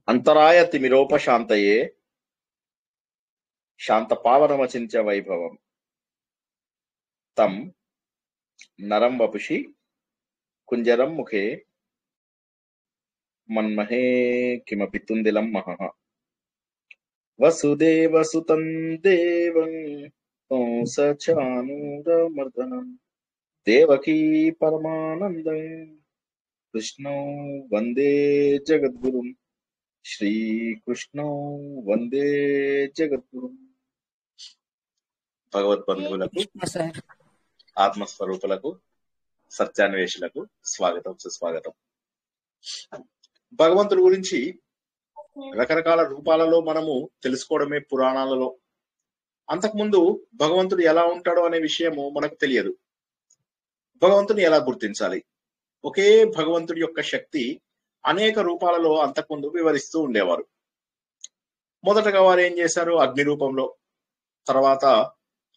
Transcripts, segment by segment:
అంతరాయ తిమిరోపశాంతయే శాంతపావనమచింత్య వైభవం తం నరం వపుషి కుంజరం ముఖే మన్మహే కిమపి తుందిలం మహః వసుదేవసుతం దేవం కంసచానూరమర్దనం దేవకీ పరమానందం కృష్ణం వందే జగద్గురుం శ్రీకృష్ణం వందే జగద్గురుం. భగవద్బంధువులకు, ఆత్మస్వరూపులకు, సత్యాన్వేషులకు స్వాగతం, సుస్వాగతం. భగవంతుడి గురించి రకరకాల రూపాలలో మనము తెలుసుకోవడమే పురాణాలలో. అంతకుముందు భగవంతుడు ఎలా ఉంటాడో అనే విషయము మనకు తెలియదు. భగవంతుని ఎలా గుర్తించాలి? ఒకే భగవంతుడి యొక్క శక్తి అనేక రూపాలలో అంతకుముందు వివరిస్తూ ఉండేవారు. మొదటగా వారు ఏం చేశారు? అగ్ని రూపంలో, తర్వాత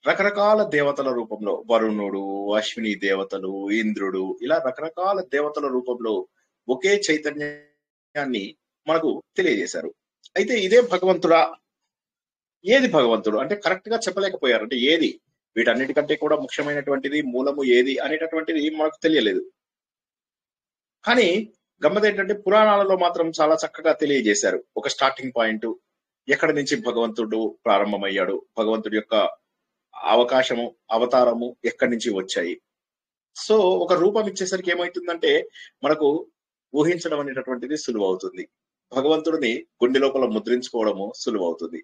రకరకాల దేవతల రూపంలో, వరుణుడు, అశ్విని దేవతలు, ఇంద్రుడు, ఇలా రకరకాల దేవతల రూపంలో ఒకే చైతన్యాన్ని మనకు తెలియజేశారు. అయితే ఇదే భగవంతుడా? ఏది భగవంతుడు అంటే కరెక్ట్ గా చెప్పలేకపోయారు. అంటే ఏది, వీటన్నిటికంటే కూడా ముఖ్యమైనటువంటిది, మూలము ఏది అనేటటువంటిది మనకు తెలియలేదు. కానీ గమ్మత్ ఏంటంటే పురాణాలలో మాత్రం చాలా చక్కగా తెలియజేశారు. ఒక స్టార్టింగ్ పాయింట్, ఎక్కడి నుంచి భగవంతుడు ప్రారంభమయ్యాడు, భగవంతుడి యొక్క అవకాశము, అవతారము ఎక్కడి నుంచి వచ్చాయి. సో ఒక రూపం ఇచ్చేసరికి ఏమవుతుందంటే మనకు ఊహించడం అనేటటువంటిది సులువు అవుతుంది. భగవంతుడిని గుండె లోపల ముద్రించుకోవడము సులువు అవుతుంది.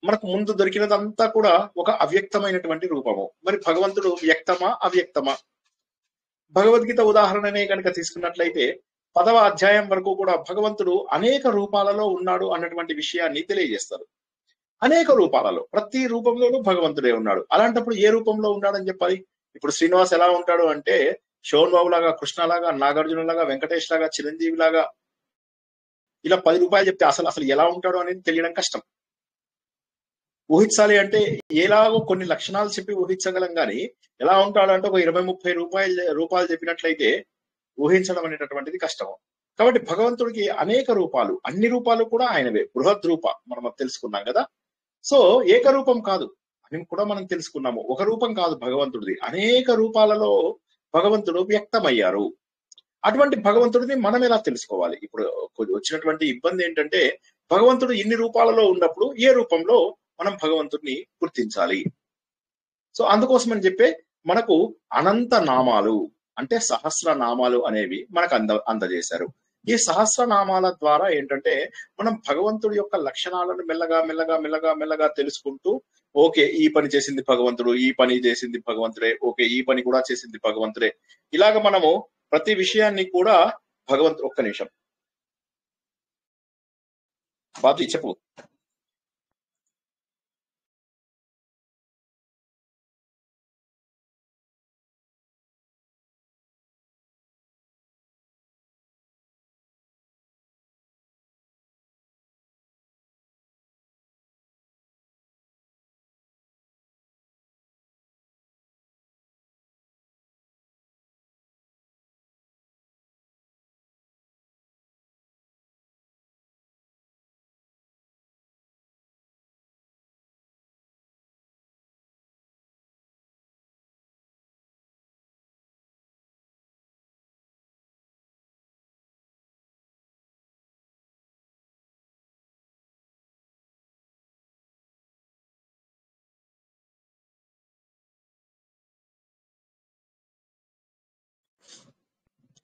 మనకు ముందు దొరికినదంతా కూడా ఒక అవ్యక్తమైనటువంటి రూపము. మరి భగవంతుడు వ్యక్తమా అవ్యక్తమా? భగవద్గీత ఉదాహరణనే కనుక తీసుకున్నట్లయితే 10వ అధ్యాయం వరకు కూడా భగవంతుడు అనేక రూపాలలో ఉన్నాడు అన్నటువంటి విషయాన్ని తెలియజేస్తారు. అనేక రూపాలలో, ప్రతి రూపంలోనూ భగవంతుడే ఉన్నాడు. అలాంటప్పుడు ఏ రూపంలో ఉన్నాడని చెప్పాలి? ఇప్పుడు శ్రీనివాస్ ఎలా ఉంటాడు అంటే శోభన్ బాబు లాగా, కృష్ణ లాగా, నాగార్జున లాగా, వెంకటేష్ లాగా, చిరంజీవి లాగా, ఇలా 10 రూపాయలు చెప్తే అసలు ఎలా ఉంటాడు అనేది తెలియడం కష్టం. ఊహించాలి అంటే ఎలాగో కొన్ని లక్షణాలు చెప్పి ఊహించగలం, కానీ ఎలా ఉంటాడు అంటే ఒక 20-30 రూపాయలు చెప్పినట్లయితే ఊహించడం అనేటటువంటిది కష్టము. కాబట్టి భగవంతుడికి అనేక రూపాలు, అన్ని రూపాలు కూడా ఆయనవే. బృహద్ రూప మనం తెలుసుకున్నాం కదా. సో ఏకరూపం కాదు అని కూడా మనం తెలుసుకున్నాము. ఒక రూపం కాదు భగవంతుడిది, అనేక రూపాలలో భగవంతుడు వ్యక్తమయ్యారు. అటువంటి భగవంతుడిని మనం ఎలా తెలుసుకోవాలి? ఇప్పుడు వచ్చినటువంటి ఇబ్బంది ఏంటంటే భగవంతుడు ఇన్ని రూపాలలో ఉన్నప్పుడు ఏ రూపంలో మనం భగవంతుడిని గుర్తించాలి? సో అందుకోసం అని చెప్పే మనకు అనంత నామాలు అంటే సహస్రనామాలు అనేవి మనకు అందజేశారు. ఈ సహస్రనామాల ద్వారా ఏంటంటే మనం భగవంతుడి యొక్క లక్షణాలను మెల్లగా మెల్లగా మెల్లగా మెల్లగా తెలుసుకుంటూ, ఓకే ఈ పని చేసింది భగవంతుడు, ఈ పని చేసింది భగవంతుడే, ఓకే ఈ పని కూడా చేసింది భగవంతుడే, ఇలాగ మనము ప్రతి విషయాన్ని కూడా భగవంతుడు. ఒక్క నిమిషం బాబీ చెప్పు.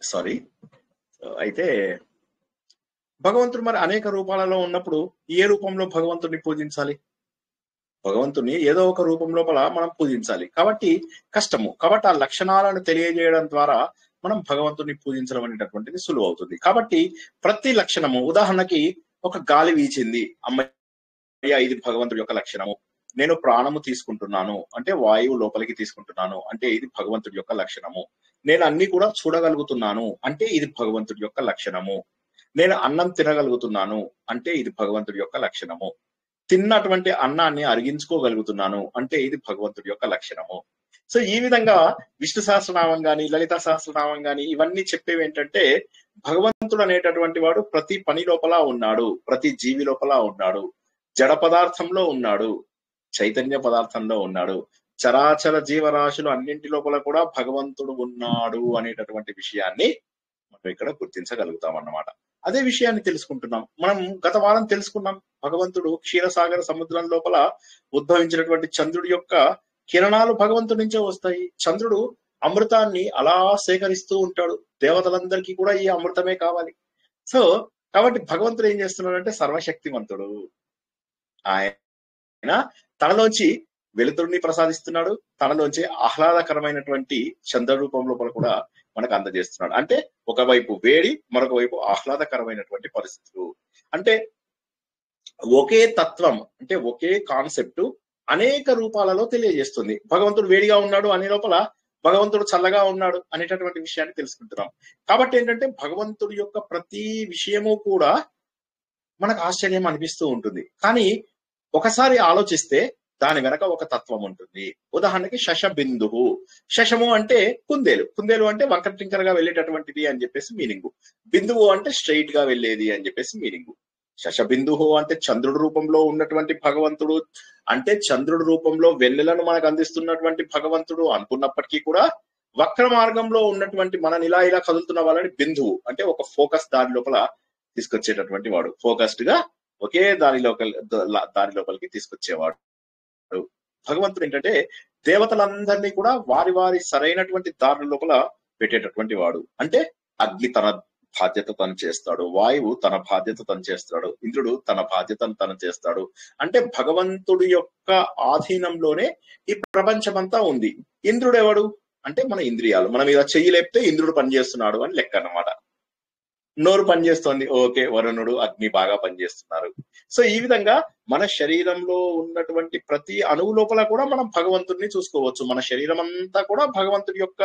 సారీ. అయితే భగవంతుడు మరి అనేక రూపాలలో ఉన్నప్పుడు ఏ రూపంలో భగవంతుడిని పూజించాలి? భగవంతుని ఏదో ఒక రూపం లోపల మనం పూజించాలి. కాబట్టి కష్టము. కాబట్టి ఆ లక్షణాలను తెలియజేయడం ద్వారా మనం భగవంతుని పూజించడం అనేటటువంటిది సులువు అవుతుంది. కాబట్టి ప్రతి లక్షణము, ఉదాహరణకి ఒక గాలి వీచింది, అమ్మయ్య ఇది భగవంతుడి యొక్క లక్షణము. నేను ప్రాణము తీసుకుంటున్నాను అంటే వాయువు లోపలికి తీసుకుంటున్నాను అంటే ఇది భగవంతుడి యొక్క లక్షణము. నేను అన్ని కూడా చూడగలుగుతున్నాను అంటే ఇది భగవంతుడి యొక్క లక్షణము. నేను అన్నం తినగలుగుతున్నాను అంటే ఇది భగవంతుడి యొక్క లక్షణము. తిన్నటువంటి అన్నాన్ని అరిగించుకోగలుగుతున్నాను అంటే ఇది భగవంతుడి యొక్క లక్షణము. సో ఈ విధంగా విష్ణు సహస్రనామం గాని, లలిత సహస్రనామం గాని ఇవన్నీ చెప్పేవి ఏంటంటే భగవంతుడు అనేటటువంటి వాడు ప్రతి పని లోపల ఉన్నాడు, ప్రతి జీవి లోపల ఉన్నాడు, జడ పదార్థంలో ఉన్నాడు, చైతన్య పదార్థంలో ఉన్నాడు, చరాచర జీవరాశులు అన్నింటి లోపల కూడా భగవంతుడు ఉన్నాడు అనేటటువంటి విషయాన్ని మనం ఇక్కడ గుర్తించగలుగుతాం అన్నమాట. అదే విషయాన్ని తెలుసుకుంటున్నాం. మనం గత వారం తెలుసుకున్నాం, భగవంతుడు క్షీరసాగర సముద్రం లోపల ఉద్భవించినటువంటి చంద్రుడి యొక్క కిరణాలు భగవంతుడి నుంచే వస్తాయి. చంద్రుడు అమృతాన్ని అలా సేకరిస్తూ ఉంటాడు. దేవతలందరికీ కూడా ఈ అమృతమే కావాలి. సో కాబట్టి భగవంతుడు ఏం చేస్తున్నాడంటే సర్వశక్తివంతుడు. ఆయన తనలోంచి వెలుతుడిని ప్రసాదిస్తున్నాడు, తనలోంచి ఆహ్లాదకరమైనటువంటి చంద్ర రూపం లోపల కూడా మనకు అందజేస్తున్నాడు. అంటే ఒకవైపు వేడి, మరొక వైపు ఆహ్లాదకరమైనటువంటి పరిస్థితులు. అంటే ఒకే తత్వం, అంటే ఒకే కాన్సెప్ట్ అనేక రూపాలలో తెలియజేస్తుంది. భగవంతుడు వేడిగా ఉన్నాడు అనే లోపల భగవంతుడు చల్లగా ఉన్నాడు అనేటటువంటి విషయాన్ని తెలుసుకుంటున్నాం. కాబట్టి ఏంటంటే భగవంతుడి యొక్క ప్రతి విషయము కూడా మనకు ఆశ్చర్యం అనిపిస్తూ ఉంటుంది. కానీ ఒకసారి ఆలోచిస్తే దాని వెనక ఒక తత్వం ఉంటుంది. ఉదాహరణకి శశబిందువు. శశము అంటే కుందేలు, కుందేలు అంటే వంకర టింకర్ గా వెళ్ళేటటువంటిది అని చెప్పేసి మీనింగు. బిందువు అంటే స్ట్రైట్ గా వెళ్ళేది అని చెప్పేసి మీనింగు. శశబిందువు అంటే చంద్రుడి రూపంలో ఉన్నటువంటి భగవంతుడు, అంటే చంద్రుడి రూపంలో వెన్నెలను మనకు అందిస్తున్నటువంటి భగవంతుడు అనుకున్నప్పటికీ కూడా వక్ర మార్గంలో ఉన్నటువంటి మనని ఇలా ఇలా కదులుతున్న వాళ్ళని బిందువు, అంటే ఒక ఫోకస్ దాని లోపల తీసుకొచ్చేటటువంటి వాడు, ఫోకస్డ్ గా ఒకే దాని లోపలికి తీసుకొచ్చేవాడు. భగవంతుడు ఏంటంటే దేవతలందరినీ కూడా వారి వారి సరైనటువంటి దారుల లోపల పెట్టేటటువంటి వాడు. అంటే అగ్ని తన బాధ్యత తను చేస్తాడు, వాయువు తన బాధ్యత తను చేస్తాడు, ఇంద్రుడు తన బాధ్యతను తను చేస్తాడు. అంటే భగవంతుడి యొక్క ఆధీనంలోనే ఈ ప్రపంచమంతా ఉంది. ఇంద్రుడు ఎవడు అంటే మన ఇంద్రియాలు. మనం ఇలా చెయ్యి లేపితే ఇంద్రుడు పనిచేస్తున్నాడు అని లెక్క అన్నమాట. నోరు పనిచేస్తోంది, ఓకే, వరుణుడు అగ్ని బాగా పనిచేస్తున్నారు. సో ఈ విధంగా మన శరీరంలో ఉన్నటువంటి ప్రతి అణువు లోపల కూడా మనం భగవంతుడిని చూసుకోవచ్చు. మన శరీరం అంతా కూడా భగవంతుడి యొక్క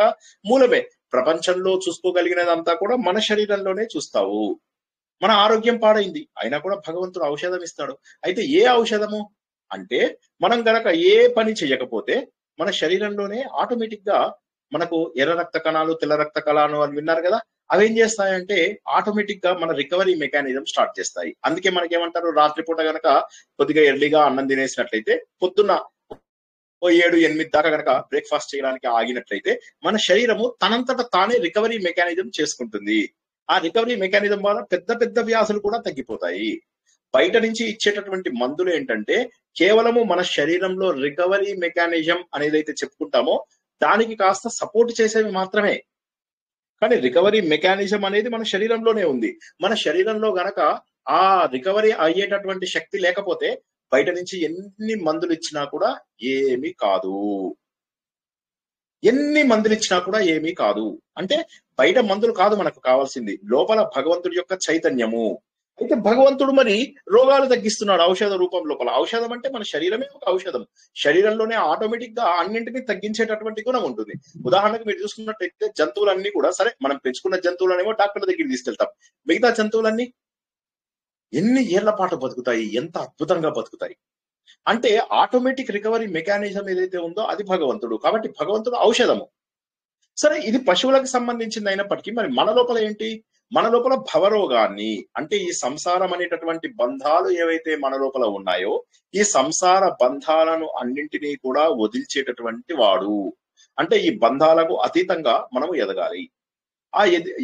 మూలమే. ప్రపంచంలో చూసుకోగలిగినదంతా కూడా మన శరీరంలోనే చూస్తావు. మన ఆరోగ్యం పాడైంది అయినా కూడా భగవంతుడు ఔషధం ఇస్తాడు. అయితే ఏ ఔషధము అంటే మనం గనక ఏ పని చెయ్యకపోతే మన శరీరంలోనే ఆటోమేటిక్ గా మనకు ఎర్ర రక్త కణాలు, తెల్ల రక్త కణాలు అని విన్నారు కదా, అవి ఏం చేస్తాయంటే ఆటోమేటిక్ గా మన రికవరీ మెకానిజం స్టార్ట్ చేస్తాయి. అందుకే మనకేమంటారు, రాత్రిపూట గనక కొద్దిగా ఎర్లీగా అన్నం తినేసినట్లయితే పొద్దున్న 7-8 దాకా గనక బ్రేక్ఫాస్ట్ చేయడానికి ఆగినట్లయితే మన శరీరము తనంతట తానే రికవరీ మెకానిజం చేసుకుంటుంది. ఆ రికవరీ మెకానిజం వల్ల పెద్ద పెద్ద వ్యాధులు కూడా తగ్గిపోతాయి. బయట నుంచి ఇచ్చేటటువంటి మందులు ఏంటంటే కేవలము మన శరీరంలో రికవరీ మెకానిజం అనేదైతే చెప్పుకుంటామో దానికి కాస్త సపోర్ట్ చేసేవి మాత్రమే. కానీ రికవరీ మెకానిజం అనేది మన శరీరంలోనే ఉంది. మన శరీరంలో గనక ఆ రికవరీ అయ్యేటటువంటి శక్తి లేకపోతే బయట నుంచి ఎన్ని మందులు ఇచ్చినా కూడా ఏమీ కాదు. ఎన్ని మందులు ఇచ్చినా కూడా ఏమీ కాదు. అంటే బయట మందులు కాదు మనకు కావాల్సింది, లోపల భగవంతుడి యొక్క చైతన్యము. అయితే భగవంతుడు మరి రోగాలు తగ్గిస్తున్నాడు ఔషధ రూపం లోపల. ఔషధం అంటే మన శరీరమే ఒక ఔషధం. శరీరంలోనే ఆటోమేటిక్ గా అన్నింటినీ తగ్గించేటటువంటి గుణం ఉంటుంది. ఉదాహరణకు మీరు చూసుకున్నట్టయితే జంతువులన్నీ కూడా, సరే మనం పెంచుకున్న జంతువులనేమో డాక్టర్ దగ్గరికి తీసుకెళ్తాం, మిగతా జంతువులన్నీ ఎన్ని ఏళ్ల పాటు బతుకుతాయి, ఎంత అద్భుతంగా బతుకుతాయి. అంటే ఆటోమేటిక్ రికవరీ మెకానిజం ఏదైతే ఉందో అది భగవంతుడు. కాబట్టి భగవంతుడు ఔషధము. సరే, ఇది పశువులకు సంబంధించింది అయినప్పటికీ మరి మన లోపల ఏంటి, మన లోపల భవరోగాన్ని, అంటే ఈ సంసారం అనేటటువంటి బంధాలు ఏవైతే మన లోపల ఉన్నాయో ఈ సంసార బంధాలను అన్నింటినీ కూడా వదిల్చేటటువంటి వాడు. అంటే ఈ బంధాలకు అతీతంగా మనము ఎదగాలి. ఆ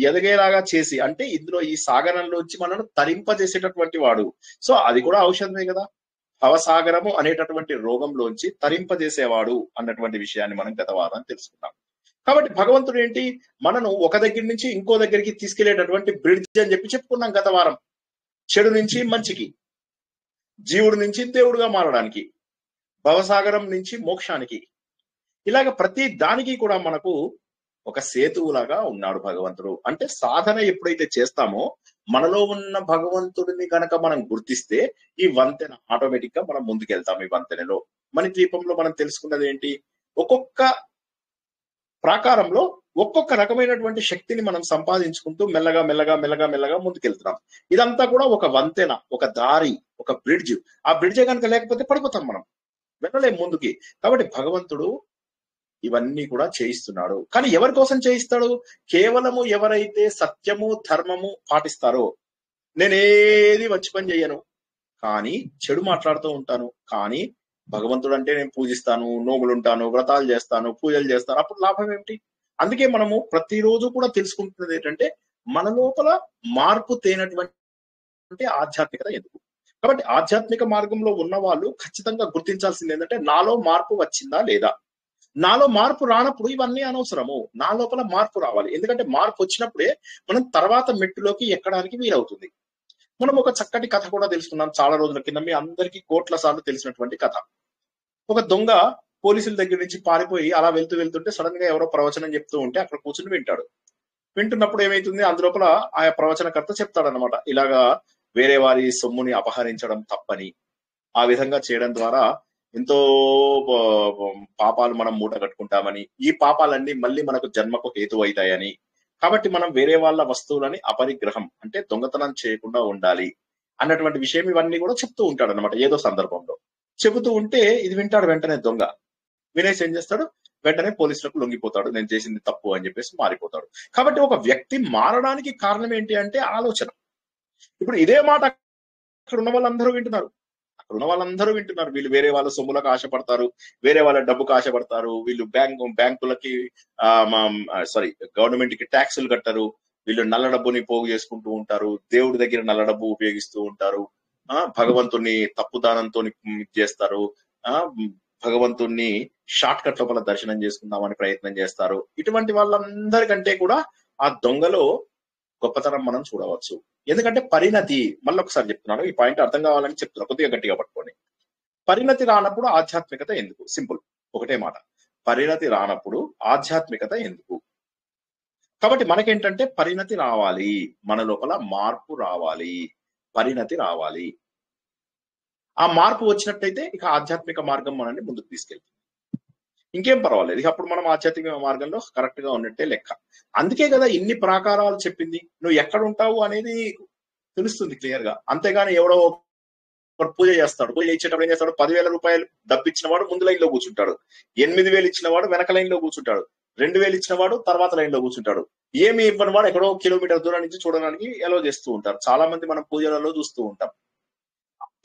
ఎదగేలాగా చేసి, అంటే ఇందులో ఈ సాగరంలోంచి మనను తరింపజేసేటటువంటి వాడు. సో అది కూడా ఔషధమే కదా. భవసాగరము అనేటటువంటి రోగంలోంచి తరింపజేసేవాడు అన్నటువంటి విషయాన్ని మనం గత వారం తెలుసుకున్నాం. కాబట్టి భగవంతుడు ఏంటి, మనను ఒక దగ్గర నుంచి ఇంకో దగ్గరికి తీసుకెళ్లేటటువంటి బ్రిడ్జ్ అని చెప్పుకున్నాం గత వారం. చెడు నుంచి మంచికి, జీవుడి నుంచి దేవుడుగా మారడానికి, భవసాగరం నుంచి మోక్షానికి, ఇలాగ ప్రతి దానికి కూడా మనకు ఒక సేతువులాగా ఉన్నాడు భగవంతుడు. అంటే సాధన ఎప్పుడైతే చేస్తామో మనలో ఉన్న భగవంతుడిని కనుక మనం గుర్తిస్తే ఈ వంతెన ఆటోమేటిక్ గా మనం ముందుకెళ్తాం. ఈ వంతెనలో మణిద్వీపంలో మనం తెలుసుకున్నది ఏంటి, ఒక్కొక్క ప్రాకారంలో ఒక్కొక్క రకమైనటువంటి శక్తిని మనం సంపాదించుకుంటూ మెల్లగా మెల్లగా మెల్లగా మెల్లగా ముందుకెళ్తున్నాం. ఇదంతా కూడా ఒక వంతెన, ఒక దారి, ఒక బ్రిడ్జ్. ఆ బ్రిడ్జ్ కనుక లేకపోతే పడిపోతాం, మనం వెళ్ళలేం ముందుకి. కాబట్టి భగవంతుడు ఇవన్నీ కూడా చేయిస్తున్నాడు. కానీ ఎవరి కోసం చేయిస్తాడు? కేవలము ఎవరైతే సత్యము ధర్మము పాటిస్తారో, నేనేది వచ్చి పని చెయ్యను, కానీ చెడు మాట్లాడుతూ ఉంటాను, కానీ భగవంతుడు అంటే నేను పూజిస్తాను, నోములు ఉంటాను, వ్రతాలు చేస్తాను, పూజలు చేస్తాను, అప్పుడు లాభం ఏమిటి? అందుకే మనము ప్రతిరోజు కూడా తెలుసుకుంటున్నది ఏంటంటే మన లోపల మార్పు తేనటువంటి ఆధ్యాత్మికత ఎందుకు. కాబట్టి ఆధ్యాత్మిక మార్గంలో ఉన్న వాళ్ళు ఖచ్చితంగా గుర్తించాల్సింది ఏంటంటే నాలో మార్పు వచ్చిందా లేదా. నాలో మార్పు రానప్పుడు ఇవన్నీ అనవసరము. నా లోపల మార్పు రావాలి. ఎందుకంటే మార్పు వచ్చినప్పుడే మనం తర్వాత మెట్టులోకి ఎక్కడానికి వీలవుతుంది. మనం ఒక చక్కటి కథ కూడా తెలుసుకున్నాం చాలా రోజుల కింద. మీ అందరికీ కోట్ల సార్లు తెలిసినటువంటి కథ. ఒక దొంగ పోలీసుల దగ్గర నుంచి పారిపోయి అలా వెళ్తుంటే సడన్ గా ఎవరో ప్రవచనం చెప్తూ ఉంటే అక్కడ కూర్చుని వింటాడు. వింటున్నప్పుడు ఏమైతుంది, అందులోపల ఆయా ప్రవచనకర్త చెప్తాడనమాట, ఇలాగా వేరే వారి సొమ్ముని అపహరించడం తప్పని, ఆ విధంగా చేయడం ద్వారా ఎంతో పాపాలు మనం మూట కట్టుకుంటామని, ఈ పాపాలన్నీ మళ్ళీ మనకు జన్మకు హేతు అవుతాయని, కాబట్టి మనం వేరే వాళ్ళ వస్తువులని అపరిగ్రహం అంటే దొంగతనం చేయకుండా ఉండాలి అన్నటువంటి విషయం ఇవన్నీ కూడా చెప్తూ ఉంటాడు అనమాట. ఏదో సందర్భంలో చెబుతూ ఉంటే ఇది వింటాడు. వెంటనే దొంగ వినేసి ఏం చేస్తాడు, వెంటనే పోలీసులకు లొంగిపోతాడు, నేను చేసింది తప్పు అని చెప్పేసి మారిపోతాడు. కాబట్టి ఒక వ్యక్తి మారడానికి కారణం ఏంటి అంటే ఆలోచన. ఇప్పుడు ఇదే మాట అక్కడ ఉన్న వాళ్ళందరూ వింటున్నారు. వీళ్ళు వేరే వాళ్ళ సొమ్ములకు ఆశపడతారు, వేరే వాళ్ళ డబ్బుకు ఆశపడతారు, వీళ్ళు బ్యాంకులకి గవర్నమెంట్ కి ట్యాక్సులు కట్టరు, వీళ్ళు నల్ల డబ్బుని పోగు చేసుకుంటూ ఉంటారు, దేవుడి దగ్గర నల్ల డబ్బు ఉపయోగిస్తూ ఉంటారు, భగవంతుని తప్పుదానంతో చేస్తారు, భగవంతుణ్ణి షార్ట్ కట్ లోపల దర్శనం చేసుకుందామని ప్రయత్నం చేస్తారు. ఇటువంటి వాళ్ళందరికంటే కూడా ఆ దొంగలో గొప్పతనం మనం చూడవచ్చు. ఎందుకంటే పరిణతి, మళ్ళొకసారి చెప్తున్నాను, ఈ పాయింట్ అర్థం కావాలని చెప్తున్నా, కొద్దిగా గట్టిగా పట్టుకోండి. పరిణతి రానప్పుడు ఆధ్యాత్మికత ఎందుకు? సింపుల్, ఒకటే మాట, పరిణతి రానప్పుడు ఆధ్యాత్మికత ఎందుకు? కాబట్టి మనకేంటంటే పరిణతి రావాలి, మన లోపల మార్పు రావాలి, పరిణతి రావాలి. ఆ మార్పు వచ్చినట్టయితే ఇక ఆధ్యాత్మిక మార్గం మనల్ని ముందుకు తీసుకెళ్తుంది. ఇంకేం పర్వాలేదు, ఇక అప్పుడు మనం ఆధ్యాత్మిక మార్గంలో కరెక్ట్ గా ఉన్నట్టే లెక్క. అందుకే కదా ఇన్ని ప్రాకారాలు చెప్పింది, నువ్వు ఎక్కడ ఉంటావు అనేది తెలుస్తుంది క్లియర్ గా. అంతేగాని ఎవడో పూజ చేస్తాడు, పూజ ఇచ్చేటప్పుడు ఏం చేస్తాడు, 10,000 రూపాయలు డబ్బు ఇచ్చిన వాడు ముందు లైన్ లో కూర్చుంటాడు, 8,000 ఇచ్చిన వాడు వెనక లైన్ లో కూర్చుంటాడు, 2,000 ఇచ్చిన వాడు తర్వాత లైన్ లో కూర్చుంటాడు, ఏమి ఇవ్వని వాడు ఎక్కడో కిలోమీటర్ దూరం నుంచి చూడడానికి ఎలో చేస్తూ ఉంటారు. చాలా మంది మనం పూజలలో చూస్తూ ఉంటాం.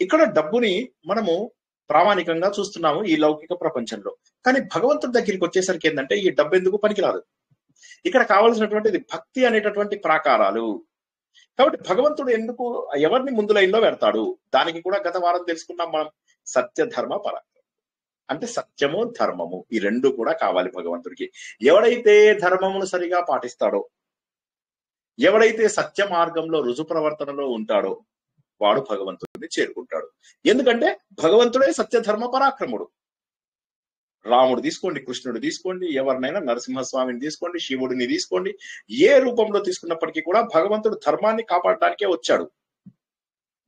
ఇక్కడ డబ్బుని మనము ప్రామాణికంగా చూస్తున్నాము ఈ లౌకిక ప్రపంచంలో. కానీ భగవంతుడి దగ్గరికి వచ్చేసరికి ఏంటంటే ఈ డబ్బు ఎందుకు పనికిరాదు. ఇక్కడ కావాల్సినటువంటిది భక్తి అనేటటువంటి ప్రాకారాలు. కాబట్టి భగవంతుడు ఎందుకు ఎవరిని ముందు లైన్లో పెడతాడు, దానికి కూడా గత వారం తెలుసుకున్నాం మనం. సత్య ధర్మ పరాక్రమం అంటే సత్యము ధర్మము ఈ రెండు కూడా కావాలి భగవంతుడికి. ఎవడైతే ధర్మమును సరిగా పాటిస్తాడో, ఎవడైతే సత్య మార్గంలో రుజు ప్రవర్తనలో ఉంటాడో వాడు భగవంతుడిని చేరుకుంటాడు. ఎందుకంటే భగవంతుడే సత్యధర్మ పరాక్రముడు. రాముడు తీసుకోండి, కృష్ణుడు తీసుకోండి, ఎవరినైనా నరసింహస్వామిని తీసుకోండి, శివుడిని తీసుకోండి, ఏ రూపంలో తీసుకున్నప్పటికీ కూడా భగవంతుడు ధర్మాన్ని కాపాడడానికే వచ్చాడు,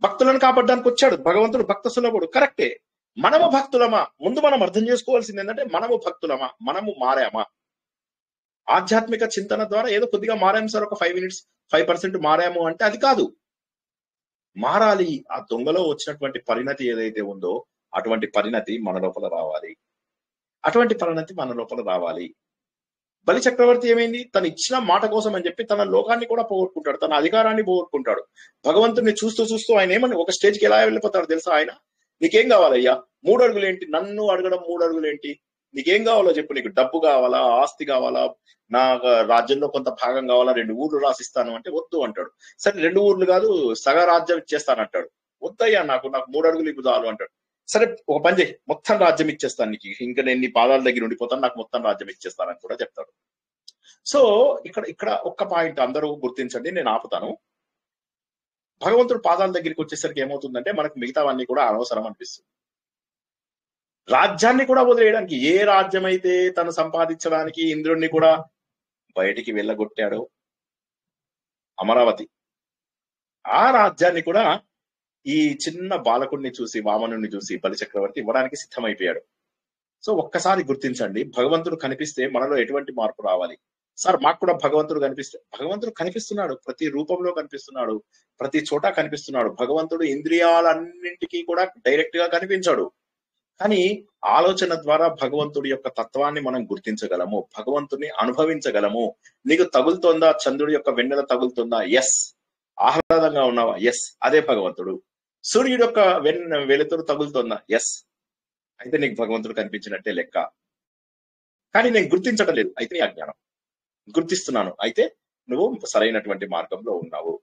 భక్తులను కాపాడడానికి వచ్చాడు. భగవంతుడు భక్త సులభుడు, కరెక్టే. మనము భక్తులమా? ముందు మనం అర్థం చేసుకోవాల్సింది ఏంటంటే మనము భక్తులమా, మనము మారామా? ఆధ్యాత్మిక చింతన ద్వారా ఏదో కొద్దిగా మారాము సార్, ఒక 5% మారాము అంటే అది కాదు. మారాలి. ఆ దొంగలో వచ్చినటువంటి పరిణతి ఏదైతే ఉందో అటువంటి పరిణతి మన లోపల రావాలి. బలి చక్రవర్తి ఏమైంది, తను ఇచ్చిన మాట కోసం అని చెప్పి తన లోకాన్ని కూడా పోగొట్టుకుంటాడు, తన అధికారాన్ని పోగొట్టుకుంటాడు. భగవంతుడిని చూస్తూ ఆయన ఏమని ఒక స్టేజ్కి ఎలా వెళ్ళిపోతాడు తెలుసా? ఆయన, నీకేం కావాలయ్యా, 3 అడుగులు ఏంటి, నన్ను అడగడం 3 అడుగులు ఏంటి, నీకేం కావాలో చెప్పు, నీకు డబ్బు కావాలా, ఆస్తి కావాలా, నా రాజ్యంలో కొంత భాగం కావాలా, 2 ఊర్లు రాసిస్తాను అంటే వద్దు అంటాడు. సరే 2 ఊర్లు కాదు సగ రాజ్యం ఇచ్చేస్తానంటాడు. వద్దయ్యా, నాకు 3 అడుగులు ఇవ్వు చాలు అంటాడు. సరే ఒక పని చేయి, మొత్తం రాజ్యం ఇచ్చేస్తాను నీకు, ఇంకా నేను నీ పాదాల దగ్గర ఉండిపోతాను, నాకు మొత్తం రాజ్యం ఇచ్చేస్తానని కూడా చెప్తాడు. సో ఇక్కడ ఒక్క పాయింట్ అందరూ గుర్తించండి, నేను ఆపుతాను. భగవంతుడు పాదాల దగ్గరికి వచ్చేసరికి ఏమవుతుందంటే మనకు మిగతావన్నీ కూడా అనవసరం అనిపిస్తుంది. రాజ్యాన్ని కూడా వదిలేయడానికి, ఏ రాజ్యం అయితే తను సంపాదించడానికి ఇంద్రుణ్ణి కూడా బయటికి వెళ్ళగొట్టాడో అమరావతి, ఆ రాజ్యాన్ని కూడా ఈ చిన్న బాలకుడిని చూసి, వామనుడిని చూసి బలి చక్రవర్తి ఇవ్వడానికి సిద్ధమైపోయాడు. సో ఒక్కసారి గుర్తించండి, భగవంతుడు కనిపిస్తే మనలో ఎటువంటి మార్పు రావాలి. సార్ మాకు కూడా భగవంతుడు కనిపిస్తే, భగవంతుడు కనిపిస్తున్నాడు, ప్రతి రూపంలో కనిపిస్తున్నాడు, ప్రతి చోట కనిపిస్తున్నాడు. భగవంతుడు ఇంద్రియాలన్నింటికీ కూడా డైరెక్ట్ గా కనిపించాడు, కానీ ఆలోచన ద్వారా భగవంతుడి యొక్క తత్వాన్ని మనం గుర్తించగలము, భగవంతుని అనుభవించగలము. నీకు తగులుతోందా, చంద్రుడి యొక్క వెన్నెల తగులుతుందా? ఎస్. ఆహ్లాదంగా ఉన్నావా? ఎస్, అదే భగవంతుడు. సూర్యుడి యొక్క వెలుతురు తగులుతోందా? ఎస్, అయితే నీకు భగవంతుడు కనిపించినట్టే లెక్క. కానీ నేను గుర్తించడం లేదు, అయితే నీ అజ్ఞానం. గుర్తిస్తున్నాను, అయితే నువ్వు సరైనటువంటి మార్గంలో ఉన్నావు.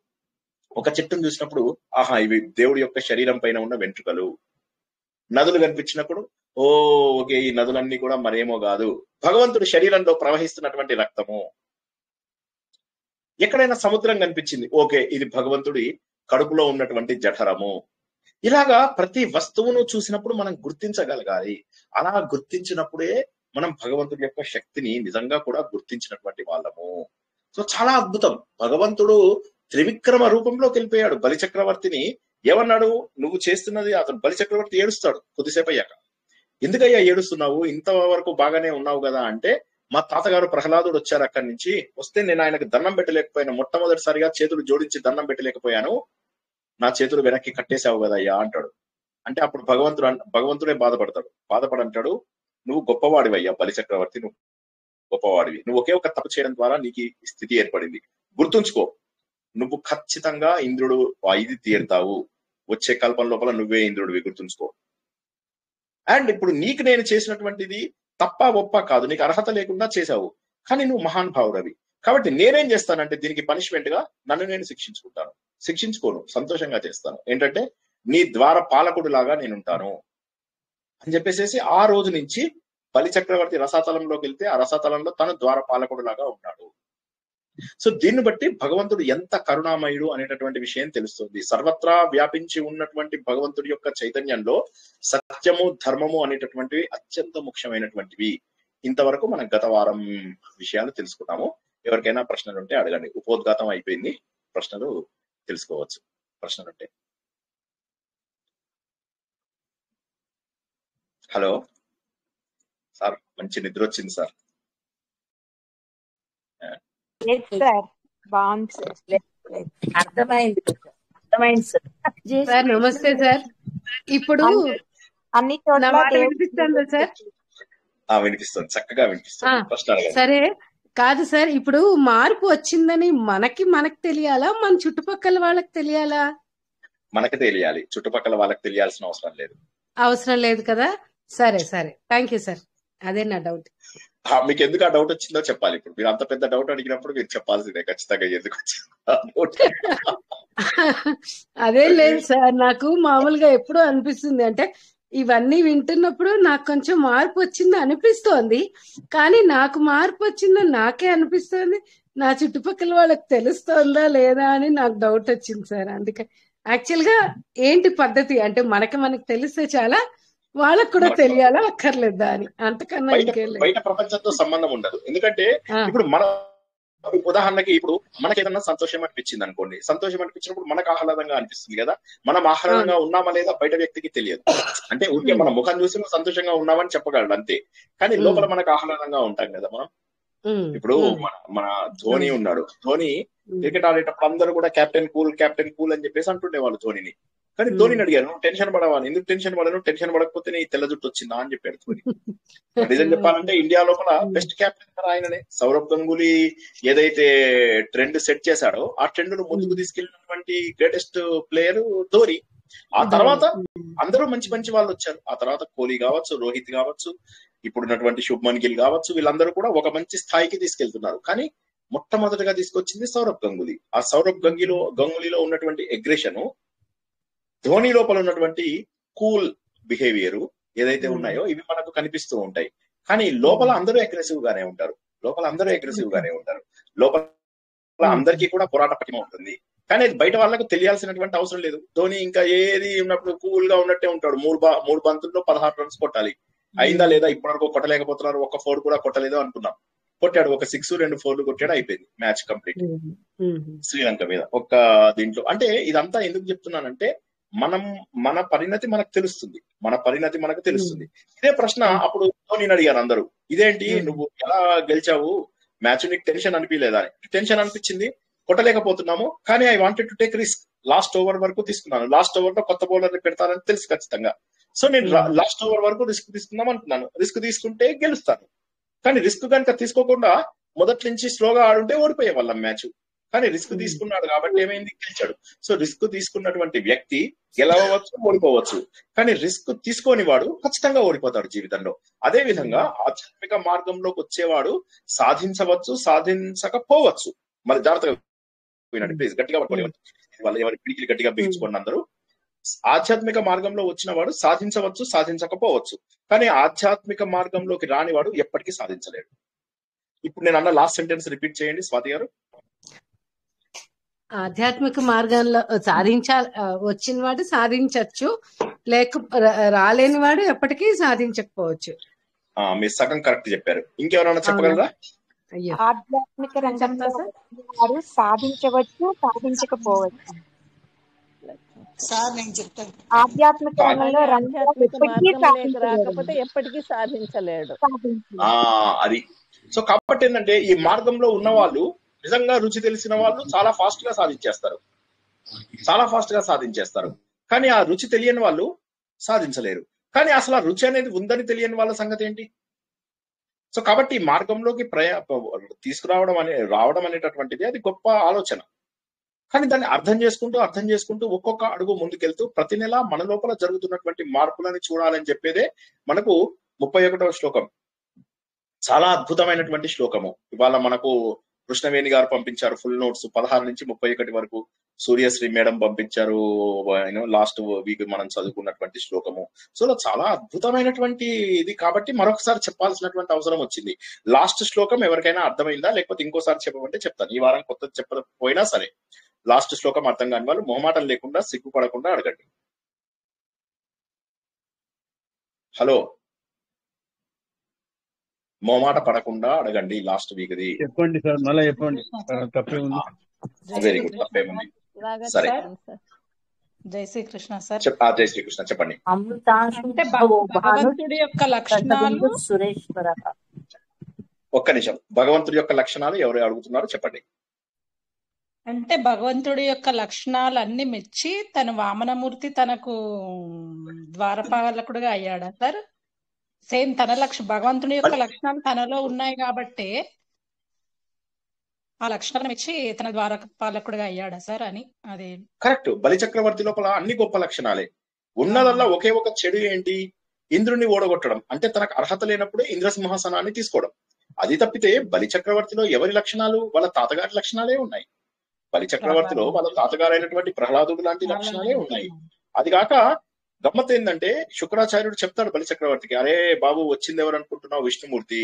ఒక చెట్టును చూసినప్పుడు ఆహా ఇవి దేవుడి యొక్క శరీరం పైన ఉన్న వెంట్రుకలు. నదులు కనిపించినప్పుడు ఓకే, ఈ నదులన్నీ కూడా మరేమో కాదు, భగవంతుడి శరీరంలో ప్రవహిస్తున్నటువంటి రక్తము. ఎక్కడైనా సముద్రం కనిపించింది, ఓకే ఇది భగవంతుడి కడుపులో ఉన్నటువంటి జఠరము. ఇలాగా ప్రతి వస్తువును చూసినప్పుడు మనం గుర్తించగలగాలి. అలా గుర్తించినప్పుడే మనం భగవంతుడి యొక్క శక్తిని నిజంగా కూడా గుర్తించినటువంటి వాళ్ళము. సో చాలా అద్భుతం. భగవంతుడు త్రివిక్రమ రూపంలోకి వెళ్ళిపోయాడు. బలిచక్రవర్తిని ఏమన్నాడు, నువ్వు చేస్తున్నది, అతను బలిచక్రవర్తి ఏడుస్తాడు కొద్దిసేపు అయ్యాక. ఎందుకయ్యా ఏడుస్తున్నావు, ఇంతవరకు బాగానే ఉన్నావు కదా అంటే, మా తాతగారు ప్రహ్లాదుడు వచ్చారు అక్కడి నుంచి, వస్తే నేను ఆయనకు దండం పెట్టలేకపోయాను, మొట్టమొదటిసారిగా చేతులు జోడించి దండం పెట్టలేకపోయాను, నా చేతులు వెనక్కి కట్టేశావు కదయ్యా అంటాడు. అంటే అప్పుడు భగవంతుడే బాధపడంటాడు, నువ్వు గొప్పవాడివయ్యా బలిచక్రవర్తి, నువ్వు గొప్పవాడివి, నువ్వు ఒకే ఒక తప్పు చేయడం ద్వారా నీకు ఈ స్థితి ఏర్పడింది. గుర్తుంచుకో, నువ్వు ఖచ్చితంగా ఇంద్రుడు ఇది తీరుతావు, వచ్చే కల్పన లోపల నువ్వే ఇంద్రుడివి, గుర్తుంచుకో. అండ్ ఇప్పుడు నీకు నేను చేసినటువంటిది తప్ప ఒప్ప కాదు, నీకు అర్హత లేకుండా చేశావు, కానీ నువ్వు మహానుభావుడవి. కాబట్టి నేనేం చేస్తానంటే దీనికి పనిష్మెంట్ గా నన్ను నేను శిక్షించుకోను, సంతోషంగా చేస్తాను. ఏంటంటే నీ ద్వార పాలకుడు లాగా నేను ఉంటాను అని చెప్పేసి ఆ రోజు నుంచి బలిచక్రవర్తి రసాతలంలోకి వెళ్తే ఆ రసాతలంలో తను ద్వార పాలకుడు లాగా ఉన్నాడు. సో దీన్ని బట్టి భగవంతుడు ఎంత కరుణామయుడు అనేటటువంటి విషయం తెలుస్తుంది. సర్వత్రా వ్యాపించి ఉన్నటువంటి భగవంతుడి యొక్క చైతన్యంలో సత్యము ధర్మము అనేటటువంటివి అత్యంత ముఖ్యమైనటువంటివి. ఇంతవరకు మనం గత వారం విషయాలు తెలుసుకున్నాము. ఎవరికైనా ప్రశ్నలు ఉంటే అడగండి. ఉపోద్ఘాతం అయిపోయింది, ప్రశ్నలు తెలుసుకోవచ్చు. ప్రశ్నలు ఉంటే. హలో సార్, మంచి నిద్ర వచ్చింది సార్. అర్థమైంది సార్. నమస్తే సార్. ఇప్పుడు అన్ని చోట్ల వినిపిస్తుందా సార్? వినిపిస్తుంది, చక్కగా వినిపిస్తుంది. సరే కాదు సార్, ఇప్పుడు మార్పు వచ్చిందని మనకి తెలియాలా, మన చుట్టుపక్కల వాళ్ళకి తెలియాలా? మనకి తెలియాలి, చుట్టుపక్కల వాళ్ళకి తెలియాల్సిన అవసరం లేదు కదా. సరే థ్యాంక్ యూ సార్, అదే నా డౌట్. మీకు ఎందుకు ఆ డౌట్ వచ్చిందో చెప్పాలి. ఇప్పుడు మీరు అంత పెద్ద డౌట్ అడిగినప్పుడు మీరు చెప్పాల్సిందే ఖచ్చితంగా ఎందుకు వచ్చింది. అదే లేదు సార్, నాకు మామూలుగా ఎప్పుడు అనిపిస్తుంది అంటే ఇవన్నీ వింటున్నప్పుడు నాకు కొంచెం మార్పు వచ్చింది అనిపిస్తోంది, కానీ నాకు మార్పు వచ్చిందని నాకే అనిపిస్తోంది, నా చుట్టుపక్కల వాళ్ళకి తెలుస్తోందా లేదా అని నాకు డౌట్ వచ్చింది సార్. అందుకే యాక్చువల్ గా ఏంటి పద్ధతి అంటే మనకి తెలిస్తే చాలా, వాళ్ళకు కూడా తెలియాలా అక్కర్లేదా అని, అంతకన్నా బయట ప్రపంచంతో సంబంధం ఉండదు. ఎందుకంటే ఇప్పుడు మన ఉదాహరణకి ఇప్పుడు మనకి ఏదన్నా సంతోషం అనిపించింది అనుకోండి, సంతోషం అనిపించినప్పుడు మనకు ఆహ్లాదంగా అనిపిస్తుంది కదా, మనం ఆహ్లాదంగా ఉన్నామా లేదా బయట వ్యక్తికి తెలియదు. అంటే ఊరికే మన ముఖం చూసి నువ్వు సంతోషంగా ఉన్నామని చెప్పగలడు అంతే, కానీ లోపల మనకు ఆహ్లాదంగా ఉంటాం కదా మనం. ఇప్పుడు మన ధోని ఉన్నాడు, ధోని క్రికెట్ ఆడేటప్పుడు అందరూ కూడా కెప్టెన్ కూల్ అని చెప్పేసి అంటుండేవాళ్ళు ధోనిని. కానీ ధోనిని అడిగారు, నువ్వు టెన్షన్ పడవాలి, ఎందుకు టెన్షన్ పడను, టెన్షన్ పడకపోతే నీ తెల్ల జుట్టు వచ్చిందా అని చెప్పాడు ధోని. నిజం చెప్పాలంటే ఇండియా లోపల బెస్ట్ కెప్టెన్ ఆయననే. సౌరవ్ గంగూలీ ఏదైతే ట్రెండ్ సెట్ చేశాడో ఆ ట్రెండ్ ను ముందుకు తీసుకెళ్లినటువంటి గ్రేటెస్ట్ ప్లేయర్ ధోని. ఆ తర్వాత అందరూ మంచి వాళ్ళు వచ్చారు. ఆ తర్వాత కోహ్లీ కావచ్చు, రోహిత్ కావచ్చు, ఇప్పుడున్నటువంటి శుభ్మన్ గిల్ కావచ్చు, వీళ్ళందరూ కూడా ఒక మంచి స్థాయికి తీసుకెళ్తున్నారు. కానీ మొట్టమొదటిగా తీసుకొచ్చింది సౌరవ్ గంగూలీ. ఆ సౌరవ్ గంగూలీలో ఉన్నటువంటి అగ్రెషన్, ధోని లోపల ఉన్నటువంటి కూల్ బిహేవియర్ ఏదైతే ఉన్నాయో ఇవి మనకు కనిపిస్తూ ఉంటాయి. కానీ లోపల అందరూ అగ్రెసివ్ గానే ఉంటారు, లోపల అందరికీ కూడా పోరాట పటిమ ఉంటుంది. కానీ బయట వాళ్ళకు తెలియాల్సినటువంటి అవసరం లేదు. ధోని ఇంకా ఏది ఉన్నప్పుడు కూల్ గా ఉన్నట్టే ఉంటాడు. మూడు బంతుల్లో 16 రన్స్ కొట్టాలి, అయిందా లేదా ఇప్పటివరకు కొట్టలేకపోతున్నారు, ఒక్క 4 కూడా కొట్టలేదు అనుకున్నాం, కొట్టాడు, ఒక 6 2 4 కొట్టాడు, అయిపోయింది మ్యాచ్ కంప్లీట్ శ్రీలంక మీద ఒక్క దీంట్లో. అంటే ఇదంతా ఎందుకు చెప్తున్నానంటే మన పరిణతి మనకు తెలుస్తుంది, ఇదే ప్రశ్న అప్పుడు ధోనిని అడిగారు అందరూ, ఇదేంటి నువ్వు ఎలా గెలిచావు మ్యాచ్, నీకు టెన్షన్ అనిపించలేదా అని. టెన్షన్ అనిపించింది, కొట్టలేకపోతున్నాము, కానీ I wanted to take risk, last over వరకు తీసుకున్నాను, లాస్ట్ ఓవర్ లో కొత్త బౌలర్ ని పెడతానని తెలుసు ఖచ్చితంగా. సో నేను లాస్ట్ ఓవర్ వరకు రిస్క్ తీసుకుందాం అనుకున్నాను. రిస్క్ తీసుకుంటే గెలుస్తాను. కానీ రిస్క్ కనుక తీసుకోకుండా మొదటి నుంచి స్లోగా ఆడుంటే ఓడిపోయే వాళ్ళం మ్యాచ్. కానీ రిస్క్ తీసుకున్నాడు కాబట్టి ఏమైంది, గెలిచాడు. సో రిస్క్ తీసుకున్నటువంటి వ్యక్తి గెలవచ్చు, ఓడిపోవచ్చు. కానీ రిస్క్ తీసుకోని వాడు ఖచ్చితంగా ఓడిపోతాడు జీవితంలో. అదే విధంగా ఆధ్యాత్మిక మార్గంలోకి వచ్చేవాడు సాధించవచ్చు, సాధించకపోవచ్చు. మరి జాగ్రత్తగా వినండి ప్లీజ్, గట్టిగా పట్టుకోండి. వాళ్ళు ఎవరి పిడికిలు గట్టిగా బిగించుకోండి అందరూ. ఆధ్యాత్మిక మార్గంలో వచ్చిన వాడు సాధించవచ్చు, సాధించకపోవచ్చు. కానీ ఆధ్యాత్మిక మార్గంలోకి రానివాడు ఎప్పటికీ సాధించలేడు. ఇప్పుడు నేను అన్న లాస్ట్ సెంటెన్స్ రిపీట్ చేయండి స్వాతి గారు. ఆధ్యాత్మిక మార్గంలో వచ్చిన వాడు సాధించవచ్చు, రాలేని వాడు ఎప్పటికీ సాధించకపోవచ్చు. మీరు సగం కరెక్ట్ చెప్పారు. ఇంకెవరైనా చెప్పగలరా? ఆధ్యాత్మిక రంగంలో వారు సాధించవచ్చు, సాధించకపోవచ్చు. సార్ నేను చెప్తాను. ఆధ్యాత్మిక రంగంలో రాకపోతే ఎప్పటికీ సాధించలేడు. అది సో కాబట్టి ఏంటంటే ఈ మార్గంలో ఉన్న వాళ్ళు నిజంగా రుచి తెలిసిన వాళ్ళు చాలా ఫాస్ట్ గా సాధించేస్తారు. కానీ ఆ రుచి తెలియని వాళ్ళు సాధించలేరు. కానీ అసలు ఆ రుచి అనేది ఉందని తెలియని వాళ్ళ సంగతి ఏంటి? సో కాబట్టి ఈ మార్గంలోకి రావడం అనేటటువంటిది అది గొప్ప ఆలోచన. కానీ దాన్ని అర్థం చేసుకుంటూ ఒక్కొక్క అడుగు ముందుకెళ్తూ ప్రతి నెల మన లోపల జరుగుతున్నటువంటి మార్పులని చూడాలని చెప్పేదే మనకు 31వ శ్లోకం. చాలా అద్భుతమైనటువంటి శ్లోకము. ఇవాళ మనకు కృష్ణవేణి గారు పంపించారు ఫుల్ నోట్స్ 16 నుంచి 31 వరకు. సూర్యశ్రీ మేడం పంపించారు లాస్ట్ వీక్ మనం చదువుకున్నటువంటి శ్లోకము. సో చాలా అద్భుతమైనటువంటి ఇది కాబట్టి మరొకసారి చెప్పాల్సినటువంటి అవసరం వచ్చింది. లాస్ట్ శ్లోకం ఎవరికైనా అర్థమైందా, లేకపోతే ఇంకోసారి చెప్పమంటే చెప్తాను. ఈ వారం కొత్త చెప్పకపోయినా సరే లాస్ట్ శ్లోకం అర్థం కాని వాళ్ళు మొహమాటం లేకుండా సిగ్గుపడకుండా అడగండి. హలో, మొహమాట పడకుండా అడగండి. లాస్ట్ వీక్ ది చెప్పండి సార్, మళ్ళీ చెప్పండి. తప్పే ఉంది. వెరీ గుడ్, తప్పేముంది. సరే, జై శ్రీకృష్ణ సార్. జై శ్రీకృష్ణ చెప్పండి. అంటే భగవంతుడి యొక్క లక్షణాలు. ఒక్క నిమిషం, భగవంతుడి యొక్క లక్షణాలు ఎవరు అడుగుతున్నారు చెప్పండి. అంటే భగవంతుడి యొక్క లక్షణాలు అన్ని మెచ్చి తన వామనమూర్తి తనకు ద్వారపాలకుడుగా అయ్యాడా సార్? సేమ్ తన భగవంతుడి యొక్క లక్షణాలు తనలో ఉన్నాయి కాబట్టి ఆ లక్షణాలను మెచ్చి తన ద్వారపాలకుడుగా అయ్యాడా సార్ అని? అది కరెక్ట్. బలి చక్రవర్తి లోపల అన్ని గొప్ప లక్షణాలే ఉన్నదల్లా. ఒకే ఒక చెడు ఏంటి? ఇంద్రుని ఓడగొట్టడం. అంటే తనకు అర్హత లేనప్పుడే ఇంద్రసింహాసనాన్ని తీసుకోవడం. అది తప్పితే బలి చక్రవర్తిలో ఎవరి లక్షణాలు? వాళ్ళ తాతగారి లక్షణాలే ఉన్నాయి. బలి చక్రవర్తిలో వాళ్ళ తాతగారు అయినటువంటి ప్రహ్లాదుడు లాంటి లక్షణాలే ఉన్నాయి. అది కాక గమ్మత్ ఏంటంటే శుక్రాచార్యుడు చెప్తాడు బలి చక్రవర్తికి, అరే బాబు వచ్చింది ఎవరు అనుకుంటున్నావు? విష్ణుమూర్తి.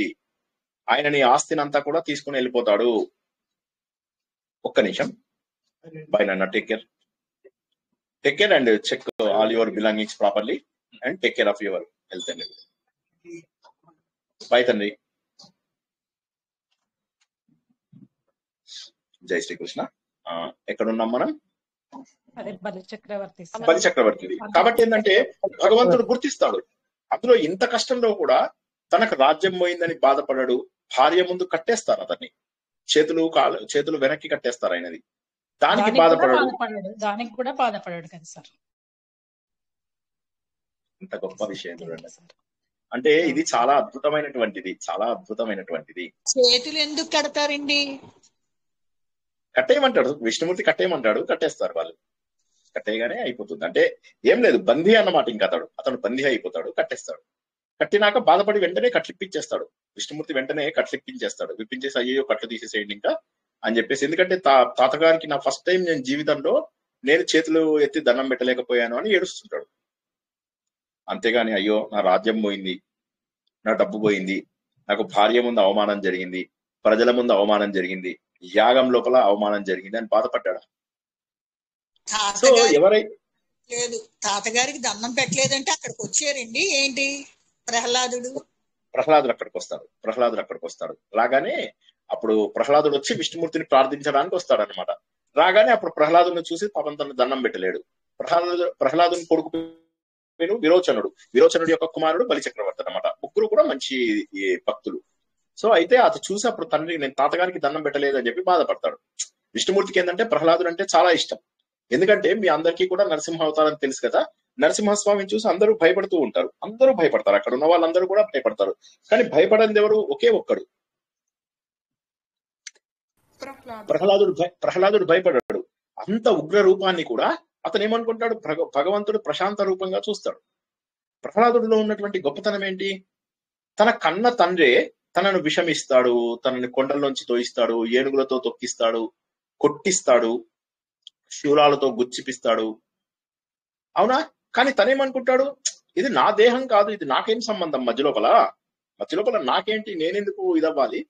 ఆయన నీ ఆస్తిని అంతా కూడా తీసుకుని వెళ్ళిపోతాడు. ఒక్క నిమిషం. బై నాన్న, take care and check all your belongings properly and take care of your health and bye తండ్రి. జై శ్రీకృష్ణ. ఎక్కడున్నాం మనం? బలి చక్రవర్తి. కాబట్టి ఏంటంటే భగవంతుడు గుర్తిస్తాడు. అందులో ఇంత కష్టంలో కూడా తనకు రాజ్యం పోయిందని బాధపడడు. భార్య ముందు కట్టేస్తారు అతన్ని, చేతులు వెనక్కి కట్టేస్తారు ఆయనది. దానికి బాధపడడు. దానికి కూడా బాధపడాడు కదా సార్. ఇంత గొప్ప విషయం చూడండి. అంటే ఇది చాలా అద్భుతమైనటువంటిది. చేతులు ఎందుకు కడతారండి? కట్టేయమంటాడు విష్ణుమూర్తి, కట్టేయమంటాడు, కట్టేస్తారు వాళ్ళు. కట్టేయగానే అయిపోతుంది. అంటే ఏం లేదు, బందీ అన్నమాట. ఇంకా అతడు బందీ అయిపోతాడు, కట్టేస్తాడు. కట్టినాక బాధపడి వెంటనే కట్లిప్పించేస్తాడు విష్ణుమూర్తి. వెంటనే కట్లిప్పించేస్తాడు, విప్పించేసి అయ్యో కట్లు తీసేసేయండి ఇంకా అని చెప్పేసి. ఎందుకంటే తాతగారికి నా ఫస్ట్ టైం నేను జీవితంలో నేను చేతులు ఎత్తి దండం పెట్టలేకపోయాను అని ఏడుస్తుంటాడు. అంతేగాని అయ్యో నా రాజ్యం పోయింది, నా డబ్బు పోయింది, నాకు భార్య ముందు అవమానం జరిగింది, ప్రజల ముందు అవమానం జరిగింది, యాగం లోపల అవమానం జరిగింది అని బాధపడ్డాడు. సో లేదు, తాతగారికి దండం పెట్టలేదంటే అక్కడికి వచ్చారండి. ఏంటి ప్రహ్లాదుడు అక్కడికి వస్తాడు. రాగానే అప్పుడు ప్రహ్లాదుడు వచ్చి విష్ణుమూర్తిని ప్రార్థించడానికి వస్తాడు అనమాట. రాగానే అప్పుడు ప్రహ్లాదుని చూసి పాపం తన దండం పెట్టలేడు. ప్రహ్లాదుని కొడుకు విరోచనుడు యొక్క కుమారుడు బలి చక్రవర్తి అనమాట. ముగ్గురు కూడా మంచి భక్తులు. సో అయితే అది చూసి అప్పుడు తండ్రి నేను తాతగారికి దండం పెట్టలేదని చెప్పి బాధపడతాడు. విష్ణుమూర్తికి ఏంటంటే ప్రహ్లాదుడు అంటే చాలా ఇష్టం. ఎందుకంటే మీ అందరికీ కూడా నరసింహ అవతారం తెలుసు కదా. నరసింహస్వామిని చూసి అందరూ భయపడుతూ ఉంటారు, అందరూ భయపడతారు, అక్కడ ఉన్న వాళ్ళందరూ కూడా భయపడతారు. కానీ భయపడనిది ఎవరు? ఒకే ఒక్కడు, ప్రహ్లాదుడు భయపడ్డాడు. అంత ఉగ్ర రూపాన్ని కూడా అతను ఏమనుకుంటాడు? భగవంతుడు ప్రశాంత రూపంగా చూస్తాడు. ప్రహ్లాదుడిలో ఉన్నటువంటి గొప్పతనం ఏంటి? తన కన్న తండ్రే తనను విషమిస్తాడు, తనని కొండల్లోంచి తోయిస్తాడు, ఏనుగులతో తొక్కిస్తాడు, కొట్టిస్తాడు, శూలాలతో గుచ్చిపిస్తాడు, అవునా? కానీ తనేమనుకుంటాడు? ఇది నా దేహం కాదు, ఇది నాకేం సంబంధం, మధ్య లోపల నాకేంటి, నేనెందుకు ఇదవ్వాలి,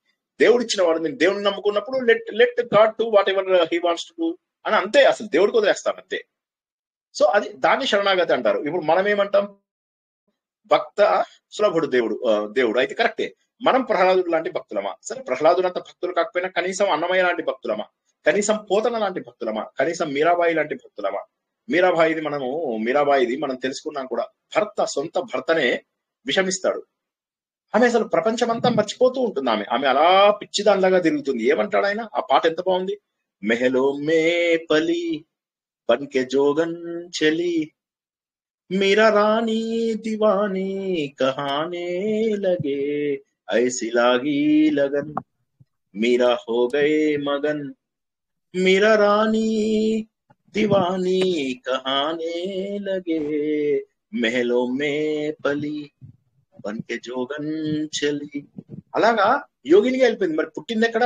దేవుడిచ్చిన వాడు, నేను దేవుడిని నమ్ముకున్నప్పుడు let God do whatever he wants to do అని, అంతే, అసలు దేవుడికి వదిలేస్తాను అంతే. సో అది దాన్ని శరణాగతి అంటారు. ఇప్పుడు మనం ఏమంటాం? భక్త సులభుడు దేవుడు అయితే కరెక్టే. మనం ప్రహ్లాదుడు లాంటి భక్తులమా? సరే, ప్రహ్లాదుడు అంత భక్తులు కాకపోయినా కనీసం అన్నమయ్య లాంటి భక్తులమా? కనీసం పోతన లాంటి భక్తులమా? కనీసం మీరాబాయి లాంటి భక్తులమా? మీరాబాయిది మనం తెలుసుకున్నాం కూడా. సొంత భర్తనే విషమిస్తాడు. ఆమె అసలు ప్రపంచమంతా మర్చిపోతూ ఉంటుంది. ఆమె అలా పిచ్చిదానిలాగా తిరుగుతుంది. ఏమంటాడు ఆయన? ఆ పాట ఎంత బాగుంది! మెహలో మే పలి బన్కే జోగన్ చలి మీరా రాణి దివానీ కహానే లగే ఐసి లాగి లగన్ మీరా హో గయే మగన్ మీరా రాణి దివానీ కహానే లగే మెహలో మే పలి బన్కే జోగన్ చలి. అలాగా యోగినిగా వెళ్ళిపోయింది. మరి పుట్టింది ఎక్కడ?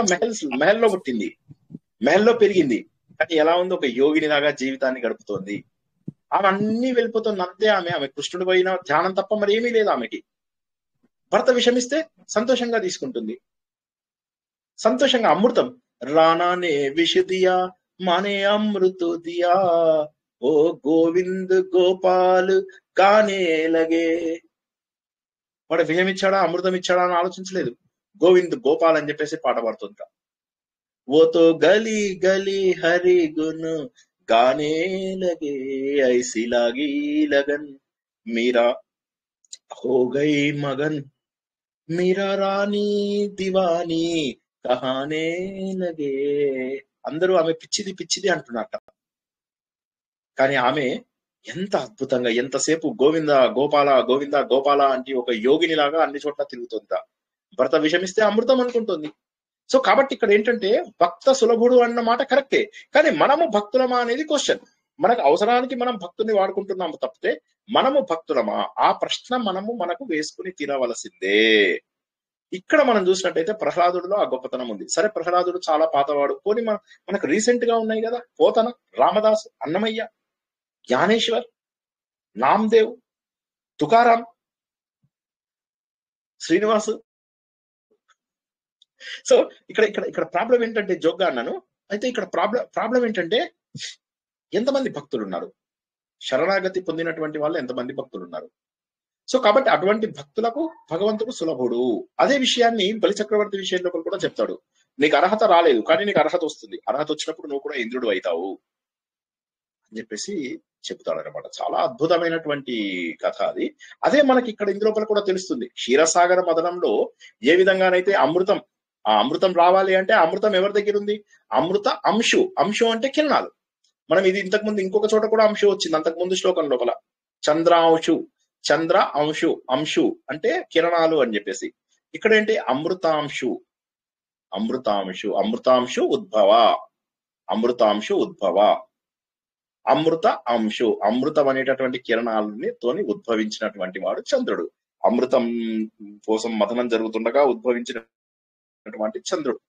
మెహల్లో పుట్టింది, మెహల్లో పెరిగింది. కానీ ఎలా ఉంది? ఒక యోగినిలాగా జీవితాన్ని గడుపుతోంది. ఆమె అన్ని వెళ్ళిపోతుంది అంతే. ఆమె కృష్ణుడు పోయిన ధ్యానం తప్ప మరి ఏమీ లేదు ఆమెకి. భర్త విషమిస్తే సంతోషంగా తీసుకుంటుంది, సంతోషంగా. అమృతం రానానే విష దియా మానే అమృత దియా ఓ గోవింద్ గోపాల్ గానే లగే. వాడు విషయం ఇచ్చాడా అమృతం ఇచ్చాడా అని ఆలోచించలేదు. గోవింద్ గోపాల్ అని చెప్పేసి పాట పాడుతుంటా. ఓతో గలీ గలీ హరి గున్ గానే లగే ఐసి లాగి లగన్ మీరా హో గయి మగన్ మీరా రాణి దివానీ కహానే లగే. అందరూ ఆమె పిచ్చిది అంటున్నట్ట. కానీ ఆమె ఎంత అద్భుతంగా, ఎంతసేపు గోవింద గోపాల గోవింద గోపాల అంటే ఒక యోగిని లాగా అన్ని చోట్ల తిరుగుతుందా. భర్త విషమిస్తే అమృతం అనుకుంటుంది. సో కాబట్టి ఇక్కడ ఏంటంటే భక్త సులభుడు అన్న మాట కరెక్టే, కానీ మనము భక్తులమా అనేది క్వశ్చన్. మనకు అవసరానికి మనం భక్తుని వాడుకుంటున్నాము తప్పితే మనము భక్తులమా? ఆ ప్రశ్న మనకు వేసుకుని తినవలసిందే. ఇక్కడ మనం చూసినట్టయితే ప్రహ్లాదుడిలో ఆ గొప్పతనం ఉంది. సరే, ప్రహ్లాదుడు చాలా పాతవాడు. పోనీ మనకు రీసెంట్ గా ఉన్నాయి కదా, పోతన, రామదాస్, అన్నమయ్య, జ్ఞానేశ్వర్, నామ్దేవ్, తుకారాం, శ్రీనివాస్. సో ఇక్కడ ప్రాబ్లం ఏంటంటే, జోగ్గా అన్నాను అయితే, ఇక్కడ ప్రాబ్లం ఏంటంటే ఎంతమంది భక్తులు ఉన్నారు? శరణాగతి పొందినటువంటి వాళ్ళు ఎంతమంది భక్తులు ఉన్నారు? సో కాబట్టి అటువంటి భక్తులకు భగవంతుడు సులభుడు. అదే విషయాన్ని బలిచక్రవర్తి విషయంలో కూడా చెప్తాడు. నీకు అర్హత రాలేదు, కానీ నీకు అర్హత వస్తుంది. అర్హత వచ్చినప్పుడు నువ్వు కూడా ఇంద్రుడు అవుతావు అని చెప్పేసి చెప్తాడు అనమాట. చాలా అద్భుతమైనటువంటి కథ అది. అదే మనకి ఇక్కడ ఇందులోపల కూడా తెలుస్తుంది. క్షీరసాగర మదనంలో ఏ విధంగానైతే ఆ అమృతం రావాలి అంటే అమృతం ఎవరి దగ్గర ఉంది? అమృత అంశు అంటే కిరణాలు. మనం ఇది ఇంతకు ముందు ఇంకొక చోట కూడా అంశు వచ్చింది, అంతకు ముందు శ్లోకం లోపల. చంద్ర అంశు అంటే కిరణాలు అని చెప్పేసి. ఇక్కడ ఏంటి? అమృతాంశు ఉద్భవ అమృత అంశు, అమృతం అనేటటువంటి కిరణాలతోని ఉద్భవించినటువంటి వాడు చంద్రుడు. అమృతం కోసం మథనం జరుగుతుండగా ఉద్భవించినటువంటి చంద్రుడు.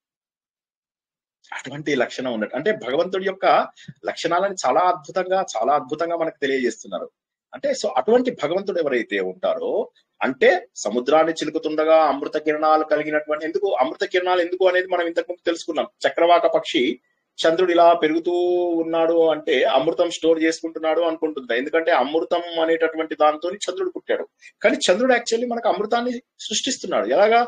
అటువంటి లక్షణం ఉన్నట్టు అంటే భగవంతుడి యొక్క లక్షణాలని చాలా అద్భుతంగా మనకు తెలియజేస్తున్నారు. అంటే సో అటువంటి భగవంతుడు ఎవరైతే ఉంటారో, అంటే సముద్రాన్ని చిలుకుతుండగా అమృత కిరణాలు కలిగినటువంటి, ఎందుకు అమృత కిరణాలు ఎందుకు అనేది మనం ఇంతకుముందు తెలుసుకున్నాం. చక్రవాక పక్షి చంద్రుడు ఇలా పెరుగుతూ ఉన్నాడు అంటే అమృతం స్టోర్ చేసుకుంటున్నాడు అనుకుంటుంది. ఎందుకంటే అమృతం అనేటటువంటి దాంతో చంద్రుడు పుట్టాడు. కానీ చంద్రుడు యాక్చువల్లీ మనకు అమృతాన్ని సృష్టిస్తున్నాడు. ఎలాగా?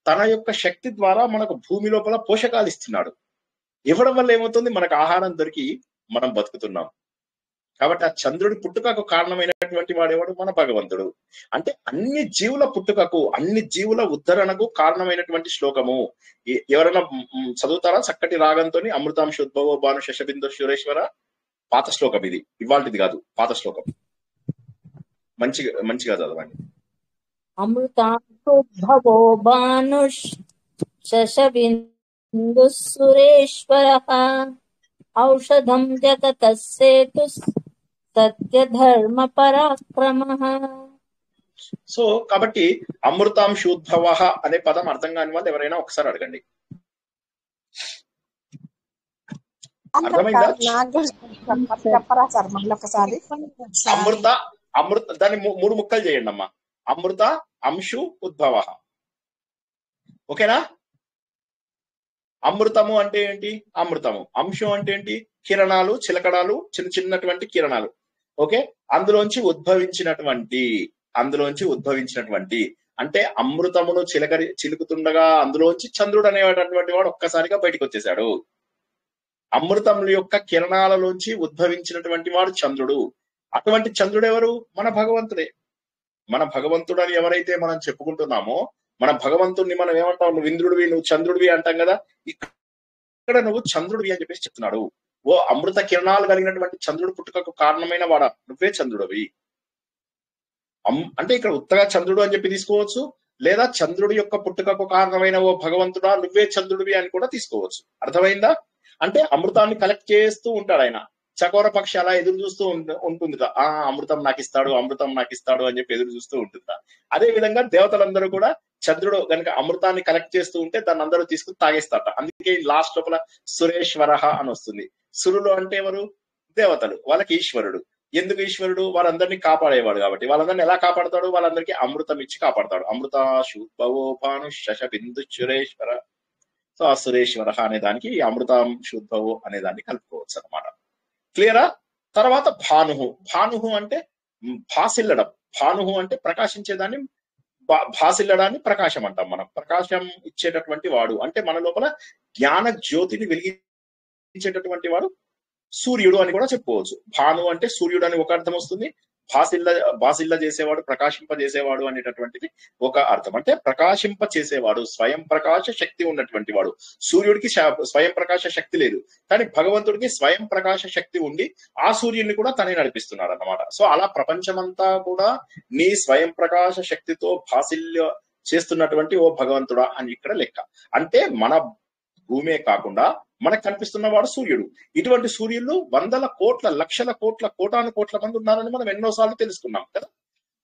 తన యొక్క శక్తి ద్వారా మనకు భూమి లోపల పోషకాలు ఇస్తున్నాడు. ఇవ్వడం వల్ల ఏమవుతుంది? మనకు ఆహారం దొరికి మనం బతుకుతున్నాం. కాబట్టి ఆ చంద్రుడి పుట్టుకకు కారణమైనటువంటి వాడేవాడు? మన భగవంతుడు. అంటే అన్ని జీవుల పుట్టుకకు, అన్ని జీవుల ఉద్ధరణకు కారణమైనటువంటి శ్లోకము. ఎవరైనా చదువుతారా? చక్కటి రాగంతో అమృతాంశోద్భవో భాను శశబిందు శూరేశ్వర. పాత శ్లోకం ఇది, ఇవాళది కాదు, పాత శ్లోకం. మంచిగా చదవండి. అమృతాంశోద్భవో భానుష్ శశబిందు సురేశ్వరః ఔషధం జగతస్సేతు సత్యధర్మ పరాక్రమః. సో కాబట్టి అమృతాంశోద్భవ అనే పదం అర్థం కాని వాళ్ళు ఎవరైనా ఒకసారి అడగండి. అర్థమైందా? చెప్పరా సార్ మళ్ళీ ఒకసారి? అమృత దాన్ని 3 ముక్కలు చేయండి అమ్మా. అమృత అంశు ఉద్భవ. ఓకేనా? అమృతము అంటే ఏంటి? అమృతము. అంశం అంటే ఏంటి? కిరణాలు, చిలకడాలు, చిన్నటువంటి కిరణాలు. ఓకే, అందులోంచి ఉద్భవించినటువంటి అంటే అమృతమును చిలుకుతుండగా అందులోంచి చంద్రుడు అనేటటువంటి వాడు ఒక్కసారిగా బయటకు వచ్చేసాడు. అమృతముల యొక్క కిరణాలలోంచి ఉద్భవించినటువంటి వాడు చంద్రుడు. అటువంటి చంద్రుడు ఎవరు? మన భగవంతుడే. మన భగవంతుడు అని ఎవరైతే మనం చెప్పుకుంటున్నామో, మన భగవంతుడిని మనం ఏమంటాం? నువ్వు ఇంద్రుడివి, నువ్వు చంద్రుడివి అంటాం కదా. ఇక్కడ నువ్వు చంద్రుడివి అని చెప్పేసి చెప్తున్నాడు. ఓ అమృత కిరణాలు కలిగినటువంటి చంద్రుడు పుట్టుకకు కారణమైన వాడా, నువ్వే చంద్రుడివి. అంటే ఇక్కడ ఉత్తగా చంద్రుడు అని చెప్పి తీసుకోవచ్చు, లేదా చంద్రుడి యొక్క పుట్టుకకు కారణమైన ఓ భగవంతుడా నువ్వే చంద్రుడివి అని కూడా తీసుకోవచ్చు. అర్థమైందా? అంటే అమృతాన్ని కలెక్ట్ చేస్తూ ఉంటాడు ఆయన. చకోర పక్షి అలా ఎదురు చూస్తూ ఉంటుందిట. అమృతం నాకు ఇస్తాడు అని చెప్పి ఎదురు చూస్తూ ఉంటుందా. అదే విధంగా దేవతలందరూ కూడా చంద్రుడు కనుక అమృతాన్ని కలెక్ట్ చేస్తూ ఉంటే దాన్ని అందరూ తీసుకుని తాగేస్తారట. అందుకే లాస్ట్ లోపల సురేశ్వర అని వస్తుంది. సురులు అంటే ఎవరు? దేవతలు. వాళ్ళకి ఈశ్వరుడు. ఎందుకు ఈశ్వరుడు? వాళ్ళందరినీ కాపాడేవాడు కాబట్టి. వాళ్ళందరినీ ఎలా కాపాడతాడు? వాళ్ళందరికీ అమృతం ఇచ్చి కాపాడతాడు. అమృతాశుద్భవోపాను శశబిందు సురేశ్వర. సో ఆ సురేశ్వర అనే దానికి అమృతాంశుద్భవో అనే దాన్ని కలుపుకోవచ్చు అనమాట. క్లియరా? తర్వాత భానుహు అంటే భాసిల్లడం. భానుహు అంటే ప్రకాశించేదాన్ని, భాసిల్లడాన్ని ప్రకాశం అంటాం మనం. ప్రకాశం ఇచ్చేటటువంటి వాడు అంటే మన లోపల జ్ఞాన జ్యోతిని వెలిగించేటటువంటి వాడు సూర్యుడు అని కూడా చెప్పుకోవచ్చు. భాను అంటే సూర్యుడు అని ఒక అర్థం వస్తుంది. భాసిల్ల చేసేవాడు, ప్రకాశింపజేసేవాడు అనేటటువంటిది ఒక అర్థం. అంటే ప్రకాశింప చేసేవాడు, స్వయం ప్రకాశ శక్తి ఉన్నటువంటి వాడు. సూర్యుడికి స్వయం ప్రకాశ శక్తి లేదు, కానీ భగవంతుడికి స్వయం ప్రకాశ శక్తి ఉండి ఆ సూర్యుడిని కూడా తనే నడిపిస్తున్నాడు అన్నమాట. సో అలా ప్రపంచమంతా కూడా నీ స్వయం ప్రకాశ శక్తితో భాసిల్య చేస్తున్నటువంటి ఓ భగవంతుడా అని ఇక్కడ లెక్క. అంటే మన భూమే కాకుండా మనకు కనిపిస్తున్న వాడు సూర్యుడు. ఇటువంటి సూర్యులు వందల కోట్ల, లక్షల కోట్ల, కోటాను కోట్ల మంది ఉన్నారని మనం ఎన్నోసార్లు తెలుసుకున్నాం కదా.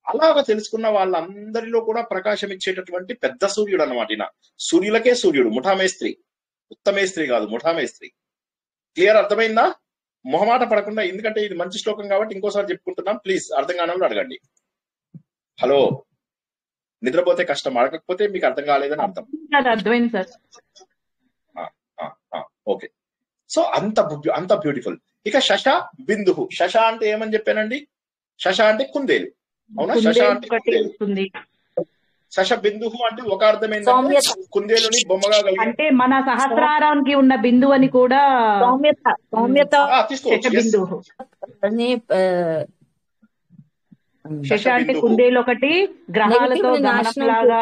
అలాగా తెలుసుకున్న వాళ్ళందరిలో కూడా ప్రకాశం ఇచ్చేటటువంటి పెద్ద సూర్యుడు అన్నమాట. ఈయన సూర్యులకే సూర్యుడు. ముఠామేస్త్రి, ఉత్తమేస్త్రి కాదు, ముఠామేస్త్రి. క్లియర్? అర్థమైందా? మొహమాట పడకుండా, ఎందుకంటే ఇది మంచి శ్లోకం కాబట్టి ఇంకోసారి చెప్పుకుంటున్నాం. ప్లీజ్ అర్థం కాని అడగండి. హలో, నిద్రపోతే కష్టం, అడగకపోతే మీకు అర్థం కాలేదని అర్థం. అర్థమైంది సార్. ఓకే, సో అంత బ్యూటిఫుల్. ఇక శశ బిందుహు. శశ అంటే ఏమని చెప్పానండి? శశ అంటే కుందేలు. అవునా? శశ అంటే కుందేలు. శశ బిందుహు అంటే ఒక అర్థం ఏంటంటే కుందేలుని బొమ్మగా కలిగి, అంటే మన సహస్రారానికి ఉన్న బిందువు అని కూడా తీసుకోవచ్చు. శశ అంటే కుందేలు ఒకటి, గ్రహాలతో గమనంలాగా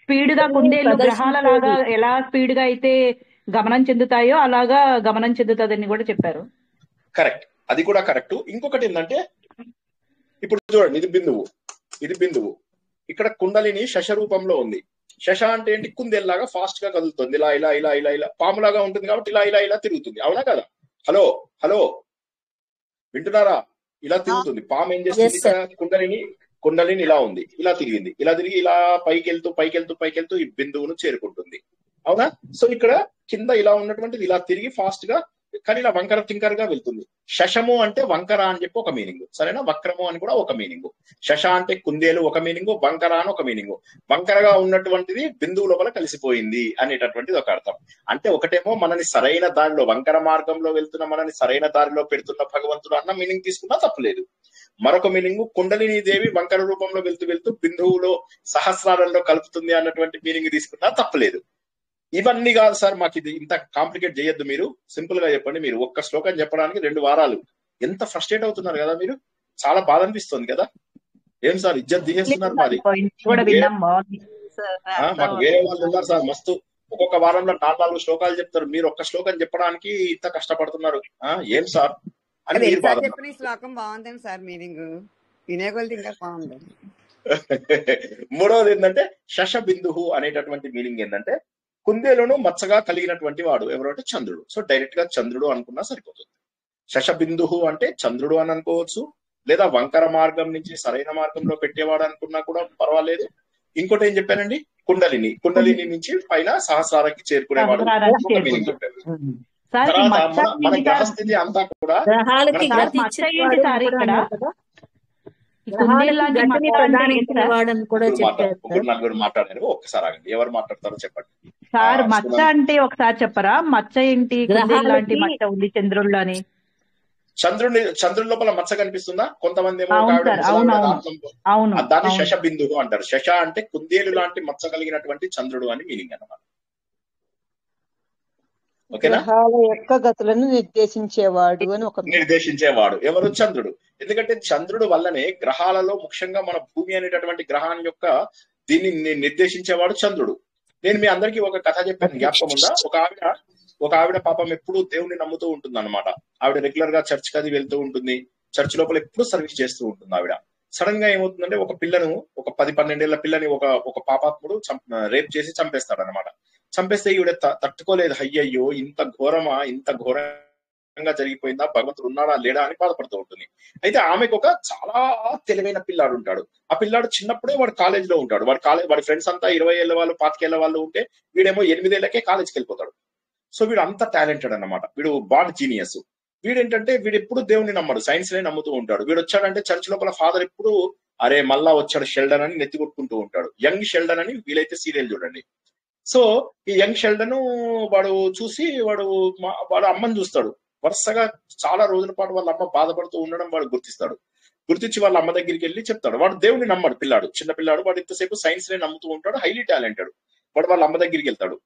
స్పీడ్ గా కుందేలు గ్రహాల లాగా ఎలా స్పీడ్ గా అయితే గమనం చెందుతాయో అలాగా గమనం చెందుతుందని కూడా చెప్పారు. కరెక్ట్, అది కూడా కరెక్ట్. ఇంకొకటి ఏంటంటే ఇప్పుడు చూడండి, ఇది బిందువు. ఇక్కడ కుండలిని శశ రూపంలో ఉంది. శశ అంటే ఏంటి? కుందేల్లాగా ఫాస్ట్ గా కదులుతుంది. ఇలా ఇలా ఇలా ఇలా ఇలా పాములాగా ఉంటుంది కాబట్టి ఇలా ఇలా ఇలా తిరుగుతుంది. అవునా కదా? హలో వింటున్నారా? ఇలా తిరుగుతుంది. పాము ఏం చేస్తుంది? కుండలిని ఇలా ఉంది, ఇలా తిరిగింది, ఇలా తిరిగి ఇలా పైకెళ్తూ ఈ బిందువును చేరుకుంటుంది. అవునా? సో ఇక్కడ కింద ఇలా ఉన్నటువంటిది ఇలా తిరిగి ఫాస్ట్ గా, కానీ ఇలా వంకర టింకర్ గా వెళ్తుంది. శశము అంటే వంకర అని చెప్పి ఒక మీనింగ్, సరేనా? వక్రము అని కూడా ఒక మీనింగ్. శశ అంటే కుందేలు ఒక మీనింగ్, వంకర అని ఒక మీనింగ్. వంకరగా ఉన్నటువంటిది బిందువు లోపల కలిసిపోయింది అనేటటువంటిది ఒక అర్థం. అంటే ఒకటేమో మనని సరైన దారిలో, వంకర మార్గంలో వెళ్తున్న మనని సరైన దారిలో పెడుతున్న భగవంతుడు అన్న మీనింగ్ తీసుకున్నా తప్పులేదు. మరొక మీనింగ్ కుండలిని దేవి వంకర రూపంలో వెళ్తూ బిందువులో సహస్రాలలో కలుపుతుంది అన్నటువంటి మీనింగ్ తీసుకున్నా తప్పులేదు. ఇవన్నీ కాదు సార్, మాకు ఇది ఇంత కాంప్లికేట్ చేయొద్దు. మీరు సింపుల్ గా చెప్పండి. మీరు ఒక్క శ్లోకం చెప్పడానికి 2 వారాలు ఎంత ఫ్రస్ట్రేట్ అవుతున్నారు కదా మీరు. చాలా బాధ అనిపిస్తుంది కదా. ఏం సార్ ఇజ్జత్ తీసేస్తున్నారు మాది. మాకు వేరే వాళ్ళు ఉన్నారు సార్, మస్తు ఒక్కొక్క వారంలో 4 శ్లోకాలు చెప్తారు. మీరు ఒక్క శ్లోకం చెప్పడానికి ఇంత కష్టపడుతున్నారు. ఏం సార్ అని మీరు బాధ. శ్లోకం బాగుందండి సార్ మీనింగ్. వినే కొలది ఇంకా బాగుందండి. మూడవది ఏంటంటే శశబిందుహు అనేటటువంటి మీనింగ్ ఏంటంటే కుందేలును మచ్చగా కలిగినటువంటి వాడు ఎవరంటే చంద్రుడు. సో డైరెక్ట్ గా చంద్రుడు అనుకున్నా సరిపోతుంది. శశబిందుహు అంటే చంద్రుడు అని అనుకోవచ్చు, లేదా వంకర మార్గం నుంచి సరైన మార్గంలో పెట్టేవాడు అనుకున్నా కూడా పర్వాలేదు. ఇంకోటి ఏం చెప్పానండి, కుండలిని నుంచి పైన సహస్రానికి చేరుకునేవాడు ఒక మీనింగ్ చెప్పారు. సార్ ఈ తర్వాత మచ్చ మన ఏంటి సార్? గ్రహస్థితి అంతా కూడా గ్రహాలకి మన సార్ మచ్చ ఏంటి సార్ ఇక్కడ? ఈ కుందేలు గ్రహాలకి లాంటి గతిని మచ్చ అంటే ఏంటి ప్రదానించిన సార్? వాడని కూడా చెప్పారు సార్. నలుగురు మాట్లాడారు, ఒక్కసారి ఆగండి, ఎవరు మాట్లాడతారో చెప్పండి. సార్ మచ్చ అంటే ఒకసారి చెప్పరా? మచ్చ ఏంటి? కుందేలు లాంటి మచ్చ ఉంది చంద్రుల్లో అని. చంద్రుడి లోపల మచ్చ కనిపిస్తుందా? కొంతమంది ఏమో అవును సార్, అవును అవును దాన్ని శశబిందువు అంటారు. శశ అంటే కుందేలు లాంటి మచ్చ కలిగినటువంటి చంద్రుడు అని మీనింగ్ అన్నమాట. ఓకేనా? గ్రహాల యొక్క గతులను నిర్దేశించేవాడు అని ఒక నిర్దేశించేవాడు ఎవరు? చంద్రుడు. ఎందుకంటే చంద్రుడు వల్లనే గ్రహాలలో ముఖ్యంగా మన భూమి అనేటటువంటి గ్రహాన్ని యొక్క దీన్ని నిర్దేశించేవాడు చంద్రుడు. నేను మీ అందరికీ ఒక కథ చెప్పాను, జ్ఞాపకం ఉందా? ఒక ఆవిడ పాపం ఎప్పుడు దేవుని నమ్ముతూ ఉంటుంది అనమాట. ఆవిడ రెగ్యులర్ గా చర్చ్ కది వెళ్తూ ఉంటుంది, చర్చ్ లోపల ఎప్పుడు సర్వీస్ చేస్తూ ఉంటుంది ఆవిడ. సడన్ గా ఏమవుతుందంటే ఒక పిల్లను, ఒక 10-12 ఏళ్ల పిల్లని ఒక పాపాత్ముడు రేప్ చేసి చంపేస్తాడు అనమాట. చంపేస్తే ఈవిడ తట్టుకోలేదు. అయ్యయ్యో ఇంత ఘోరంగా జరిగిపోయిందా, భగవంతుడు ఉన్నాడా లేడా అని బాధపడుతూ ఉంటుంది. అయితే ఆమెకు ఒక చాలా తెలివైన పిల్లాడు ఉంటాడు. ఆ పిల్లాడు చిన్నప్పుడే వాడు కాలేజ్ లో ఉంటాడు. వాడి ఫ్రెండ్స్ అంతా 20 ఏళ్ల వాళ్ళు 25 ఏళ్ల వాళ్ళు ఉంటే వీడేమో 8 ఏళ్లకే కాలేజ్కి వెళ్ళిపోతాడు. సో వీడు అంత టాలెంటెడ్ అన్నమాట, వీడు బాండ్ జీనియస్. వీడేంటంటే వీడు ఎప్పుడు దేవుని నమ్మడు, సైన్స్ నే నమ్ముతూ ఉంటాడు. వీడు వచ్చాడంటే చర్చ్ లోపల ఫాదర్ ఎప్పుడు అరే మళ్ళా వచ్చాడు షెల్డన్ అని నెత్తి కొట్టుకుంటూ ఉంటాడు. యంగ్ షెల్డన్ అని వీలైతే సీరియల్ చూడండి. సో ఈ యంగ్ షెల్డన్ వాడు చూసి వాడు అమ్మని చూస్తాడు. వరుసగా చాలా రోజుల పాటు వాళ్ళ అమ్మ బాధపడుతూ ఉండడం వాడు గుర్తించి వాళ్ళ అమ్మ దగ్గరికి వెళ్ళి చెప్తాడు. వాడు దేవుని నమ్మడు, చిన్న పిల్లాడు. వాడు ఇంతసేపు సైన్స్ నే నమ్ముతూ ఉంటాడు, హైలీ టాలెంటెడ్. వాడు వాళ్ళ అమ్మ దగ్గరికి వెళ్తాడు.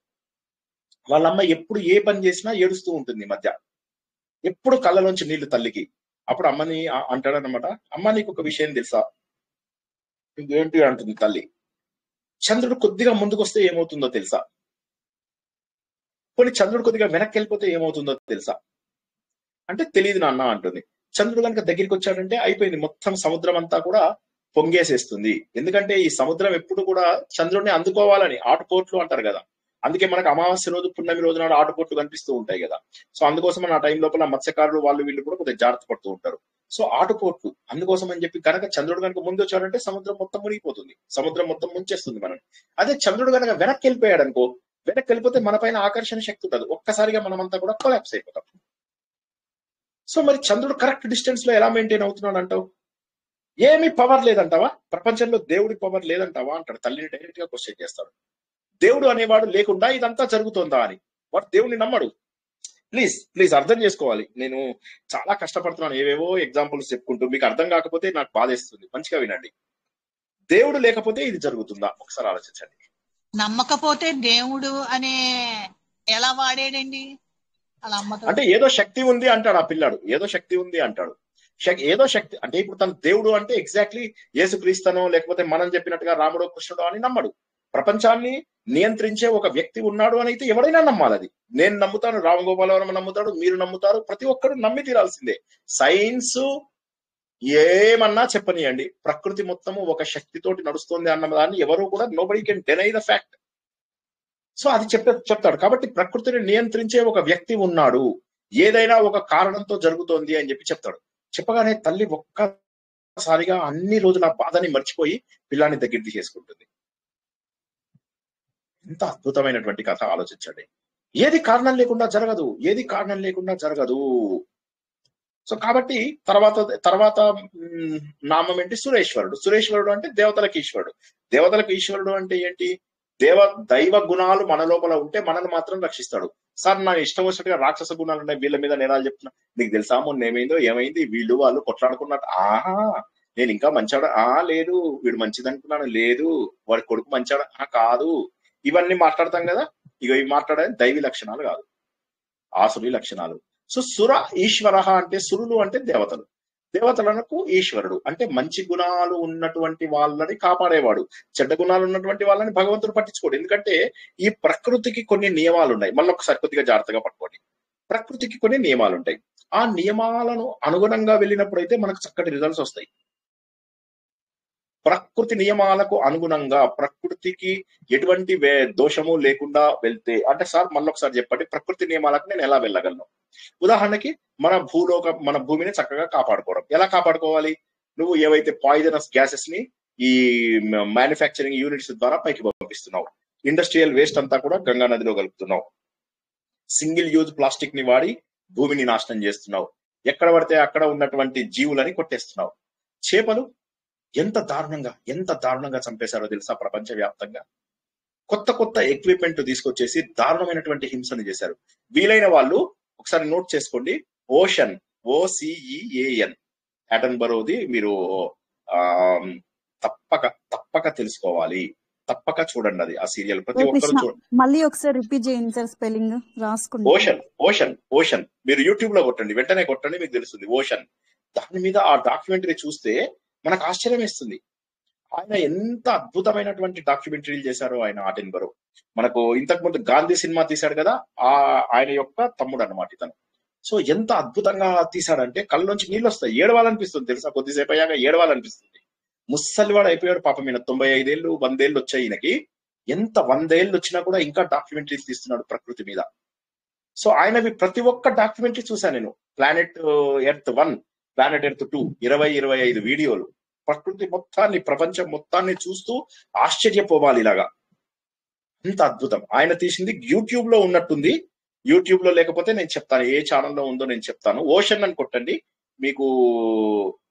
వాళ్ళ అమ్మ ఎప్పుడు ఏ పని చేసినా ఏడుస్తూ ఉంటుంది మధ్య, ఎప్పుడు కళ్ళలోంచి నీళ్లు తల్లికి. అప్పుడు అమ్మని అంటాడనమాట, అమ్మ నీకు ఒక విషయం తెలుసా? ఏంటి అంటుంది తల్లి. చంద్రుడు కొద్దిగా ముందుకొస్తే ఏమవుతుందో తెలుసా? కొన్ని చంద్రుడు కొద్దిగా వెనక్కి వెళ్ళిపోతే ఏమవుతుందో తెలుసా అంటే తెలియదు నాన్న అంటుంది. చంద్రుడు కనుక దగ్గరికి వచ్చాడంటే అయిపోయింది, మొత్తం సముద్రం అంతా కూడా పొంగేసేస్తుంది. ఎందుకంటే ఈ సముద్రం ఎప్పుడు కూడా చంద్రుడిని అందుకోవాలని, ఆటుపోట్లు అంటారు కదా. అందుకే మనకు అమావాస్య రోజు పున్నమి రోజు నాడు ఆటుపోట్లు కనిపిస్తూ ఉంటాయి కదా. సో అందుకోసం ఆ టైం లోపల మత్స్యకారులు వీళ్ళు కూడా కొద్దిగా జాగ్రత్త పడుతూ ఉంటారు. సో ఆటుపోట్లు అందుకోసం అని చెప్పి కనుక చంద్రుడు కనుక ముందు వచ్చాడంటే సముద్రం మొత్తం మునిగిపోతుంది, సముద్రం మొత్తం ముంచేస్తుంది మనం. అదే చంద్రుడు కనుక వెనక్కి వెళ్ళిపోయాడు అనుకో, వెనక్కి వెళ్ళిపోతే మన పైన ఆకర్షణ శక్తి ఉండదు, ఒక్కసారిగా మనమంతా కూడా కొలాప్స్ అయిపోతాం. సో మరి చంద్రుడు కరెక్ట్ డిస్టెన్స్ లో ఎలా మెయింటైన్ అవుతున్నాడు అంటావు? ఏమీ పవర్ లేదంటావా? ప్రపంచంలో దేవుడి పవర్ లేదంటావా అంటాడు. తల్లిని డైరెక్ట్ గా క్వశ్చన్ చేస్తాడు. దేవుడు అనేవాడు లేకుండా ఇదంతా జరుగుతుందా అని. వాడు దేవుడిని నమ్మడు. ప్లీజ్ అర్థం చేసుకోవాలి. నేను చాలా కష్టపడుతున్నాను ఏవేవో ఎగ్జాంపుల్స్ చెప్పుకుంటూ, మీకు అర్థం కాకపోతే నాకు బాధేస్తుంది. మంచిగా వినండి. దేవుడు లేకపోతే ఇది జరుగుతుందా? ఒకసారి ఆలోచించండి. నమ్మకపోతే దేవుడు అనే ఎలా వాడాడండి? అలా అంటే ఏదో శక్తి ఉంది అంటాడు ఆ పిల్లాడు, ఏదో శక్తి ఉంది అంటాడు. ఏదో శక్తి అంటే ఇప్పుడు తన దేవుడు అంటే ఎగ్జాక్ట్లీ యేసుక్రీస్తునో లేకపోతే మనం చెప్పినట్టుగా రాముడో కృష్ణుడో అని నమ్మడు. ప్రపంచాన్ని నియంత్రించే ఒక వ్యక్తి ఉన్నాడు అని అయితే ఎవరైనా నమ్మాలి. అది నేను నమ్ముతాను, రామగోపాలవరం నమ్ముతాడు, మీరు నమ్ముతారు, ప్రతి ఒక్కరు నమ్మి తీరాల్సిందే. సైన్స్ ఏమన్నా చెప్పనియండి, ప్రకృతి మొత్తము ఒక శక్తితోటి నడుస్తుంది అన్న దాన్ని ఎవరు కూడా nobody can deny the fact. So అది చెప్తాడు. కాబట్టి ప్రకృతిని నియంత్రించే ఒక వ్యక్తి ఉన్నాడు, ఏదైనా ఒక కారణంతో జరుగుతోంది అని చెప్పి చెప్తాడు. చెప్పగానే తల్లి ఒక్కసారిగా అన్ని రోజుల బాధని మర్చిపోయి పిల్లాన్ని దగ్గర తీసేసుకుంటుంది. ఎంత అద్భుతమైనటువంటి కథ ఆలోచించండి. ఏది కారణం లేకుండా జరగదు. సో కాబట్టి తర్వాత నామం ఏంటి? సురేశ్వరుడు అంటే దేవతలకు ఈశ్వరుడు అంటే ఏంటి? దైవ గుణాలు మన లోపల ఉంటే మనల్ని మాత్రం రక్షిస్తాడు. సార్ నా ఇష్టం వచ్చినట్టుగా రాక్షస గుణాలు ఉన్నాయి, వీళ్ళ మీద నేరాలు చెప్తున్నా, నీకు తెలుసా మొన్న ఏమైంది వీళ్ళు వాళ్ళు కొట్లాడుకున్నట్టు, నేను ఇంకా మంచాడా, లేదు వీడు మంచిది అనుకున్నాను, లేదు వాడి కొడుకు మంచాడా, కాదు, ఇవన్నీ మాట్లాడతాం కదా. ఇవి మాట్లాడేది దైవీ లక్షణాలు కాదు, ఆసురీ లక్షణాలు. సో సుర ఈశ్వర అంటే, సురులు అంటే దేవతలకు ఈశ్వరుడు అంటే మంచి గుణాలు ఉన్నటువంటి వాళ్ళని కాపాడేవాడు, చెడ్డ గుణాలు ఉన్నటువంటి వాళ్ళని భగవంతుడు పట్టించుకోడు. ఎందుకంటే ఈ ప్రకృతికి కొన్ని నియమాలు ఉన్నాయి. మళ్ళీ ఒకసారి కొద్దిగా జాగ్రత్తగా పట్టుకోండి. ప్రకృతికి కొన్ని నియమాలు ఉంటాయి. ఆ నియమాలను అనుగుణంగా వెళ్ళినప్పుడు అయితే మనకు చక్కటి రిజల్ట్స్ వస్తాయి. ప్రకృతి నియమాలకు అనుగుణంగా ప్రకృతికి ఎటువంటి దోషము లేకుండా వెళ్తే అంటే సార్ మళ్ళొకసారి చెప్పండి, ప్రకృతి నియమాలకు నేను ఎలా వెళ్ళగలను? ఉదాహరణకి మన భూమిని చక్కగా కాపాడుకోవడం. ఎలా కాపాడుకోవాలి? నువ్వు ఏవైతే పాయిజనస్ గ్యాసెస్ ని ఈ మ్యానుఫ్యాక్చరింగ్ యూనిట్స్ ద్వారా పైకి పంపిస్తున్నావు, ఇండస్ట్రియల్ వేస్ట్ అంతా కూడా గంగా నదిలో కలుపుతున్నావు, సింగిల్ యూజ్ ప్లాస్టిక్ ని వాడి భూమిని నాశనం చేస్తున్నావు, ఎక్కడ పడితే అక్కడ ఉన్నటువంటి జీవులని కొట్టేస్తున్నావు. చేపలు ఎంత దారుణంగా చంపేశారో తెలుసా? ప్రపంచ వ్యాప్తంగా కొత్త ఎక్విప్మెంట్ తీసుకొచ్చేసి దారుణమైనటువంటి హింసను చేశారు. వీలైన వాళ్ళు ఒకసారి నోట్ చేసుకోండి, ఓషన్ OCEAN అటన్బరోది మీరు తప్పక తెలుసుకోవాలి, తప్పక చూడండి. అది ఆ సీరియల్ ప్రతి ఒక్కరు చూడండి. మళ్ళీ ఒకసారి రిపీట్ చేయండి సార్, స్పెల్లింగ్ రాసుకోండి. ఓషన్ మీరు యూట్యూబ్ లో కొట్టండి, వెంటనే కొట్టండి, మీకు తెలుస్తుంది ఓషన్. దాని మీద ఆ డాక్యుమెంటరీ చూస్తే మనకు ఆశ్చర్యం వేస్తుంది. ఆయన ఎంత అద్భుతమైనటువంటి డాక్యుమెంటరీలు చేశారో ఆయన అటెన్బరో. మనకు ఇంతకు ముందు గాంధీ సినిమా తీశాడు కదా, ఆయన యొక్క తమ్ముడు అన్నమాట ఇతను. సో ఎంత అద్భుతంగా తీశాడంటే కళ్ళలోంచి నీళ్ళు వస్తాయి, ఏడవాలనిపిస్తుంది తెలుసా? కొద్దిసేపు అయ్యాక ఏడవాలనిపిస్తుంది. ముసలివాడు అయిపోయాడు పాపం, ఈయన 95 ఏళ్ళు 100 ఏళ్ళు వచ్చాయి ఈయనకి. ఎంత 100 ఏళ్ళు వచ్చినా కూడా ఇంకా డాక్యుమెంటరీస్ తీస్తున్నాడు ప్రకృతి మీద. సో ఆయనవి ప్రతి ఒక్క డాక్యుమెంటరీ చూశాను నేను. ప్లానెట్ ఎర్త్ 1, ప్లానెట్ ఎర్త్ 2, 20-25 వీడియోలు. ప్రకృతి మొత్తాన్ని, ప్రపంచం మొత్తాన్ని చూస్తూ ఆశ్చర్యపోవాలి ఇలాగా. అంత అద్భుతం. ఆయన తీసింది యూట్యూబ్ లో ఉన్నట్టుంది. యూట్యూబ్ లో లేకపోతే నేను చెప్తాను, ఏ ఛానల్లో ఉందో నేను చెప్తాను. ఓషన్ అని కొట్టండి, మీకు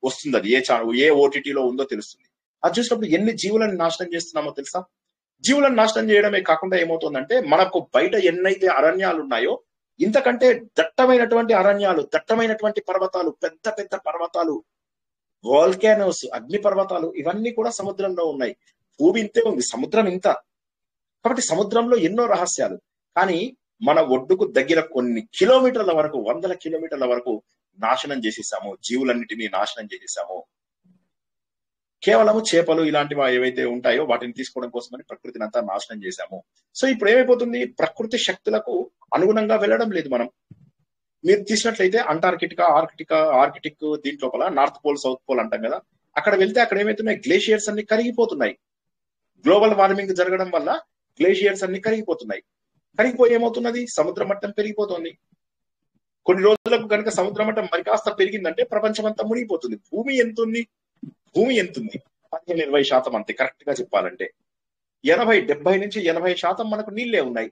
వస్తుంది. అది ఏ ఓటీటీలో ఉందో తెలుస్తుంది. అది చూసినప్పుడు ఎన్ని జీవులను నాశనం చేస్తున్నామో తెలుసా? జీవులను నాశనం చేయడమే కాకుండా ఏమవుతుందంటే మనకు బయట ఎన్నైతే అరణ్యాలు ఉన్నాయో ఇంతకంటే దట్టమైనటువంటి అరణ్యాలు, దట్టమైనటువంటి పర్వతాలు, పెద్ద పర్వతాలు, వాల్కానోస్, అగ్ని పర్వతాలు, ఇవన్నీ కూడా సముద్రంలో ఉన్నాయి. భూమి ఇంతే ఉంది, సముద్రం ఇంత. కాబట్టి సముద్రంలో ఎన్నో రహస్యాలు. కానీ మన ఒడ్డుకు దగ్గర కొన్ని కిలోమీటర్ల వరకు, 100 కిలోమీటర్ల వరకు నాశనం చేసేసాము, జీవులన్నిటినీ నాశనం చేసేసాము. కేవలము చేపలు ఇలాంటివి ఏవైతే ఉంటాయో వాటిని తీసుకోవడం కోసమని ప్రకృతిని అంతా నాశనం చేశాము. సో ఇప్పుడు ఏమైపోతుంది? ప్రకృతి శక్తులకు అనుగుణంగా వెళ్ళడం లేదు మనం. మీరు తీసినట్లయితే ఆర్కిటిక్ దీంట్లోపల నార్త్ పోల్ సౌత్ పోల్ అంటాం కదా, అక్కడ వెళ్తే అక్కడ ఏమైతున్నాయి? గ్లేషియర్స్ అన్ని కరిగిపోతున్నాయి. గ్లోబల్ వార్మింగ్ జరగడం వల్ల గ్లేషియర్స్ అన్ని కరిగిపోతున్నాయి. కరిగిపోయి ఏమవుతున్నది? సముద్ర మట్టం పెరిగిపోతుంది. కొన్ని రోజులకు కనుక సముద్ర మట్టం మరి కాస్త పెరిగిందంటే ప్రపంచం అంతా మునిగిపోతుంది. భూమి ఎంతుంది? 15-20% అంతే. కరెక్ట్ గా చెప్పాలంటే 70 నుంచి 80% మనకు నీళ్లే ఉన్నాయి.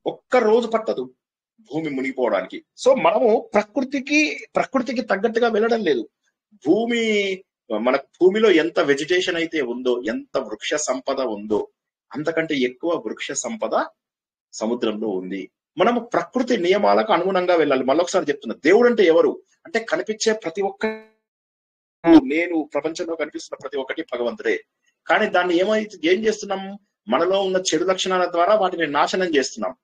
ఒక్క రోజు పట్టదు భూమి మునిగిపోవడానికి. సో మనము ప్రకృతికి తగ్గట్టుగా వెళ్ళడం లేదు. మనకు భూమిలో ఎంత వెజిటేషన్ అయితే ఉందో, ఎంత వృక్ష సంపద ఉందో, అంతకంటే ఎక్కువ వృక్ష సంపద సముద్రంలో ఉంది. మనము ప్రకృతి నియమాలకు అనుగుణంగా వెళ్ళాలి. మళ్ళొకసారి చెప్తున్నా, దేవుడు అంటే ఎవరు అంటే కనిపించే ప్రతి ఒక్క, నేను ప్రపంచంలో కనిపిస్తున్న ప్రతి ఒక్కటి భగవంతుడే. కానీ దాన్ని ఏం చేస్తున్నాం? మనలో ఉన్న చెడు లక్షణాల ద్వారా వాటిని నాశనం చేస్తున్నాం.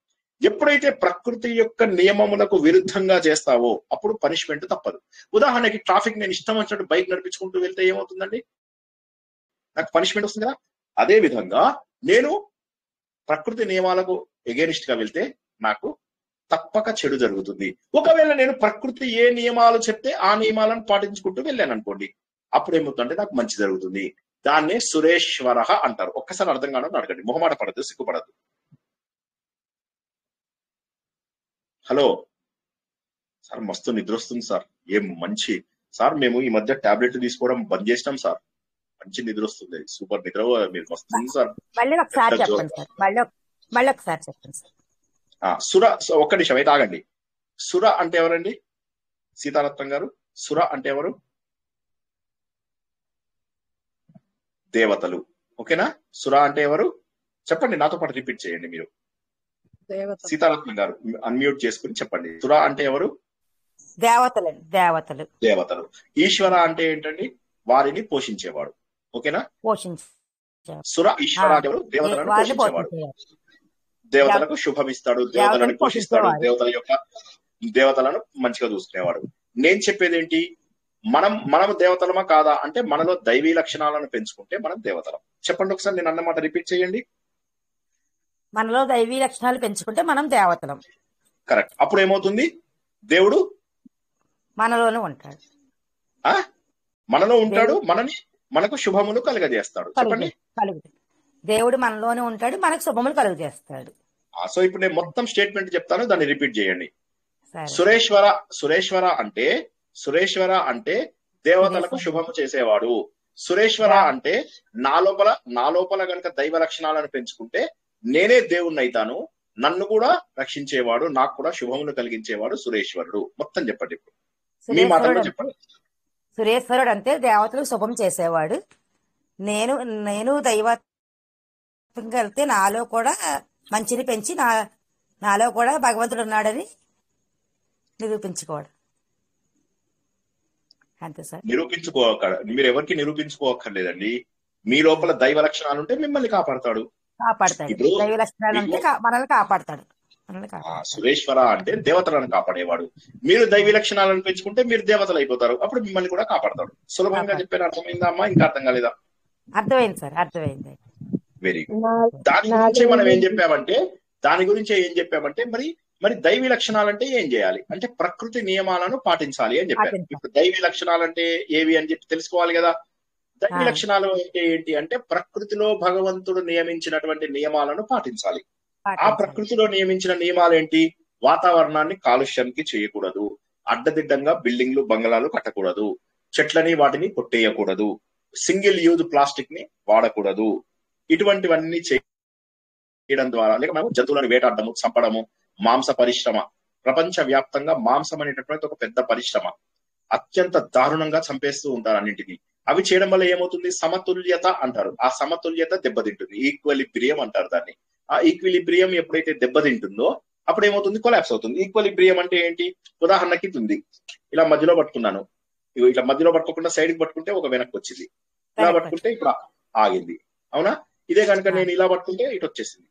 ఎప్పుడైతే ప్రకృతి యొక్క నియమములకు విరుద్ధంగా చేస్తావో అప్పుడు పనిష్మెంట్ తప్పదు. ఉదాహరణకి ట్రాఫిక్ నేను ఇష్టం వచ్చినట్టు బైక్ నడిపించుకుంటూ వెళ్తే ఏమవుతుందండి? నాకు పనిష్మెంట్ వస్తుంది కదా. అదే విధంగా నేను ప్రకృతి నియమాలకు ఎగెనిస్ట్ గా వెళ్తే నాకు తప్పక చెడు జరుగుతుంది. ఒకవేళ నేను ప్రకృతి ఏ నియమాలు చెప్తే ఆ నియమాలను పాటించుకుంటూ వెళ్ళాను అనుకోండి, అప్పుడు ఏమవుతుందంటే నాకు మంచి జరుగుతుంది. దాన్నే సురేశ్వర అంటారు. ఒక్కసారి అర్థం కావడం అడగండి, మొహమాట పడద్దు, సిగ్గుపడద్దు. హలో సార్, మస్తు నిద్ర వస్తుంది సార్. ఏం మంచి సార్, మేము ఈ మధ్య టాబ్లెట్ తీసుకోవడం బంద్ చేసినాం సార్. మంచి నిద్ర వస్తుంది, సూపర్ నిద్ర మీరు వస్తుంది సార్. మళ్ళీ ఒకసారి చెప్పండి సార్, మళ్ళీ ఒకసారి చెప్పండి సార్. సుర, ఒక్క నిమిషం అయితే ఆగండి. సుర అంటే ఎవరండి? సీతారత్నం గారు, సుర అంటే ఎవరు? దేవతలు. ఓకేనా? సుర అంటే ఎవరు చెప్పండి, నాతో పాటు రిపీట్ చేయండి మీరు. సీతారత్నం గారు అన్మ్యూట్ చేసుకుని చెప్పండి. సుర అంటే ఎవరు? దేవతలు. ఈశ్వర అంటే ఏంటండి? వారిని పోషించేవాడు. ఓకేనా? సుర ఈశ్వర అంటే ఎవరు? దేవతలను పోషించేవాడు. దేవతలకు శుభమిస్తాడు, దేవతలను పోషిస్తాడు, దేవతలను మంచిగా చూసుకునేవాడు. నేను చెప్పేది ఏంటి? మనం దేవతలమా కాదా అంటే మనలో దైవీ లక్షణాలను పెంచుకుంటే మనం దేవతలం. చెప్పండి ఒకసారి, నేను అన్నమాట రిపీట్ చేయండి. మనలో దైవీ లక్షణాలు పెంచుకుంటే మనం దేవతలం. కరెక్ట్. అప్పుడు ఏమవుతుంది? దేవుడు మనలోనే ఉంటాడు. మనలో ఉంటాడు, మనని మనకు శుభములు కలుగజేస్తాడు. చెప్పండి. కలుగుతాయి. దేవుడు మనలోనే ఉంటాడు, మనకు శుభములు కలుగు చేస్తాడు. సో ఇప్పుడు నేను మొత్తం స్టేట్మెంట్ చెప్తాను, దాన్ని రిపీట్ చేయండి. సరే. సురేశ్వర అంటే దేవతలకు శుభము చేసేవాడు. సురేశ్వర అంటే నా లోపల గనక దైవ లక్షణాలను పెంచుకుంటే నేనే దేవుణ్ణి అయితాను, నన్ను కూడా రక్షించేవాడు, నాకు కూడా శుభములు కలిగించేవాడు సురేశ్వరుడు. మొత్తం చెప్పండి ఇప్పుడు మీ మాటల్లో చెప్పండి. సురేశ్వరుడు అంటే దేవతలకు శుభం చేసేవాడు. నేను దైవత్వంగా వెళ్తే నాలో కూడా మంచిని పెంచి నాలో కూడా భగవంతుడు ఉన్నాడని నిరూపించుకోవడం. అంతే సార్. మీరు ఎవరికి నిరూపించుకోవక్కర్లేదండి. మీ లోపల దైవ లక్షణాలు ఉంటే మిమ్మల్ని కాపాడతాడు. దైవ లక్షణాలు ఉంటే మనల్ని కాపాడతాడు. సురేశ్వర అంటే దేవతలను కాపాడేవాడు. మీరు దైవ లక్షణాలను పెంచుకుంటే మీరు దేవతలు అయిపోతారు, అప్పుడు మిమ్మల్ని కూడా కాపాడతాడు. సులభంగా చెప్పారు. అర్థమైందా అమ్మా? ఇంకా అర్థం కాలేదా? అర్థమైంది సార్, అర్థమైంది. Very good. దాని గురించి మనం ఏం చెప్పామంటే మరి దైవీ లక్షణాలంటే ఏం చేయాలి అంటే ప్రకృతి నియమాలను పాటించాలి అని చెప్పారు. ఇప్పుడు దైవీ లక్షణాలంటే ఏవి అని చెప్పి తెలుసుకోవాలి కదా. దైవీ లక్షణాలు అంటే ఏంటి అంటే ప్రకృతిలో భగవంతుడు నియమించినటువంటి నియమాలను పాటించాలి. ఆ ప్రకృతిలో నియమించిన నియమాలు ఏంటి? వాతావరణాన్ని కాలుష్యానికి చేయకూడదు, అడ్డదిడ్డంగా బిల్డింగ్లు బంగ్లాలు కట్టకూడదు, చెట్లని వాటిని కొట్టేయకూడదు, సింగిల్ యూజ్ ప్లాస్టిక్ ని వాడకూడదు. ఇటువంటివన్నీ చేయడం ద్వారా లేక మనం జంతువులను వేటాడము, చంపడము, మాంస పరిశ్రమ, ప్రపంచ వ్యాప్తంగా మాంసం అనేటటువంటి ఒక పెద్ద పరిశ్రమ, అత్యంత దారుణంగా చంపేస్తూ ఉంటారు అన్నింటినీ. అవి చేయడం వల్ల ఏమవుతుంది? సమతుల్యత అంటారు. ఆ సమతుల్యత దెబ్బతింటుంది. ఈక్వలిబ్రియం అంటారు దాన్ని. ఆ ఈక్విలిబ్రియం ఎప్పుడైతే దెబ్బతింటుందో అప్పుడు ఏమవుతుంది? కొలాప్స్ అవుతుంది. ఈక్వలిబ్రియం అంటే ఏంటి? ఉదాహరణకి ఉంది, ఇలా మధ్యలో పట్టుకున్నాను, ఇట్లా మధ్యలో పట్టుకోకుండా సైడ్ కి పట్టుకుంటే ఒక వెనక్కి వచ్చింది, ఇలా పట్టుకుంటే ఇప్పుడు ఆగింది. అవునా? ఇదే కనుక నేను ఇలా పట్టుకుంటే ఇటు వచ్చేసింది,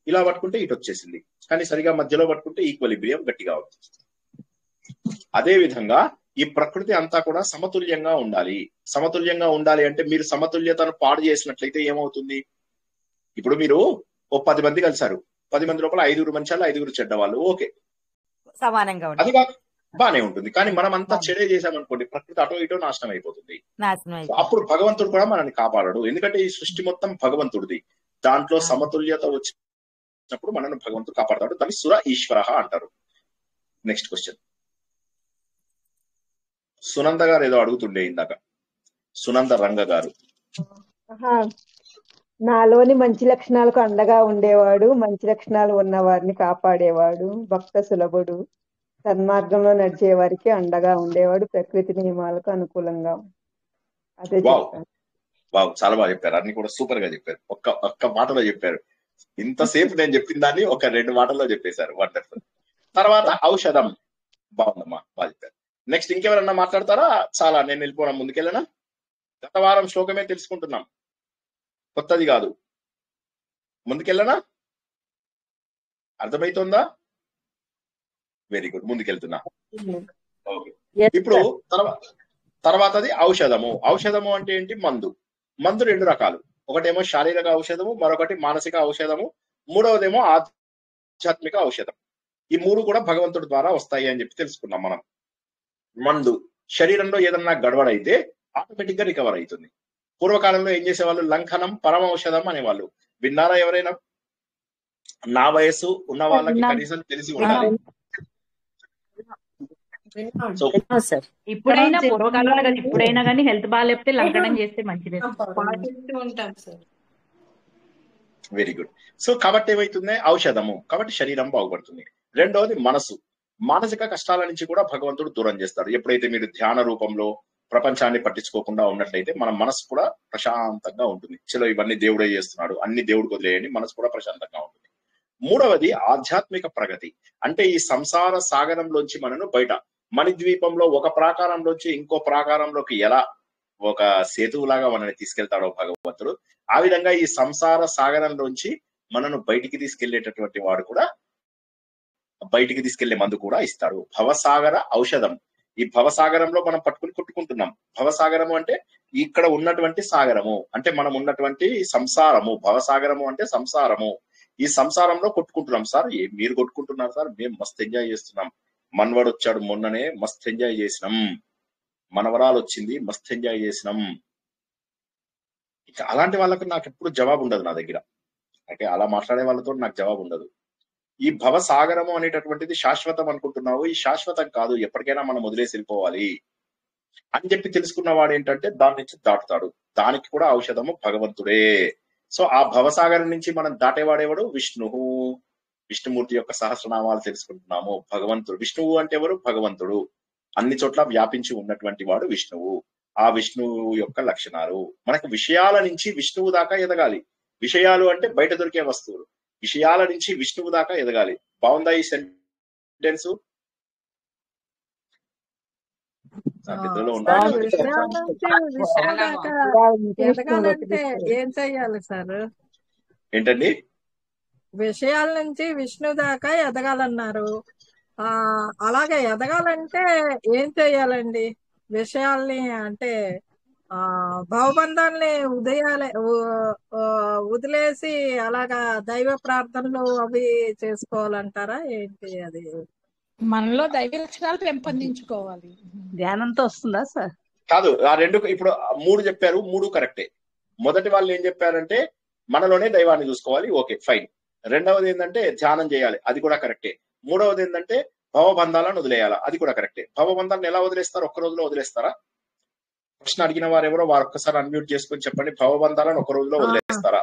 ఇలా పట్టుకుంటే ఇటు వచ్చేసింది. కానీ సరిగా మధ్యలో పట్టుకుంటే ఈక్వలిబ్రియం గట్టిగా అవుతుంది. అదే విధంగా ఈ ప్రకృతి అంతా కూడా సమతుల్యంగా ఉండాలి. సమతుల్యంగా ఉండాలి అంటే మీరు సమతుల్యతను పాడు చేసినట్లయితే ఏమవుతుంది? ఇప్పుడు మీరు ఓ 10 మంది కలిసారు, 10 మంది లోపల 5 మంచాలు, 5 చెడ్డవాళ్ళు, ఓకే, సమానంగా అది బానే ఉంటుంది. కానీ మనం అంతా చెడే చేసామనుకోండి, ప్రకృతి అటో ఇటో నాశనం అయిపోతుంది. అప్పుడు భగవంతుడు కూడా మనల్ని కాపాడడు. ఎందుకంటే ఈ సృష్టి మొత్తం భగవంతుడిది. దాంట్లో సమతుల్యత వచ్చినప్పుడు మనల్ని భగవంతుడు కాపాడతాడు. దాన్ని సుర ఈశ్వర అంటారు. Next question. సునంద గారు ఏదో అడుగుతుండే ఇందాక, సునంద రంగ గారు. నాలోని మంచి లక్షణాలకు అండగా ఉండేవాడు, మంచి లక్షణాలు ఉన్న వారిని కాపాడేవాడు, భక్త సులభుడు, సన్మార్గంలో నడిచే వారికి అండగా ఉండేవాడు, ప్రకృతి నియమాలకు అనుకూలంగా. అదే చాలా బాగా చెప్పారు. అన్ని కూడా సూపర్ గా చెప్పారు. ఒక్క మాటలో చెప్పారు. ఇంతసేపు నేను చెప్పిన దాన్ని ఒక 2 మాటల్లో చెప్పేశారు. వండర్ఫుల్. తర్వాత ఔషధం. బాగుందమ్మా, బాగా చెప్పారు. నెక్స్ట్ ఇంకెవరన్నా మాట్లాడతారా? చాలా, నేను వెళ్ళిపోనా, ముందుకెళ్ళనా? గత వారం శ్లోకమే తెలుసుకుంటున్నాం, కొత్తది కాదు. ముందుకెళ్ళనా? అర్థమవుతుందా? వెరీ గుడ్, ముందుకెళ్తున్నా. ఓకే. ఇప్పుడు తర్వాతది ఔషధము. ఔషధము అంటే ఏంటి? మందు. మందు 2 రకాలు. ఒకటేమో శారీరక ఔషధము, మరొకటి మానసిక ఔషధము, మూడవదేమో ఆధ్యాత్మిక ఔషధం. ఈ 3 కూడా భగవంతుడి ద్వారా వస్తాయి అని చెప్పి తెలుసుకున్నాం మనం. మందు, శరీరంలో ఏదన్నా గడబడైతే ఆటోమేటిక్ గా రికవర్ అవుతుంది. పూర్వకాలంలో ఏం చేసేవాళ్ళు? లంకనం పరమ ఔషధం అనేవాళ్ళు. విన్నారా ఎవరైనా? నా వయసు ఉన్న వాళ్ళకి కనీసం తెలిసి ఉండాలి. ఇప్పుడైనా పూర్వకాలంలో కానీ ఇప్పుడైనా కానీ హెల్త్ బాగాలేకపోతే లంకనం చేస్తే మంచిది. Very good. సో కాబట్టి ఏమైతుంది? ఔషధము. కాబట్టి శరీరం బాగుపడుతుంది. రెండవది మనసు. మానసిక కష్టాల నుంచి కూడా భగవంతుడు దూరం చేస్తాడు. ఎప్పుడైతే మీరు ధ్యాన రూపంలో ప్రపంచాన్ని పట్టించుకోకుండా ఉన్నట్లయితే మన మనసు కూడా ప్రశాంతంగా ఉంటుంది. చలో ఇవన్నీ దేవుడే చేస్తున్నాడు, అన్ని దేవుడికి వదిలేయండి, మనసు కూడా ప్రశాంతంగా ఉంటుంది. మూడవది ఆధ్యాత్మిక ప్రగతి. అంటే ఈ సంసార సాగరంలోంచి మనను బయట మణిద్వీపంలో ఒక ప్రాకారంలోంచి ఇంకో ప్రాకారంలోకి ఎలా ఒక సేతువులాగా మనల్ని తీసుకెళ్తాడో భగవంతుడు, ఆ విధంగా ఈ సంసార సాగరంలోంచి మనను బయటికి తీసుకెళ్లేటటువంటి వాడు కూడా, బయటికి తీసుకెళ్లే మందు కూడా ఇస్తాడు. భవసాగర ఔషధం. ఈ భవసాగరంలో మనం పట్టుకుని కొట్టుకుంటున్నాం. భవసాగరము అంటే ఇక్కడ ఉన్నటువంటి సాగరము, అంటే మనం ఉన్నటువంటి సంసారము. భవసాగరము అంటే సంసారము. ఈ సంసారంలో కొట్టుకుంటున్నాం. సార్ మీరు కొట్టుకుంటున్నారు సార్, మేము మస్తు ఎంజాయ్ చేస్తున్నాం. మనవడు వచ్చాడు మొన్ననే, మస్తు ఎంజాయ్ చేసినాం. మనవరాలు వచ్చింది, మస్తు ఎంజాయ్ చేసినాం. ఇక అలాంటి వాళ్ళకి నాకు ఎప్పుడు జవాబు ఉండదు నా దగ్గర. అంటే అలా మాట్లాడే వాళ్ళతో నాకు జవాబు ఉండదు. ఈ భవసాగరము అనేటటువంటిది శాశ్వతం అనుకుంటున్నావు, ఈ శాశ్వతం కాదు, ఎప్పటికైనా మనం వదిలేసి వెళ్ళిపోవాలి అని చెప్పి తెలుసుకున్న వాడు ఏంటంటే దాని నుంచి దాటుతాడు. దానికి కూడా ఔషధము భగవంతుడే. సో ఆ భవసాగరం నుంచి మనం దాటేవాడేవాడు విష్ణువు. విష్ణుమూర్తి యొక్క సహస్రనామాలు తెలుసుకుంటున్నాము. భగవంతుడు, విష్ణువు అంటే ఎవరు? భగవంతుడు. అన్ని చోట్ల వ్యాపించి ఉన్నటువంటి వాడు విష్ణువు. ఆ విష్ణువు యొక్క లక్షణాలు. మనకు విషయాల నుంచి విష్ణువు దాకా ఎదగాలి. విషయాలు అంటే బయట దొరికే వస్తువులు. విషయాల నుంచి విష్ణువు దాకా ఎదగాలి. బాగుందా ఈ సెంటెన్స్? నిద్రలో సార్ ఉంటాను. విషయాల నుంచి విష్ణు దాకా ఎదగాలంటే ఏం చెయ్యాలి సార్? ఏంటండి? విషయాల నుంచి విష్ణు దాకా ఎదగాలన్నారు. అలాగే ఎదగాలంటే ఏం చెయ్యాలండి? విషయాల్ని అంటే భవబంధాల్ని వదిలేసి అలాగా దైవ ప్రార్థనలు అవి చేసుకోవాలంటారా ఏంటి? అది మనలో దైవ లక్షణాలు పెంపొందించుకోవాలి. ధ్యానంతో వస్తుందా సార్? కాదు, ఆ రెండు ఇప్పుడు 3 చెప్పారు, 3 కరెక్టే. మొదటి వాళ్ళు ఏం చెప్పారంటే మనలోనే దైవాన్ని చూసుకోవాలి, ఓకే ఫైన్. రెండవది ఏంటంటే ధ్యానం చేయాలి, అది కూడా కరెక్టే. మూడవది ఏంటంటే భవబంధాలను వదిలేయాలి, అది కూడా కరెక్టే. భవబంధాలను ఎలా వదిలేస్తారు? ఒక్క రోజులో వదిలేస్తారా? ప్రశ్న అడిగిన వారు ఎవరో వారు ఒక్కసారి అన్మ్యూట్ చేసుకొని చెప్పండి. భవబంధాలను ఒక రోజులో వదిలేస్తారా?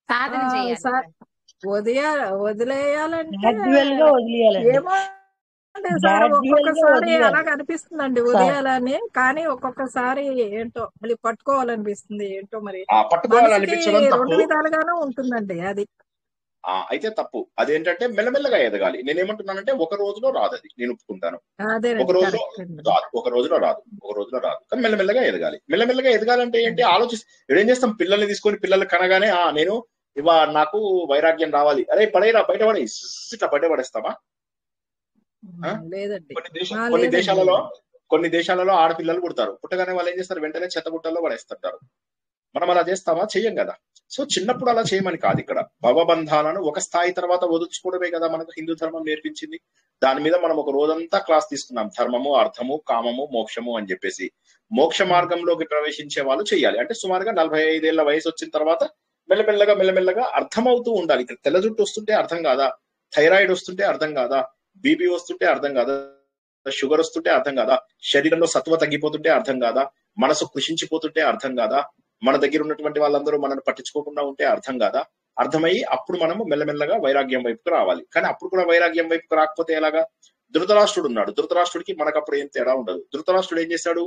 సాధన చేయాలి. వదిలేయాలంటే ఏమో సార్, ఒక్కొక్కసారి అలాగ అనిపిస్తుందండి వదిలేయాలని, కానీ ఒక్కొక్కసారి ఏంటో మళ్ళీ పట్టుకోవాలనిపిస్తుంది. ఏంటో మరి పట్టుకోవాలనిపించడం 2 విధాలుగానే ఉంటుందండి అది. అయితే తప్పు. అదేంటంటే మెల్లమెల్లగా ఎదగాలి. నేనేమంటున్నానంటే ఒక రోజులో రాదు, అది నేను ఒప్పుకుంటాను. ఒక రోజులో రాదు, ఒక రోజులో రాదు, కానీ మెల్లమెల్లగా ఎదగాలి. మెల్లమెల్లగా ఎదగాలంటే ఏంటి? ఏం చేస్తాం? పిల్లల్ని తీసుకొని పిల్లలు కనగానే నేను నాకు వైరాగ్యం రావాలి, అరే పడేరా, బయట పడే, ఇట్లా బయట పడేస్తామా? కొన్ని దేశాలలో ఆడపిల్లలు పుడతారు, పుట్టగానే వాళ్ళు ఏం చేస్తారు? వెంటనే చెత్తబుట్టల్లో పడేస్తుంటారు. మనం అలా చేస్తామా? చెయ్యం కదా. సో చిన్నప్పుడు అలా చేయమని కాదు ఇక్కడ. భవబంధాలను ఒక స్థాయి తర్వాత వదులుచుకోవడమే కదా మనకు హిందూ ధర్మం నేర్పించింది. దాని మీద మనం ఒక రోజంతా క్లాస్ తీసుకున్నాం. ధర్మము, అర్థము, కామము, మోక్షము అని చెప్పేసి. మోక్ష మార్గంలోకి ప్రవేశించే వాళ్ళు చేయాలి అంటే సుమారుగా 45 ఏళ్ల వయసు వచ్చిన తర్వాత మెల్లమెల్లగా అర్థమవుతూ ఉండాలి. ఇక్కడ తెల్ల జుట్టు వస్తుంటే అర్థం కాదా? థైరాయిడ్ వస్తుంటే అర్థం కాదా? బీపీ వస్తుంటే అర్థం కాదా? షుగర్ వస్తుంటే అర్థం కాదా? శరీరంలో సత్వ తగ్గిపోతుంటే అర్థం కాదా? మనసు కృషించిపోతుంటే అర్థం కాదా? మన దగ్గర ఉన్నటువంటి వాళ్ళందరూ మనల్ని పట్టించుకోకుండా ఉంటే అర్థం కాదా? అర్థమయ్యి అప్పుడు మనము మెల్లమెల్లగా వైరాగ్యం వైపుకు రావాలి. కానీ అప్పుడు కూడా వైరాగ్యం వైపుకు రాకపోతే ఎలాగా? ధృతరాష్ట్రుడు ఉన్నాడు. ధృతరాష్ట్రుడికి మనకప్పుడు ఏం తేడా ఉండదు. ధృతరాష్ట్రుడు ఏం చేశాడు?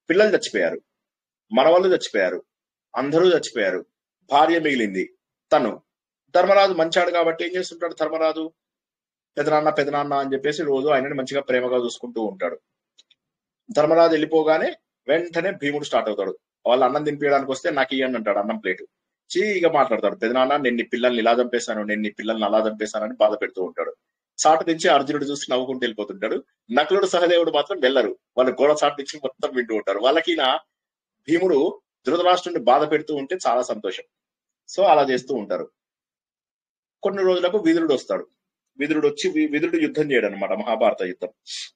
పిల్లలు చచ్చిపోయారు, మనవాళ్ళు చచ్చిపోయారు, అందరూ చచ్చిపోయారు, భార్య మిగిలింది. తను ధర్మరాజు మంచాడు కాబట్టి ఏం చేస్తుంటాడు? ధర్మరాజు పెదనాన్న అని చెప్పేసి రోజు ఆయనని మంచిగా ప్రేమగా చూసుకుంటూ ఉంటాడు. ధర్మరాజు వెళ్ళిపోగానే వెంటనే భీముడు స్టార్ట్ అవుతాడు. వాళ్ళు అన్నం తినిపించడానికి వస్తే నాకు ఇయ్యండి అంటాడు అన్నం ప్లేటు. చీగా మాట్లాడతాడు. పెదనాన్న నేను నీ పిల్లల్ని ఇలా చంపేశాను, నేను నీ పిల్లల్ని అలా చంపేశానని బాధ పెడుతూ ఉంటాడు. చాటు నుంచి అర్జునుడు చూసి నవ్వుకుంటూ వెళ్ళిపోతుంటాడు. నకులుడు సహదేవుడు మాత్రం వెళ్ళరు, వాళ్ళు గోడ చాటు నుంచి మొత్తం వింటూ ఉంటారు. వాళ్ళకి భీముడు ధృతరాష్ట్రుడిని బాధ పెడుతూ ఉంటే చాలా సంతోషం. సో అలా చేస్తూ ఉంటారు. కొన్ని రోజులకు విదురుడు వస్తాడు. విదురుడు వచ్చి విదురుడు యుద్ధం చేయడు అనమాట, మహాభారత యుద్ధం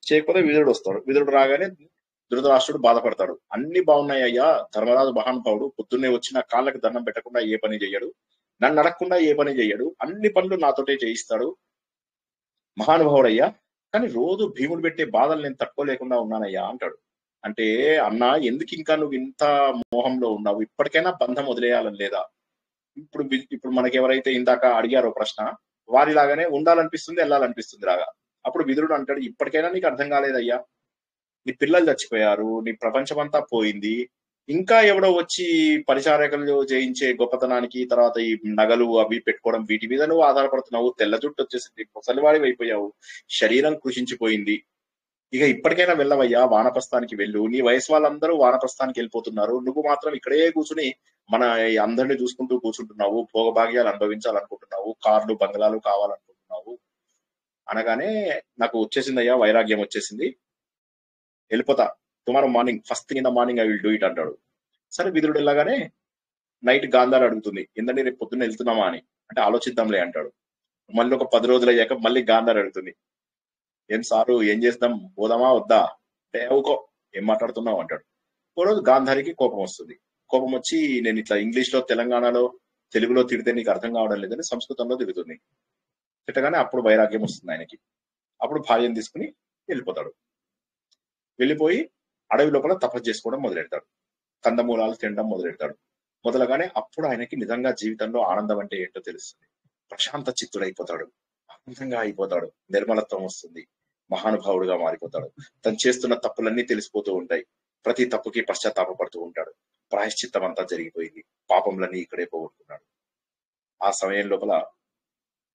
చేయకపోతే విదురుడు వస్తాడు. విదురుడు రాగానే ధృతరాష్ట్రుడు బాధపడతాడు. అన్ని బాగున్నాయి అయ్యా, ధర్మరాజు మహానుభావుడు, పొద్దున్నే వచ్చి నా కాళ్ళకి దండం పెట్టకుండా ఏ పని చెయ్యడు, నన్ను అడగకుండా ఏ పని చెయ్యడు, అన్ని పనులు నాతోటే చేయిస్తాడు, మహానుభావుడయ్యా, కానీ రోజు భీముడు పెట్టే బాధలు నేను తట్టుకోలేకుండా ఉన్నానయ్యా అంటాడు. అంటే అన్నా ఎందుకు ఇంకా నువ్వు ఇంత మోహంలో ఉన్నావు? ఇప్పటికైనా బంధం వదిలేయాలని లేదా? ఇప్పుడు మనకి ఎవరైతే ఇందాక అడిగారో ప్రశ్న, వారిలాగానే ఉండాలనిపిస్తుంది, వెళ్ళాలనిపిస్తుంది రాగా. అప్పుడు విదురుడు అంటాడు, ఇప్పటికైనా నీకు అర్థం కాలేదయ్యా, నీ పిల్లలు చచ్చిపోయారు, నీ ప్రపంచం అంతా పోయింది, ఇంకా ఎవడో వచ్చి పరిచారకులు చేయించే గొప్పతనానికి తర్వాత ఈ నగలు అవి పెట్టుకోవడం వీటి మీద నువ్వు ఆధారపడుతున్నావు, తెల్ల జుట్టు వచ్చేసింది, ముసలివాడి అయిపోయావు, శరీరం కృషించిపోయింది, ఇక ఇప్పటికైనా వెళ్ళవయ్యా, వానప్రస్థానికి వెళ్ళు, నీ వయసు వాళ్ళందరూ వానప్రస్థానికి వెళ్ళిపోతున్నారు, నువ్వు మాత్రం ఇక్కడే కూర్చుని మన అందరినీ చూసుకుంటూ కూర్చుంటున్నావు, భోగభాగ్యాలు అనుభవించాలనుకుంటున్నావు, కార్లు బంగ్లాలు కావాలనుకుంటున్నావు అనగానే నాకు వచ్చేసిందయ్యా, వైరాగ్యం వచ్చేసింది, వెళ్ళిపోతా, tomorrow morning first thing in the morning I will do it అంటాడు. సరే విదురుడు వెళ్ళగానే నైట్ గాంధార్ అడుగుతుంది, ఏంటంటే రేపు పొద్దున్న వెళ్తున్నామా అని. అంటే ఆలోచిద్దాంలే అంటాడు. మళ్ళీ ఒక 10 రోజులు అయ్యాక మళ్ళీ గాంధార్ అడుగుతుంది, ఏం సారు ఏం చేద్దాం, పోదామా వద్దా అంటే ఊకో ఏం మాట్లాడుతున్నావు అంటాడు. ఓ రోజు గాంధారికి కోపం వస్తుంది. కోపం వచ్చి నేను ఇట్లా ఇంగ్లీష్ లో తెలంగాణలో తెలుగులో తిడితే నీకు అర్థం కావడం లేదని సంస్కృతంలో తిడుతుంది. తిట్టగానే అప్పుడు వైరాగ్యం వస్తుంది ఆయనకి. అప్పుడు భార్యను తీసుకుని వెళ్ళిపోతాడు. వెళ్ళిపోయి అడవి లోపల తపస్సు చేసుకోవడం మొదలెడతాడు. కందమూలాలు తినడం మొదలెడతాడు. మొదలగానే అప్పుడు ఆయనకి నిజంగా జీవితంలో ఆనందం అంటే ఏంటో తెలుస్తుంది. ప్రశాంత చిత్తుడైపోతాడు, ఆనందంగా అయిపోతాడు, నిర్మలత్వం వస్తుంది, మహానుభావుడుగా మారిపోతాడు. తను చేస్తున్న తప్పులన్నీ తెలిసిపోతూ ఉంటాయి. ప్రతి తప్పుకి పశ్చాత్తాపడుతూ ఉంటాడు. ప్రాయశ్చిత్తం అంతా జరిగిపోయింది, పాపంలన్నీ ఇక్కడే పోగొట్టుకున్నాడు. ఆ సమయం లోపల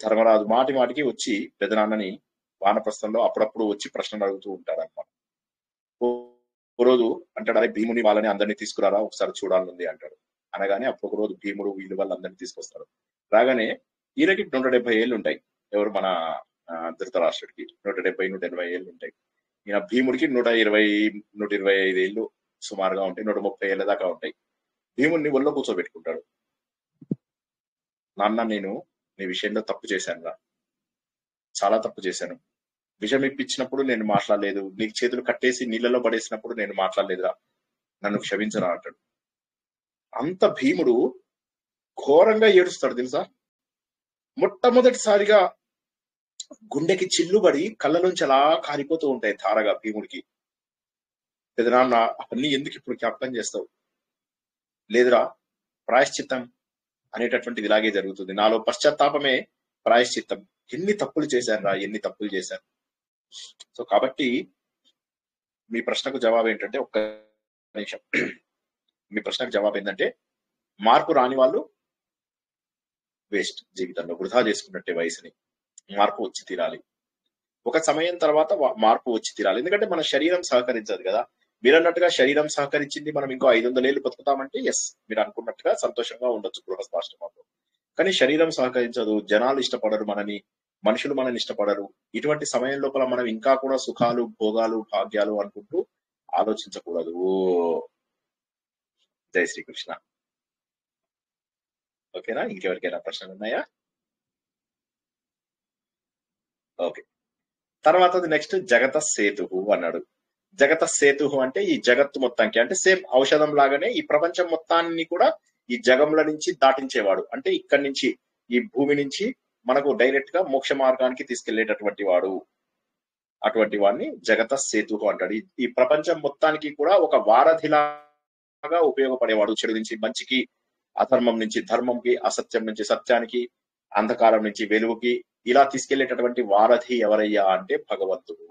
ధర్మరాజు మాటి మాటికి వచ్చి పెదనాన్నని వానప్రస్థంలో అప్పుడప్పుడు వచ్చి ప్రశ్నలు అడుగుతూ ఉంటాడు అనమాట. ఒక రోజు అంటాడు, అరే భీముని వాళ్ళని అందరినీ తీసుకురారా, ఒకసారి చూడాలనుంది అంటాడు. అనగానే అప్పుడు ఒక రోజు భీముడు వీళ్ళు వాళ్ళందరినీ తీసుకొస్తాడు. రాగానే ఈయనకి 170 ఏళ్ళు ఉంటాయి. ఎవరు మన ధృతరాష్ట్రుడికి 170, 180 ఏళ్ళు ఉంటాయి. ఈయన భీముడికి 120, 125 ఏళ్ళు సుమారుగా ఉంటాయి. 130 ఏళ్ళ దాకా ఉంటాయి. భీముడిని ఒళ్ళో కూర్చోబెట్టుకుంటాడు. నాన్న, నేను నీ విషయంలో తప్పు చేశానురా, చాలా తప్పు చేశాను. విషం ఇప్పించినప్పుడు నేను మాట్లాడలేదు, నీకు చేతులు కట్టేసి నీళ్ళలో పడేసినప్పుడు నేను మాట్లాడలేదురా, నన్ను క్షమించరా అంటాడు. అంత భీముడు ఘోరంగా ఏడుస్తాడు తెలుసా. మొట్టమొదటిసారిగా గుండెకి చిల్లుబడి కళ్ళలోంచి అలా కారిపోతూ ఉంటాయి ధారగా భీముడికి. పెదనాన్న, అవన్నీ ఎందుకు ఇప్పుడు జ్ఞాపకం చేస్తావు? లేదురా, ప్రాయశ్చిత్తం అనేటటువంటిది ఇలాగే జరుగుతుంది. నాలో పశ్చాత్తాపమే ప్రాయశ్చిత్తం. ఎన్ని తప్పులు చేశాను రా, ఎన్ని తప్పులు చేశాను. సో కాబట్టి మీ ప్రశ్నకు జవాబు ఏంటంటే, ఒక్క నిమిషం, మీ ప్రశ్నకు జవాబు ఏంటంటే, మార్పు రాని వాళ్ళు వేస్ట్, జీవితంలో వృధా చేసుకున్నట్టే వయసుని. మార్పు వచ్చి తీరాలి. ఒక సమయం తర్వాత మార్పు వచ్చి తీరాలి. ఎందుకంటే మన శరీరం సహకరించదు కదా. మీరు అన్నట్టుగా శరీరం సహకరించింది, మనం ఇంకో 500 ఏళ్ళు బతుకుతామంటే ఎస్, మీరు అనుకున్నట్టుగా సంతోషంగా ఉండొచ్చు గృహస్థాశ్రమంలో. కానీ శరీరం సహకరించదు, జనాలు ఇష్టపడరు మనని, మనుషులు మనని ఇష్టపడరు. ఇటువంటి సమయం లోపల మనం ఇంకా కూడా సుఖాలు, భోగాలు, భాగ్యాలు అనుకుంటూ ఆలోచించకూడదు. జై శ్రీకృష్ణ. ఓకేనా? ఇంకెవరికైనా ప్రశ్నలు ఉన్నాయా? ఓకే. తర్వాత నెక్స్ట్ జగత సేతుహు అన్నాడు. జగత సేతుహు అంటే ఈ జగత్తు మొత్తానికి, అంటే సేమ్ ఔషధం లాగానే ఈ ప్రపంచం మొత్తాన్ని కూడా ఈ జగముల నుంచి దాటించేవాడు. అంటే ఇక్కడి నుంచి, ఈ భూమి నుంచి మనకు డైరెక్ట్ గా మోక్ష మార్గానికి తీసుకెళ్లేటటువంటి వాడు. అటువంటి వాడిని జగత సేతుహు అంటాడు. ఈ ప్రపంచం మొత్తానికి కూడా ఒక వారధిలాగా ఉపయోగపడేవాడు. చెడు నుంచి మంచికి, అధర్మం నుంచి ధర్మంకి, అసత్యం నుంచి సత్యానికి, అంధకారం నుంచి వెలుగుకి ఇలా తీసుకెళ్లేటటువంటి వారధి ఎవరయ్యా అంటే భగవంతుడు.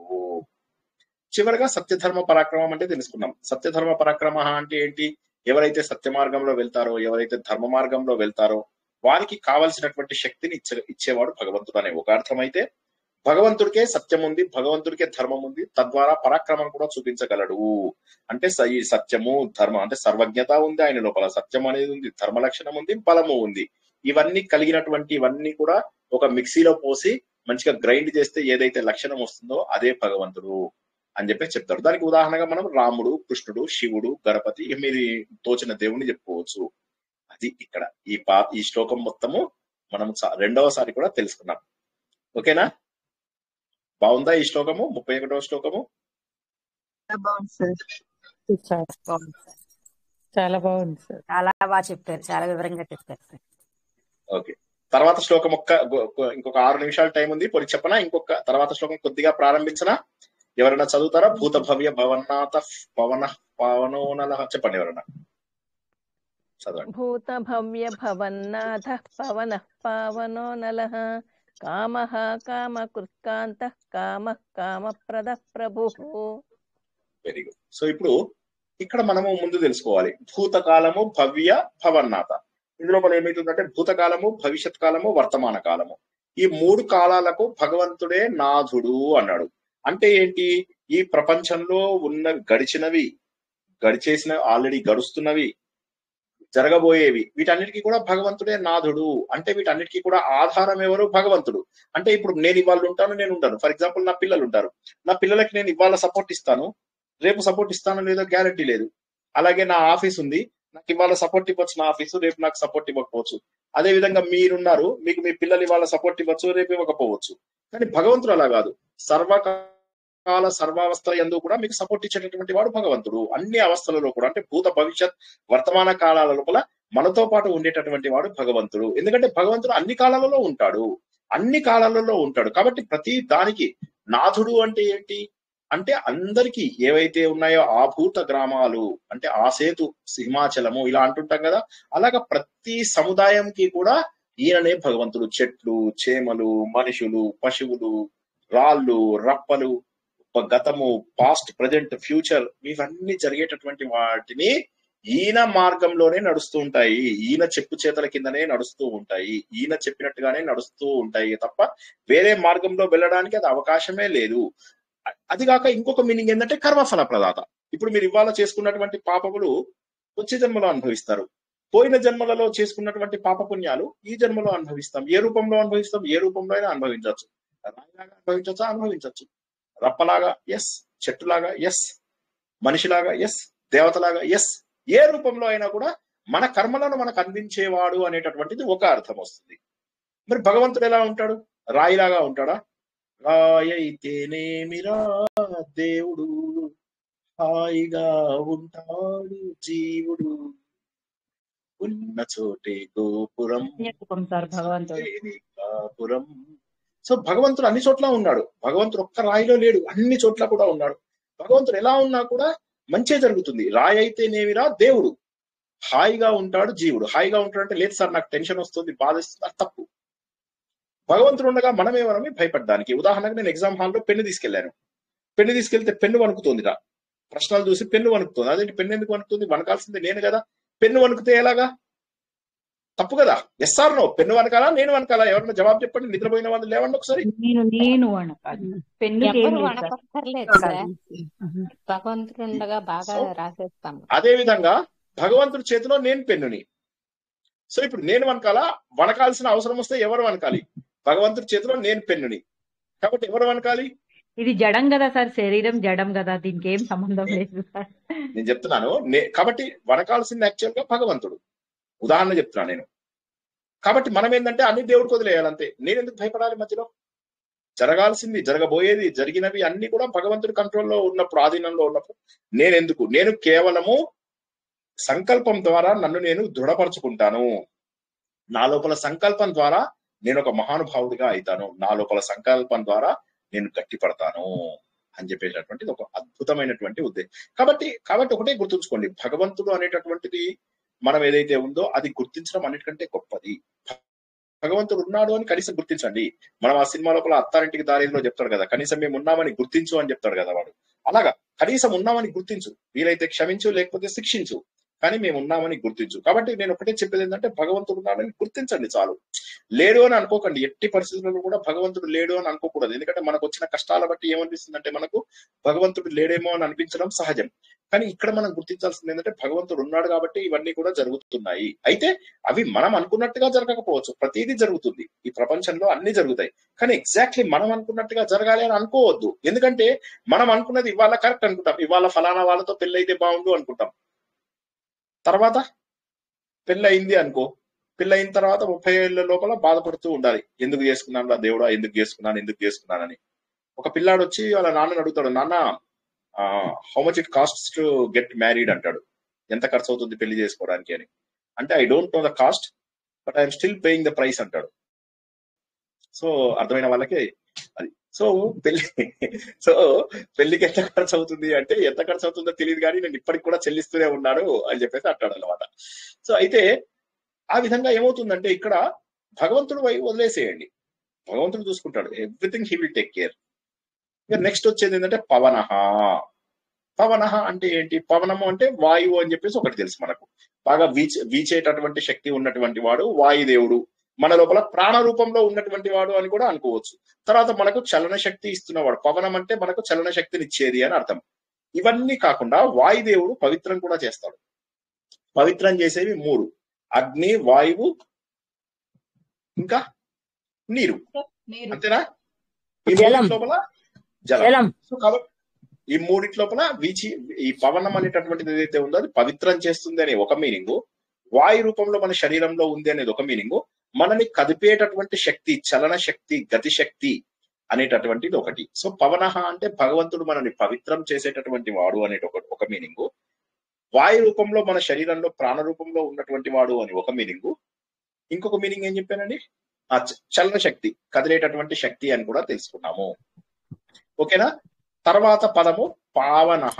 చివరిగా సత్యధర్మ పరాక్రమం అంటే తెలుసుకున్నాం. సత్యధర్మ పరాక్రమ అంటే ఏంటి? ఎవరైతే సత్య మార్గంలో వెళ్తారో, ఎవరైతే ధర్మ మార్గంలో వెళ్తారో వారికి కావలసినటువంటి శక్తిని ఇచ్చేవాడు భగవంతుడు అనే ఒక అర్థం అయితే, భగవంతుడికే సత్యం ఉంది, భగవంతుడికే ధర్మం ఉంది, తద్వారా పరాక్రమం కూడా చూపించగలడు. అంటే ఈ సత్యము ధర్మం అంటే సర్వజ్ఞత ఉంది ఆయన లోపల, సత్యం అనేది ఉంది, ధర్మ లక్షణం ఉంది, బలము ఉంది. ఇవన్నీ కలిగినటువంటి ఇవన్నీ కూడా ఒక మిక్సీలో పోసి మంచిగా గ్రైండ్ చేస్తే ఏదైతే లక్షణం వస్తుందో అదే భగవంతుడు అని చెప్పి చెప్తాడు. దానికి ఉదాహరణగా మనం రాముడు, కృష్ణుడు, శివుడు, గణపతి, మీరు తోచిన దేవుని చెప్పుకోవచ్చు. అది ఇక్కడ ఈ శ్లోకం మొత్తము మనం రెండవసారి కూడా తెలుసుకున్నాం. ఓకేనా? బాగుందా ఈ శ్లోకము? 31వ శ్లోకము చాలా బాగుంది సార్. చాలా బాగా చెప్పారు, చాలా వివరంగా చెప్పారు సార్. ఓకే. తర్వాత శ్లోకం ఇంకొక 6 నిమిషాల టైం ఉంది. పొడి చెప్పనా? ఇంకొక తర్వాత శ్లోకం కొద్దిగా ప్రారంభించనా? ఎవరైనా చదువుతారా? భూత భవ్య భవన్నాథ పవన పవనోనల, చెప్పండి ఎవరైనా చదవండి. భూత భవ్య భవన్నాథ పవన పావనో నలః కామః కామకృత్కాంతః కామః కామప్రద ప్రభుః. Very good. సో ఇప్పుడు ఇక్కడ మనము ముందు తెలుసుకోవాలి భూతకాలము, భవ్య, భవన్నాథ. ఇందులో మనం ఏమైతుందంటే భూతకాలము, భవిష్యత్ కాలము, వర్తమాన కాలము, ఈ 3 కాలాలకు భగవంతుడే నాథుడు అన్నాడు. అంటే ఏంటి? ఈ ప్రపంచంలో ఉన్న గడిచేసిన ఆల్రెడీ గడుస్తున్నవి, జరగబోయేవి, వీటన్నిటికీ కూడా భగవంతుడే నాథుడు. అంటే వీటన్నిటికీ కూడా ఆధారం ఎవరు? భగవంతుడు. అంటే ఇప్పుడు నేను ఇవాళ ఉంటాను, నేను ఉంటాను. ఫర్ ఎగ్జాంపుల్ నా పిల్లలు ఉంటారు, నా పిల్లలకి నేను ఇవాళ సపోర్ట్ ఇస్తాను, రేపు సపోర్ట్ ఇస్తానో లేదో గ్యారంటీ లేదు. అలాగే నా ఆఫీస్ ఉంది, నాకు ఇవాళ సపోర్ట్ ఇవ్వచ్చు నా ఆఫీసు, రేపు నాకు సపోర్ట్ ఇవ్వకపోవచ్చు. అదే విధంగా మీరున్నారు, మీకు మీ పిల్లలు ఇవాళ సపోర్ట్ ఇవ్వచ్చు, రేపు ఇవ్వకపోవచ్చు. కానీ భగవంతుడు అలా కాదు. సర్వకాల సర్వావస్థల యందు కూడా మీకు సపోర్ట్ ఇచ్చేటటువంటి వాడు భగవంతుడు. అన్ని అవస్థలలో కూడా, అంటే భూత భవిష్యత్ వర్తమాన కాలాల లోపల మనతో పాటు ఉండేటటువంటి వాడు భగవంతుడు. ఎందుకంటే భగవంతుడు అన్ని కాలాలలో ఉంటాడు, అన్ని కాలాలలో ఉంటాడు. కాబట్టి ప్రతి దానికి నాథుడు అంటే ఏంటి అంటే, అందరికి ఏవైతే ఉన్నాయో ఆ భూత గ్రామాలు, అంటే ఆ సేతు సింహాచలము ఇలా అంటుంటాం కదా, అలాగా ప్రతి సముదాయంకి కూడా ఈయననే భగవంతుడు. చెట్లు, చేమలు, మనుషులు, పశువులు, రాళ్ళు, రప్పలు, గతము, పాస్ట్, ప్రజెంట్, ఫ్యూచర్, ఇవన్నీ జరిగేటటువంటి వాటిని ఈయన మార్గంలోనే నడుస్తూ ఉంటాయి, ఈయన చెప్పు చేతల కిందనే నడుస్తూ ఉంటాయి, ఈయన చెప్పినట్టుగానే నడుస్తూ ఉంటాయి తప్ప వేరే మార్గంలో వెళ్ళడానికి అది అవకాశమే లేదు. అదిగాక ఇంకొక మీనింగ్ ఏంటంటే కర్మఫల ప్రదాత. ఇప్పుడు మీరు ఇవాళ చేసుకున్నటువంటి పాపములు వచ్చే జన్మలో అనుభవిస్తారు, పోయిన జన్మలలో చేసుకున్నటువంటి పాపపుణ్యాలు ఈ జన్మలో అనుభవిస్తాం. ఏ రూపంలో అనుభవిస్తాం? ఏ రూపంలో అయినా అనుభవించవచ్చు. రాయిలాగా అనుభవించవచ్చా? అనుభవించవచ్చు. రప్పలాగా ఎస్, చెట్టులాగా ఎస్, మనిషిలాగా ఎస్, దేవతలాగా ఎస్, ఏ రూపంలో అయినా కూడా మన కర్మలను మనకు అందించేవాడు అనేటటువంటిది ఒక అర్థం వస్తుంది. మరి భగవంతుడు ఎలా ఉంటాడు? రాయిలాగా ఉంటాడా? రాయైతేనేమిరా దేవుడు, హాయిగా ఉంటాడు జీవుడు, ఉన్న చోటే గోపురం కాపురం. సో భగవంతుడు అన్ని చోట్ల ఉన్నాడు. భగవంతుడు ఒక్క రాయిలో లేడు, అన్ని చోట్ల కూడా ఉన్నాడు. భగవంతుడు ఎలా ఉన్నా కూడా మంచే జరుగుతుంది. రాయి అయితేనేమిరా దేవుడు, హాయిగా ఉంటాడు జీవుడు. హాయిగా ఉంటాడు అంటే, లేదు సార్ నాకు టెన్షన్ వస్తుంది, బాధిస్తుంది, అది తప్పు. భగవంతుడు ఉండగా మనమేమనమే భయపడడానికి. ఉదాహరణకు నేను ఎగ్జామ్ హాల్లో పెన్ను తీసుకెళ్లాను, పెన్ను తీసుకెళ్తే పెన్ను వణుకుతుందిరా, ప్రశ్నలు చూసి పెన్ను వణుకుతుంది. అదేంటి పెన్ను ఎందుకు వణుకుతుంది? వణకాల్సింది నేను కదా. పెన్ను వణుకుతే ఎలాగా? తప్పు కదా. Yes or no? పెన్ను వనకాలా, నేను వనకాలా? ఎవరన్నా జవాబు చెప్పండి. నిద్రపోయిన వాళ్ళు లేవండి ఒకసారి. అదే విధంగా భగవంతుడి చేతిలో నేను పెన్నుని. సో ఇప్పుడు నేను వనకాలా? వనకాల్సిన అవసరం వస్తే ఎవరు వనకాలి? భగవంతుడి చేతిలో నేను పెన్నుని, కాబట్టి ఎవరు వనకాలి? ఇది జడం కదా సార్, శరీరం జడం కదా, దీనికి ఏం సంబంధం లేదు సార్. నేను చెప్తున్నాను కాబట్టి వనకాల్సింది యాక్చువల్ గా భగవంతుడు. ఉదాహరణ చెప్తున్నాను నేను. కాబట్టి మనం ఏంటంటే అన్ని దేవుడికి వదిలేయాలంతే. నేను ఎందుకు భయపడాలి? మధ్యలో జరగాల్సింది, జరగబోయేది, జరిగినవి అన్ని కూడా భగవంతుడి కంట్రోల్లో ఉన్నప్పుడు, ఆధీనంలో ఉన్నప్పుడు నేను కేవలము సంకల్పం ద్వారా నన్ను నేను దృఢపరచుకుంటాను. నా లోపల సంకల్పం ద్వారా నేను ఒక మహానుభావుడిగా అవుతాను, నా లోపల సంకల్పం ద్వారా నేను గట్టిపడతాను అని చెప్పేటటువంటిది ఒక అద్భుతమైనటువంటి ఉద్దేశం. కాబట్టి ఒకటే గుర్తుంచుకోండి, భగవంతుడు అనేటటువంటిది మనం ఏదైతే ఉందో అది గుర్తించడం అన్నిటికంటే గొప్పది. భగవంతుడు ఉన్నాడు అని కనీసం గుర్తించండి. మనం ఆ సినిమా లోపల అత్తారింటికి దారిలో చెప్తాడు కదా, కనీసం మేము ఉన్నామని గుర్తించు అని చెప్తాడు కదా వాడు. అలాగా కనీసం ఉన్నామని గుర్తించు, వీలైతే క్షమించు, లేకపోతే శిక్షించు, కానీ మేము ఉన్నామని గుర్తించు. కాబట్టి నేను ఒకటే చెప్పేది ఏంటంటే భగవంతుడు ఉన్నాడని గుర్తించండి చాలు. లేడు అని అనుకోకండి. ఎట్టి పరిస్థితుల్లో కూడా భగవంతుడు లేడు అని అనుకోకూడదు. ఎందుకంటే మనకు వచ్చిన కష్టాల బట్టి ఏమనిపిస్తుంది అంటే మనకు భగవంతుడు లేడేమో అని అనిపించడం సహజం. కానీ ఇక్కడ మనం గుర్తించాల్సింది ఏంటంటే భగవంతుడు ఉన్నాడు కాబట్టి ఇవన్నీ కూడా జరుగుతున్నాయి. అయితే అవి మనం అనుకున్నట్టుగా జరగకపోవచ్చు. ప్రతిదీ జరుగుతుంది ఈ ప్రపంచంలో, అన్ని జరుగుతాయి. కానీ ఎగ్జాక్ట్లీ మనం అనుకున్నట్టుగా జరగాలి అని అనుకోవద్దు. ఎందుకంటే మనం అనుకున్నది ఇవాళ కరెక్ట్ అనుకుంటాం. ఇవాళ ఫలానా వాళ్ళతో పెళ్లి అయితే బాగుండు అనుకుంటాం. తర్వాత పెళ్లి అయింది అనుకో, పెళ్లి అయిన తర్వాత 30 ఏళ్ల లోపల బాధపడుతూ ఉండాలి. ఎందుకు చేసుకున్నాను దేవుడా, ఎందుకు చేసుకున్నానని. ఒక పిల్లాడు వచ్చి వాళ్ళ నాన్నని అడుగుతాడు, నాన్న how much it costs to get married అంటాడు. ఎంత ఖర్చు అవుతుంది పెళ్లి చేసుకోవడానికి అని. అంటే I don't know the cost but I'm still paying the price అంటాడు. సో అర్థమైన వాళ్ళకి అది. సో పెళ్లికి ఎంత ఖర్చు అవుతుంది అంటే, ఎంత ఖర్చు అవుతుందో తెలియదు కానీ నేను ఇప్పటికి కూడా చెల్లిస్తూనే ఉన్నాను అని చెప్పేసి అంటాడు అనమాట. సో అయితే ఆ విధంగా ఏమవుతుందంటే ఇక్కడ భగవంతుడు వదిలేసేయండి, భగవంతుడు చూసుకుంటాడు. Everything he will take care. ఇక నెక్స్ట్ వచ్చేది ఏంటంటే పవనః. పవనః అంటే ఏంటి? పవనము అంటే వాయువు అని చెప్పేసి ఒకటి తెలుసు మనకు. బాగా వీచేటటువంటి శక్తి ఉన్నటువంటి వాడు వాయుదేవుడు. మన లోపల ప్రాణ రూపంలో ఉన్నటువంటి వాడు అని కూడా అనుకోవచ్చు. తర్వాత మనకు చలన శక్తి ఇస్తున్నవాడు. పవనం అంటే మనకు చలన శక్తిని ఇచ్చేది అని అర్థం. ఇవన్నీ కాకుండా వాయుదేవుడు పవిత్రం కూడా చేస్తాడు. పవిత్రం చేసేవి 3: అగ్ని, వాయువు, ఇంకా నీరు. అంతేనా? ఈ మూడింటి లోపల జలం. సో కాబట్టి ఈ మూడింటి లోపల ఈ పవనం అనేటటువంటిది ఏదైతే ఉందో అది పవిత్రం చేస్తుంది అనే ఒక మీనింగు, వాయు రూపంలో మన శరీరంలో ఉంది అనేది ఒక మీనింగు, మనని కదిపేటటువంటి శక్తి, చలన శక్తి, గతి శక్తి అనేటటువంటిది ఒకటి. సో పవనః అంటే భగవంతుడు మనల్ని పవిత్రం చేసేటటువంటి వాడు అనే ఒక మీనింగు. వాయు రూపంలో మన శరీరంలో ప్రాణ రూపంలో ఉన్నటువంటి వాడు అని ఒక మీనింగు. ఇంకొక మీనింగ్ ఏం చెప్పానండి, ఆ చలన శక్తి, కదిలేటటువంటి శక్తి అని కూడా తెలుసుకున్నాము. ఓకేనా. తర్వాత పదము పావనః.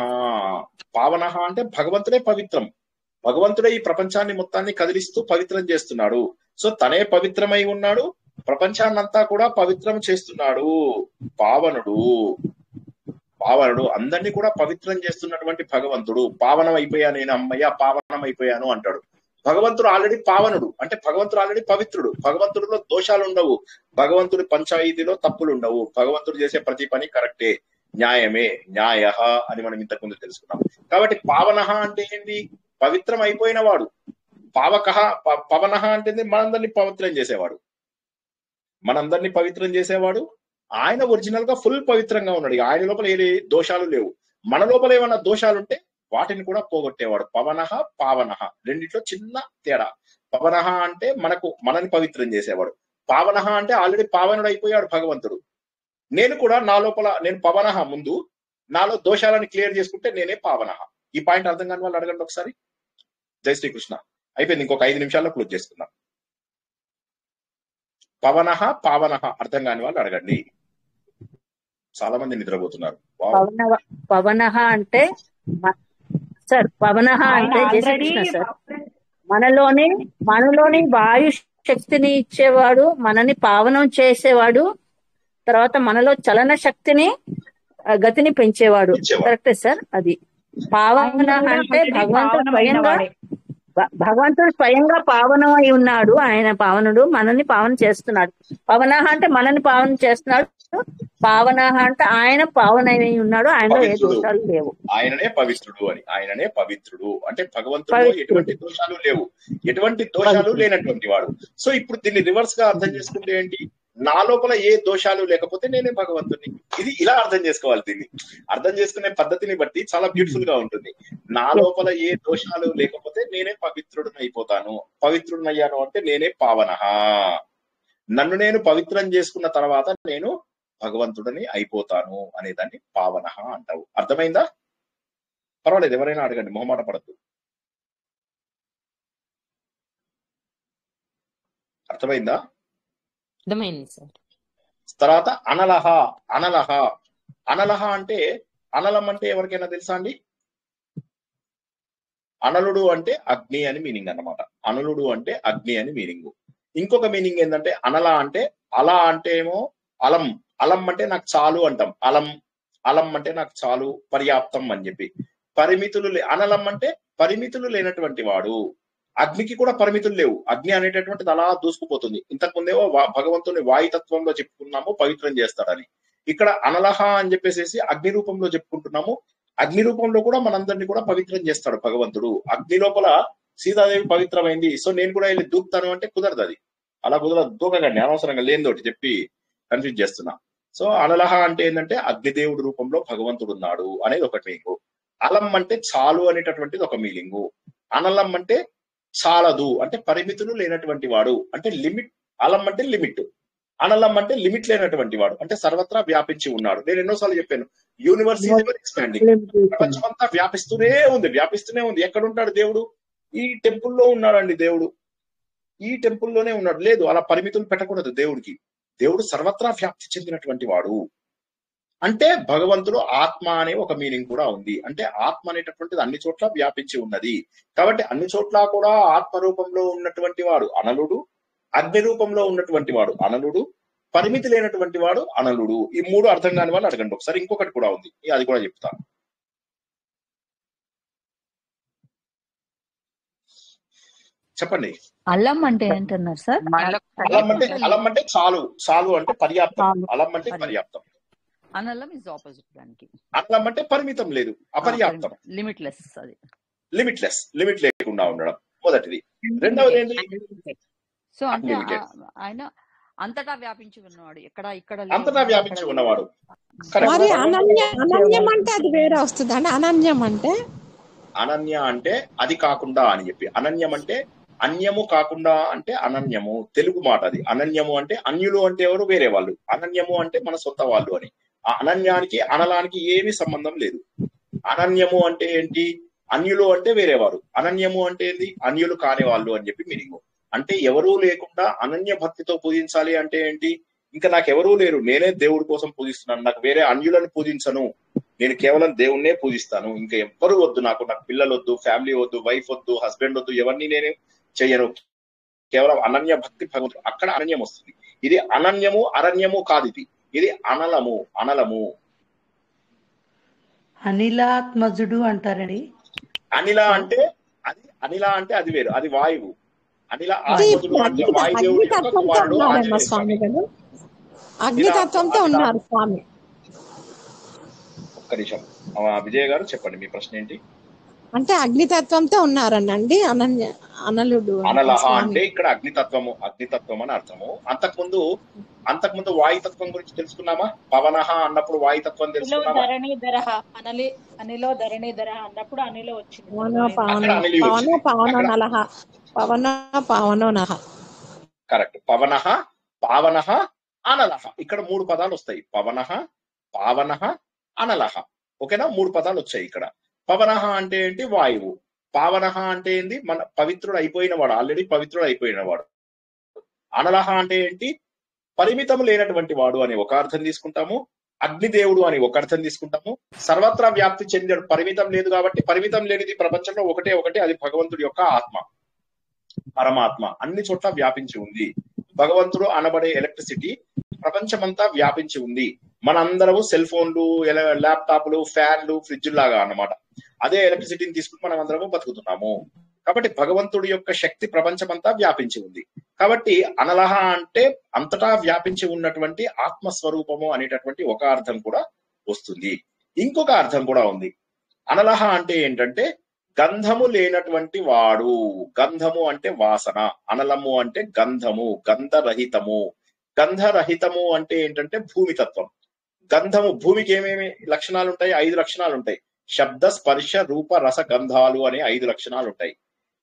పావనః అంటే భగవంతుడే పవిత్రం, భగవంతుడే ఈ ప్రపంచాన్ని మొత్తాన్ని కదిలిస్తూ పవిత్రం చేస్తున్నాడు. సో తనే పవిత్రమై ఉన్నాడు, ప్రపంచాన్నంతా కూడా పవిత్రం చేస్తున్నాడు. పావనుడు, పావనుడు అందరినీ కూడా పవిత్రం చేస్తున్నటువంటి భగవంతుడు. పావనం అయిపోయా నేను అమ్మయ్య పావనం అయిపోయాను అంటాడు. భగవంతుడు ఆల్రెడీ పావనుడు, అంటే భగవంతుడు ఆల్రెడీ పవిత్రుడు. భగవంతుడిలో దోషాలు ఉండవు, భగవంతుడి పంచాయతీలో తప్పులు ఉండవు, భగవంతుడు చేసే ప్రతి పని కరెక్టే, న్యాయమే, న్యాయ అని మనం ఇంతకుముందు తెలుసుకున్నాం. కాబట్టి పావనః అంటే ఏంటి, పవిత్రం అయిపోయిన వాడు. పావకః పవనః అంటే మనందరినీ పవిత్రం చేసేవాడు, మనందరినీ పవిత్రం చేసేవాడు. ఆయన ఒరిజినల్ గా ఫుల్ పవిత్రంగా ఉన్నాడు, ఆయన లోపల ఏ దోషాలు లేవు. మన లోపల ఏమైనా దోషాలుంటే వాటిని కూడా పోగొట్టేవాడు. పవనః పావనః రెండిట్లో చిన్న తేడా. పవనః అంటే మనని పవిత్రం చేసేవాడు, పావనః అంటే ఆల్రెడీ పావనుడు అయిపోయాడు భగవంతుడు. నేను కూడా నా లోపల నేను పవనః, ముందు నాలో దోషాలను క్లియర్ చేసుకుంటే నేనే పావనః. ఈ పాయింట్ అర్థం కాని వాళ్ళు అడగండి ఒకసారి. జై శ్రీకృష్ణ. అయిపోయింది, ఇంకొక 5 నిమిషాల్లో క్లోజ్ చేసుకుందాం. పవనః పావనః అర్థం కాని వాళ్ళు అడగండి. చాలా మంది నిద్రపోతున్నారు. పవనః అంటే సార్, పవనః అంటే జయశ్రీకృష్ణ సార్, మనలోని వాయు శక్తిని ఇచ్చేవాడు, మనని పావనం చేసేవాడు, తర్వాత మనలో చలన శక్తిని గతిని పెంచేవాడు. కరెక్టే సార్. అది పావన అంటే భగవంతుడు స్వయంగా పావనం అయి ఉన్నాడు. ఆయన పావనుడు, మనల్ని పావన చేస్తున్నాడు. పవనః అంటే మనల్ని పావన చేస్తున్నాడు, పావనః అంటే ఆయన పావనై ఉన్నాడు, ఆయనలో ఏ దోషాలు లేవు. ఆయననే పవిత్రుడు అని, ఆయననే పవిత్రుడు అంటే భగవంతుడిలో ఎటువంటి దోషాలు లేవు, ఎటువంటి దోషాలు లేనటువంటి వాడు. సో ఇప్పుడు దీన్ని రివర్స్ గా అర్థం చేసుకుంటే ఏంటి, నా లోపల ఏ దోషాలు లేకపోతే నేనే భగవంతుడిని. ఇది ఇలా అర్థం చేసుకోవాలి. దీన్ని అర్థం చేసుకునే పద్ధతిని బట్టి చాలా బ్యూటిఫుల్ గా ఉంటుంది. నా లోపల ఏ దోషాలు లేకపోతే నేనే పవిత్రుడిని అయిపోతాను. పవిత్రుడిని అయ్యాను అంటే నేనే పావనః. నన్ను నేను పవిత్రం చేసుకున్న తర్వాత నేను భగవంతుడిని అయిపోతాను అనేదాన్ని పావనః అంటావు. అర్థమైందా? పర్వాలేదు, ఎవరైనా అడగండి, మొహమాట పడద్దు. అర్థమైందా? అర్థమైంది సార్. తర్వాత అనలహ. అనలహ, అనలహ అంటే, అనలం అంటే ఎవరికైనా తెలుసా అండి? అనలుడు అంటే అగ్ని అని మీనింగ్ అన్నమాట. అనలుడు అంటే అగ్ని అని మీనింగ్. ఇంకొక మీనింగ్ ఏంటంటే అనల అంటే, అలా అంటే ఏమో అలం. అలం అంటే నాకు చాలు అంటాం. అలం అంటే నాకు చాలు, పర్యాప్తం అని చెప్పి. పరిమితులు అనలం అంటే పరిమితులు లేనటువంటి వాడు. అగ్నికి కూడా పరిమితులు లేవు. అగ్ని అనేటటువంటిది అలా దూసుకుపోతుంది. ఇంతకు ముందేమో భగవంతుని వాయుతత్వంలో చెప్పుకున్నాము పవిత్రం చేస్తాడని. ఇక్కడ అనలహ అని చెప్పేసి అగ్ని రూపంలో చెప్పుకుంటున్నాము. అగ్ని రూపంలో కూడా మనందరినీ కూడా పవిత్రం చేస్తాడు భగవంతుడు. అగ్ని లోపల సీతాదేవి పవిత్రమైంది, సో నేను కూడా వెళ్ళి దూకుతాను అంటే కుదరదు. అది అలా కుదరదు, దూకగండి, అనవసరంగా లేనిదోటి చెప్పి కన్ఫ్యూజ్ చేస్తున్నా. సో అనలహ అంటే ఏంటంటే అగ్నిదేవుడి రూపంలో భగవంతుడు ఉన్నాడు అనేది ఒకటి మీనింగు. అలం అంటే చాలు అనేటటువంటిది ఒక మీనింగు. అనలం అంటే చాలదు అంటే పరిమితులు లేనటువంటి వాడు అంటే లిమిట్. అలం అంటే లిమిట్, అనలం అంటే లిమిట్ లేనటువంటి వాడు అంటే సర్వత్రా వ్యాపించి ఉన్నాడు. నేను ఎన్నోసార్లు చెప్పాను, యూనివర్స్ ఈజ్ ఎవర్ ఎక్స్పాండింగ్. ప్రపంచం అంతా వ్యాపిస్తూనే ఉంది. ఎక్కడ ఉంటాడు దేవుడు? ఈ టెంపుల్లో ఉన్నాడండి దేవుడు, ఈ టెంపుల్లోనే ఉన్నాడు. లేదు, అలా పరిమితులు పెట్టకూడదు దేవుడికి. దేవుడు సర్వత్రా వ్యాప్తి చెందినటువంటి వాడు. అంటే భగవంతుడు ఆత్మ అనే ఒక మీనింగ్ కూడా ఉంది. అంటే ఆత్మ అనేటటువంటిది అన్ని చోట్ల వ్యాపించి ఉన్నది. కాబట్టి అన్ని చోట్ల కూడా ఆత్మ రూపంలో ఉన్నటువంటి వాడు అనలుడు, అగ్ని రూపంలో ఉన్నటువంటి వాడు అనలుడు, పరిమితి లేనటువంటి వాడు అనలుడు. ఈ మూడు అర్థం కాని వాళ్ళు అడగండి ఒకసారి. ఇంకొకటి కూడా ఉంది, అది కూడా చెప్తాను. చెప్పండి. అల్లం అంటే ఏంటన్నారు సార్? అలం అంటే చాలు అంటే పర్యాప్తం. అలం అంటే పర్యాప్తం. అనలం ఇస్ ఆపోజిట్ దానికి. అనలం అంటే పరిమితం లేదు, అపర్యాప్తం, లిమిట్లెస్. అది లిమిట్ లేకుండా ఉండడం మొదటిది. రెండవది ఏంటి? సో అంటే ఆయన అంతటా వ్యాపించి ఉన్నవాడు, ఇక్కడ అంతటా వ్యాపించి ఉన్నవాడు. మరి అనన్యం అంటే అది వేరే వస్తుంది అండి. అనన్యం అంటే అది కాకుండా అని చెప్పి. అనన్యం అంటే అన్యము కాకుండా అంటే అనన్యము, తెలుగు మాట అది. అనన్యము అంటే అన్యులు అంటే ఎవరు, వేరే వాళ్ళు. అనన్యము అంటే మన సొంత వాళ్ళు అని. ఆ అనన్యానికి అనలానికి ఏమీ సంబంధం లేదు. అనన్యము అంటే ఏంటి, అన్యులు అంటే వేరే వారు, అనన్యము అంటే ఏంటి, అన్యులు కాని వాళ్ళు అని చెప్పి మీనింగ్. అంటే ఎవరూ లేకుండా అనన్య భక్తితో పూజించాలి అంటే ఏంటి, ఇంకా నాకు ఎవరూ లేరు, నేనే దేవుడి కోసం పూజిస్తున్నాను, నాకు వేరే అన్యులను పూజించను, నేను కేవలం దేవుణ్ణే పూజిస్తాను, ఇంకా ఎవ్వరు వద్దు నాకు, నాకు పిల్లలు వద్దు, ఫ్యామిలీ వద్దు, వైఫ్ వద్దు, హస్బెండ్ వద్దు, ఎవరిని నేను చెయ్యను, కేవలం అనన్య భక్తి భగవంతుడు. అక్కడ అనన్యం వస్తుంది. ఇది అనన్యము అరణ్యము కాదు, ఇది అనలము. అనలము అనిలాత్మజుడు అంటారండి. అనిల అంటే అది వేరు, అది వాయువు. అనిల ఆత్మజుడు అంటే వాయుదేవుడి యొక్క కుమారుడు ఆంజనేయ స్వామి. అగ్నితత్వంతో ఉన్నారు స్వామి. ఒక్క నిమిషం విజయ్ గారు చెప్పండి, మీ ప్రశ్న ఏంటి? అంటే అగ్నితత్వంతో ఉన్నారనండి అనలుడు. అనలహ అంటే ఇక్కడ అగ్నితత్వము అని అర్థము. అంతకుముందు వాయుతత్వం గురించి తెలుసుకున్నామా? పవనహ అన్నప్పుడు వాయుతత్వం తెలుసుకున్నామా? అనిలో ధరణీధర అన్నప్పుడు అనిలో వచ్చింది. కరెక్ట్. పవనహ, పావనహ, అనలహ. ఇక్కడ 3 పదాలు వస్తాయి. పవనహ, పావనహ, అనలహ. ఓకేనా? 3 పదాలు వచ్చాయి ఇక్కడ. పవనహ అంటే ఏంటి, వాయువు. పావనహ అంటే ఏంటి, మన పవిత్రుడు అయిపోయిన వాడు, ఆల్రెడీ పవిత్రుడు అయిపోయిన వాడు. అనలహ అంటే ఏంటి, పరిమితం లేనటువంటి వాడు అని ఒక అర్థం తీసుకుంటాము. అగ్నిదేవుడు అని ఒక అర్థం తీసుకుంటాము. సర్వత్రా వ్యాప్తి చెందాడు, పరిమితం లేదు కాబట్టి. పరిమితం లేనిది ప్రపంచంలో ఒకటే, అది భగవంతుడి యొక్క ఆత్మ, పరమాత్మ. అన్ని చోట్ల వ్యాపించి ఉంది. భగవంతుడు అనబడే ఎలక్ట్రిసిటీ ప్రపంచమంతా వ్యాపించి ఉంది. మనందరము సెల్ ఫోన్లు, ల్యాప్టాప్లు, ఫ్యాన్లు, ఫ్రిడ్జ్ లాగా అన్నమాట. అదే ఎలక్ట్రిసిటీని తీసుకుని మనం అందరము బతుకుతున్నాము. కాబట్టి భగవంతుడి యొక్క శక్తి ప్రపంచమంతా వ్యాపించి ఉంది. కాబట్టి అనలహ అంటే అంతటా వ్యాపించి ఉన్నటువంటి ఆత్మస్వరూపము అనేటటువంటి ఒక అర్థం కూడా వస్తుంది. ఇంకొక అర్థం కూడా ఉంది. అనలహ అంటే ఏంటంటే గంధము లేనటువంటి వాడు. గంధము అంటే వాసన, అనలము అంటే గంధము, గంధరహితము. గంధరహితము అంటే ఏంటంటే భూమితత్వం. గంధము, భూమికి ఏమేమి లక్షణాలు ఉంటాయి? 5 లక్షణాలు ఉంటాయి. శబ్ద, స్పర్శ, రూప, రస, గంధాలు అనే 5 లక్షణాలు ఉంటాయి.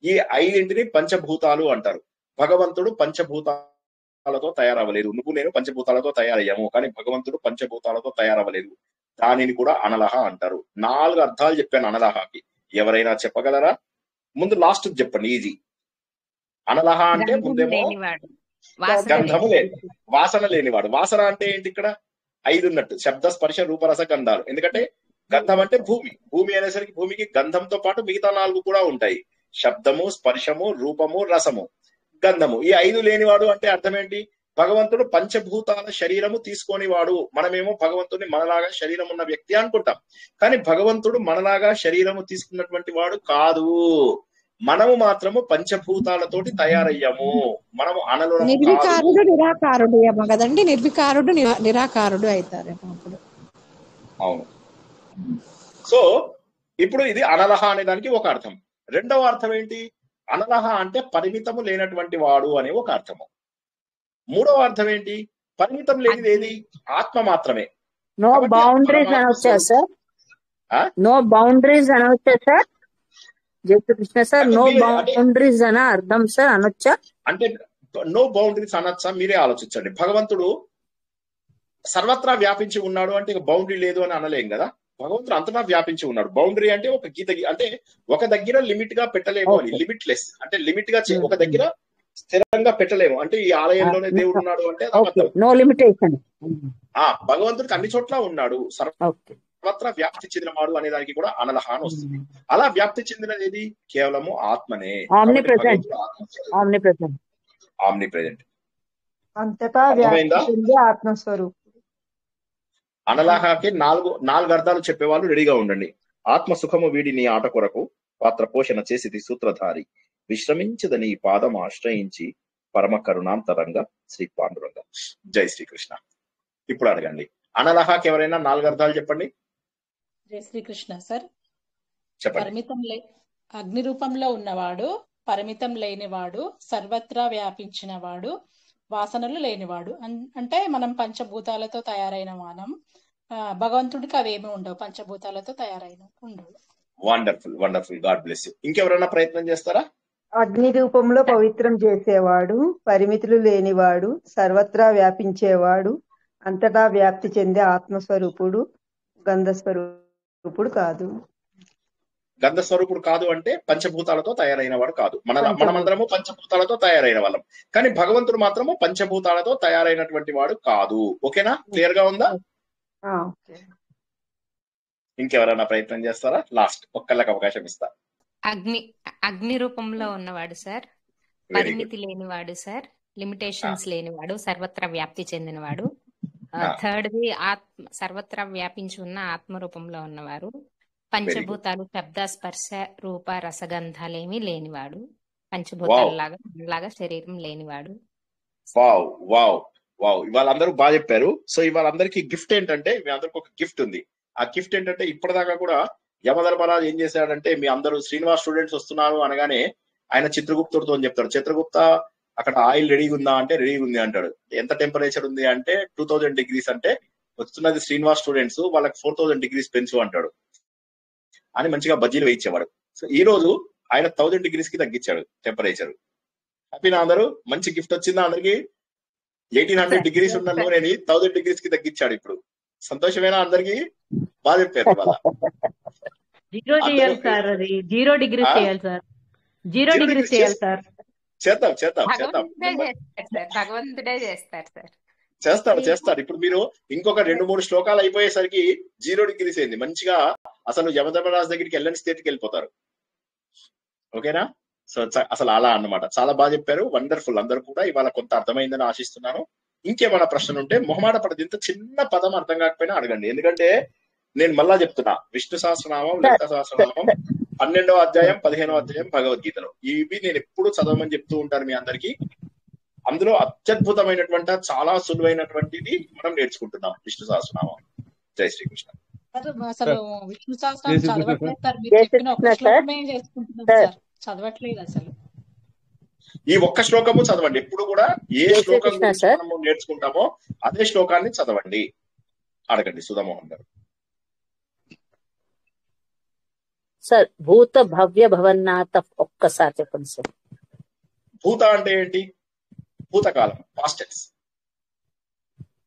ఈ 5 పంచభూతాలు అంటారు. భగవంతుడు పంచభూతాలతో తయారవ్వలేదు. నువ్వు నేను పంచభూతాలతో తయారయ్యాము, కానీ భగవంతుడు పంచభూతాలతో తయారవ్వలేదు. దానిని కూడా అనలహ అంటారు. 4 అర్థాలు చెప్పాను అనలహకి. ఎవరైనా చెప్పగలరా? ముందు లాస్ట్ చెప్పండి, ఈజీ. అనలహ అంటే ముందేమో గంధము లేదు, వాసన లేనివాడు. వాసన అంటే ఏంటి? ఇక్కడ 5 ఉన్నట్టు, శబ్ద, స్పర్శ, రూప, రస, గంధాలు. ఎందుకంటే గంధం అంటే భూమి అనేసరికి భూమికి గంధంతో పాటు మిగతా 4 కూడా ఉంటాయి. శబ్దము, స్పర్శము, రూపము, రసము, గంధము. ఈ 5 లేనివాడు అంటే అర్థం ఏంటి? భగవంతుడు పంచభూతాల శరీరము తీసుకొని వాడు. మనమేమో భగవంతుడిని మనలాగా శరీరం ఉన్న వ్యక్తి అనుకుంటాం, కానీ భగవంతుడు మనలాగా శరీరము తీసుకున్నటువంటి వాడు కాదు. మనము మాత్రము పంచభూతాలతోటి తయారయ్యాము. మనము అనలు నిర్వికారుడు నిరాకారుడు ఏమో కదండి. నిర్వికారుడు నిరాకారుడు అవుతారేమో అప్పుడు. అవును. సో ఇప్పుడు ఇది అనలహ అనే దానికి ఒక అర్థం. రెండవ అర్థం ఏంటి? అనలహ అంటే పరిమితము లేనటువంటి వాడు అనే ఒక అర్థము. మూడవ అర్థం ఏంటి? పరిమితం లేనిది ఏది? ఆత్మ మాత్రమే. నో బౌండరీస్ అనొచ్చా సార్? నో బౌండరీస్ అనొచ్చా sir? Jayakrishna sir, no boundaries అన అర్థం సార్ అనొచ్చా? అంటే నో బౌండరీస్ అనొచ్చా? మీరే ఆలోచించండి. భగవంతుడు సర్వత్రా వ్యాపించి ఉన్నాడు అంటే బౌండరీ లేదు అని అనలేం కదా. భగవంతుడు అంతటా వ్యాపించి ఉన్నాడు. బౌండరీ అంటే ఒక గీత, అంటే ఒక దగ్గర లిమిట్ గా పెట్టలేము అని. లిమిట్లెస్ అంటే లిమిట్ గా ఒక దగ్గర స్థిరంగా పెట్టలేము. అంటే ఈ ఆలయంలోనే దేవుడు ఉన్నాడు అంటే నో లిమిటేషన్. భగవంతుడికి అన్ని చోట్ల ఉన్నాడు, సర్వత్రా వ్యాప్తి చెందినవాడు అనే దానికి కూడా అనలహ అని వస్తుంది. అలా వ్యాప్తి చెందినది ఏది? కేవలము ఆత్మనే. ఆమ్ని ప్రెజెంట్, అంతటా వ్యాప్తి చెందే ఆత్మస్వరూపం. అనలహకి 4 అర్థాలు చెప్పేవాళ్ళు రెడీగా ఉండండి. ఆత్మ సుఖము వీడి నీ ఆట కొరకు పాత్ర పోషణ చేసిది సూత్రధారి, విశ్రమించదని పాదం ఆశ్రయించి పరమ కరుణాంతరంగా శ్రీ పాండురంగ. జై శ్రీకృష్ణ. ఇప్పుడు అడగండి, అనలహకి ఎవరైనా 4 అర్థాలు చెప్పండి. జై శ్రీకృష్ణ సార్. చెప్పండి. అగ్ని రూపంలో ఉన్నవాడు, పరిమితం లేనివాడు, సర్వత్రా వ్యాపించిన వాడు, వాసనలు లేనివాడు. అంటే మనం పంచభూతాలతో తయారైన మనం. భగవంతుడికి అవేమి ఉండవు, పంచభూతాలతో తయారైన ఉండవు. Wonderful, wonderful. God bless you. ఇంకెవరైనా ప్రయత్నం చేస్తారా? అగ్ని రూపంలో పవిత్రం చేసేవాడు, పరిమితులు లేనివాడు, సర్వత్రా వ్యాపించేవాడు, అంతటా వ్యాప్తి చెందే ఆత్మస్వరూపుడు, గంధస్వరూపుడు కాదు. గంధస్వరూపుడు కాదు అంటే పంచభూతాలతో తయారైన వాడు కాదు. మనమందరము పంచభూతాలతో తయారైన వాళ్ళం, కానీ భగవంతుడు మాత్రము పంచభూతాలతో తయారైనటువంటి వాడు కాదు. ఓకేనా? క్లియర్ గా ఉందా? ఇంకెవరైనా ప్రయత్నం చేస్తారా? లాస్ట్ ఒక్కళ్ళకి అవకాశం ఇస్తా. అగ్ని రూపంలో ఉన్నవాడు సార్, పరిమితి లేనివాడు సార్, లిమిటేషన్స్ లేనివాడు, సర్వత్రా వ్యాప్తి చెందినవాడు. థర్డ్ది సర్వత్రా వ్యాపించి ఉన్న ఆత్మ రూపంలో ఉన్నవారు. పంచభూతాలు శబ్ద స్పర్శ రూప రసగంధాలేమీ లేనివాడు. పంచభూతాలలాగా శరీరం లేనివాడు. వావ్ వావ్ వావ్, ఇవాళ అందరూ బాగా చెప్పారు. సో ఇవాళ అందరికి గిఫ్ట్ ఏంటంటే, మీ అందరికి ఒక గిఫ్ట్ ఉంది. ఆ గిఫ్ట్ ఏంటంటే, ఇప్పటిదాకా కూడా యమధర్మరాజు ఏం చేశాడంటే, మీ అందరూ శ్రీనివాస్ స్టూడెంట్స్ వస్తున్నారు అనగానే ఆయన చిత్రగుప్తుడితో చెప్తాడు, చిత్రగుప్త అక్కడ ఆయిల్ రెడీగా ఉందా అంటే రెడీగా ఉంది అంటాడు. ఎంత టెంపరేచర్ ఉంది అంటే 2000 degrees అంటే వస్తున్నది శ్రీనివాస్ స్టూడెంట్స్, వాళ్ళకి 4000 degrees పెంచు అంటాడు అని మంచిగా బజ్జీలు వేయించేవాడు. సో ఈ రోజు ఆయన 1000 degrees కి తగ్గించాడు టెంపరేచర్. హ్యాపీనా అందరూ? మంచి గిఫ్ట్ వచ్చిందా అందరికి? 1800 degrees ఉన్న నూనెని 1000 degrees కి తగ్గించాడు. ఇప్పుడు సంతోషమేనా అందరికి? బాగా చెప్పారు. జీరో చేయాలి సార్, అది 0 degrees చేయాలి సార్, 0 degrees చేయాలి సార్. చేద్దాం. భగవంతుడే చేస్తారు సార్, చేస్తాడు. ఇప్పుడు మీరు ఇంకొక 2-3 శ్లోకాలు అయిపోయేసరికి 0 degrees అయింది. మంచిగా అసలు యమధర్మరాజు దగ్గరికి వెళ్ళని స్థితికి వెళ్ళిపోతారు. ఓకేనా? సో అసలు అలా అన్నమాట. చాలా బాగా చెప్పారు, వండర్ఫుల్. అందరూ కూడా ఇవాళ కొంత అర్థమైందని ఆశిస్తున్నాను. ఇంకేమైనా ప్రశ్నలు ఉంటే మొహమాట పడదు. ఇంత చిన్న పదం అర్థం కాకపోయినా అడగండి. ఎందుకంటే నేను మళ్ళా చెప్తున్నా, విష్ణు సహస్రనామం, లలిత సహస్రనామం 12వ అధ్యాయం 15వ అధ్యాయం భగవద్గీతలో ఇవి నేను ఎప్పుడు చదవమని చెప్తూ ఉంటాను మీ అందరికి. అందులో అత్యద్భుతమైనటువంటి చాలా సులువైనటువంటిది మనం నేర్చుకుంటున్నాం విష్ణు సహస్రనామం. జై శ్రీకృష్ణ. అసలు విష్ణు సహస్రనామం చదవట్లేదు సార్, మీరు చెప్పిన ఒక శ్లోకమే చేసుకుంటున్నాం సార్, చదవట్లేదు అసలు. ఈ ఒక్క శ్లోకము చదవండి. ఎప్పుడు కూడా ఏ శ్లోకం మనము నేర్చుకుంటామో అదే శ్లోకాన్ని చదవండి. అడగండి సుధామోహన్ గారు. సార్ భూత భవ్య భవన్నాథ ఒక్కసారి చెప్పండి సార్. భూత అంటే ఏంటి? భూతకాలం, పాస్ట్ టెన్స్.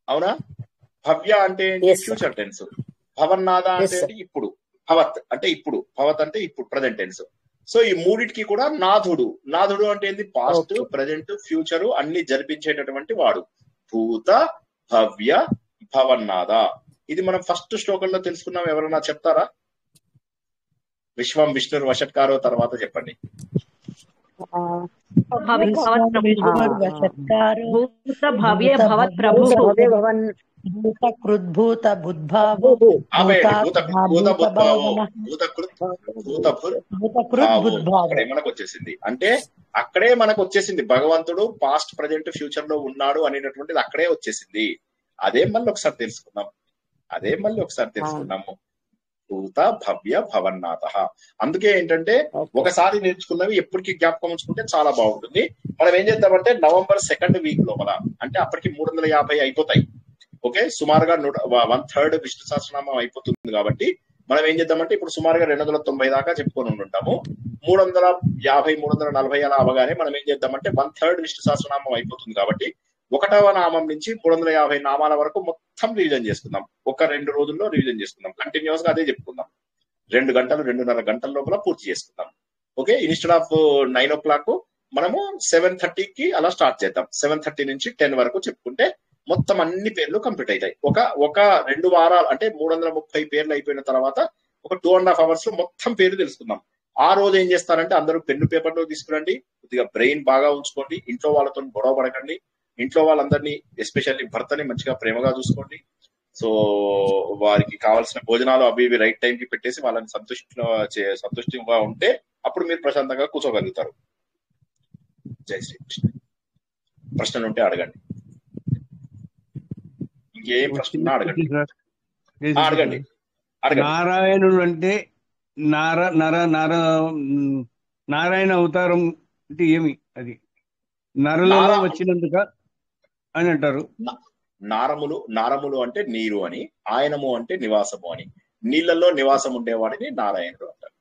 అవునా? భవ్య అంటే ఏంటి? Future tense. భవన్నాథ అంటే ఏంటి? ఇప్పుడు. భవత్ అంటే ఇప్పుడు. భవత్ అంటే ఇప్పుడు, ప్రజెంట్ టెన్స్. సో ఈ మూడిటికి కూడా నాథుడు. నాథుడు అంటే ఏంటి? పాస్ట్, ప్రజెంట్, ఫ్యూచర్ అన్ని జరిపించేటటువంటి వాడు. భూత భవ్య భవన్నాథ. ఇది మనం ఫస్ట్ శ్లోకంలో తెలుసుకున్నాం. ఎవరన్నా చెప్తారా? విశ్వం విష్ణుర్ వషట్కారో తర్వాత చెప్పండి. మనకు వచ్చేసింది అంటే అక్కడే మనకు వచ్చేసింది. భగవంతుడు పాస్ట్ ప్రజెంట్ ఫ్యూచర్ లో ఉన్నాడు అనేటటువంటిది అక్కడే వచ్చేసింది. అదే మళ్ళీ ఒకసారి తెలుసుకున్నాము. భూత భవ్య భవన్నాథ. అందుకే ఏంటంటే ఒకసారి నేర్చుకున్నవి ఎప్పటికీ జ్ఞాపకం ఉంచుకుంటే చాలా బాగుంటుంది. మనం ఏం చేద్దామంటే November 2nd week లోపల, అంటే అప్పటికి 350 అయిపోతాయి. ఓకే, సుమారుగా 1/3 విష్ణు సహస్రనామం అయిపోతుంది. కాబట్టి మనం ఏం చేద్దామంటే ఇప్పుడు సుమారుగా 290 దాకా చెప్పుకొని ఉంటాము. 350 340 అలా అవగానే మనం ఏం చేద్దామంటే 1/3 విష్ణు సహస్రనామం అయిపోతుంది. కాబట్టి 1వ నామం నుంచి 350 నామాల వరకు మొత్తం రివిజన్ చేసుకుందాం. 1-2 రోజుల్లో రివిజన్ చేసుకుందాం. కంటిన్యూస్ గా అదే చెప్పుకుందాం. 2 గంటలు 2.5 గంటల లోపల పూర్తి చేసుకుందాం. ఓకే, ఇన్స్టెడ్ ఆఫ్ 9 o'clock మనము 7:30కి అలా స్టార్ట్ చేద్దాం. 7:30 నుంచి 10 వరకు చెప్పుకుంటే మొత్తం అన్ని పేర్లు కంప్లీట్ అవుతాయి. ఒక 2 వారాలు అంటే 330 పేర్లు అయిపోయిన తర్వాత ఒక 2.5 hours లో మొత్తం పేరు తెలుసుకుందాం. ఆ రోజు ఏం చేస్తారంటే అందరూ పెన్ను పేపర్లో తీసుకురండి. కొద్దిగా బ్రెయిన్ బాగా ఉంచుకోండి. ఇంట్లో వాళ్ళతో గొడవ పడకండి. ఇంట్లో వాళ్ళందరినీ ఎస్పెషల్లీ భర్తని మంచిగా ప్రేమగా చూసుకోండి. సో వారికి కావాల్సిన భోజనాలు అవి ఇవి రైట్ టైం కి పెట్టేసి వాళ్ళని సంతుష్టిగా ఉంటే అప్పుడు మీరు ప్రశాంతంగా కూర్చోగలుగుతారు. జై శ్రీకృష్ణ. ప్రశ్నలు ఉంటే అడగండి. ఇంకేం ప్రశ్న అడగండి. నారాయణుడు అంటే నారాయణ అవతారం అంటే ఏమి? అది నరలలో వచ్చినందుక అని అంటారు. నారములు అంటే నీరు అని, ఆయనము అంటే నివాసము అని. నీళ్లలో నివాసం ఉండేవాడిని నారాయణుడు అంటారు.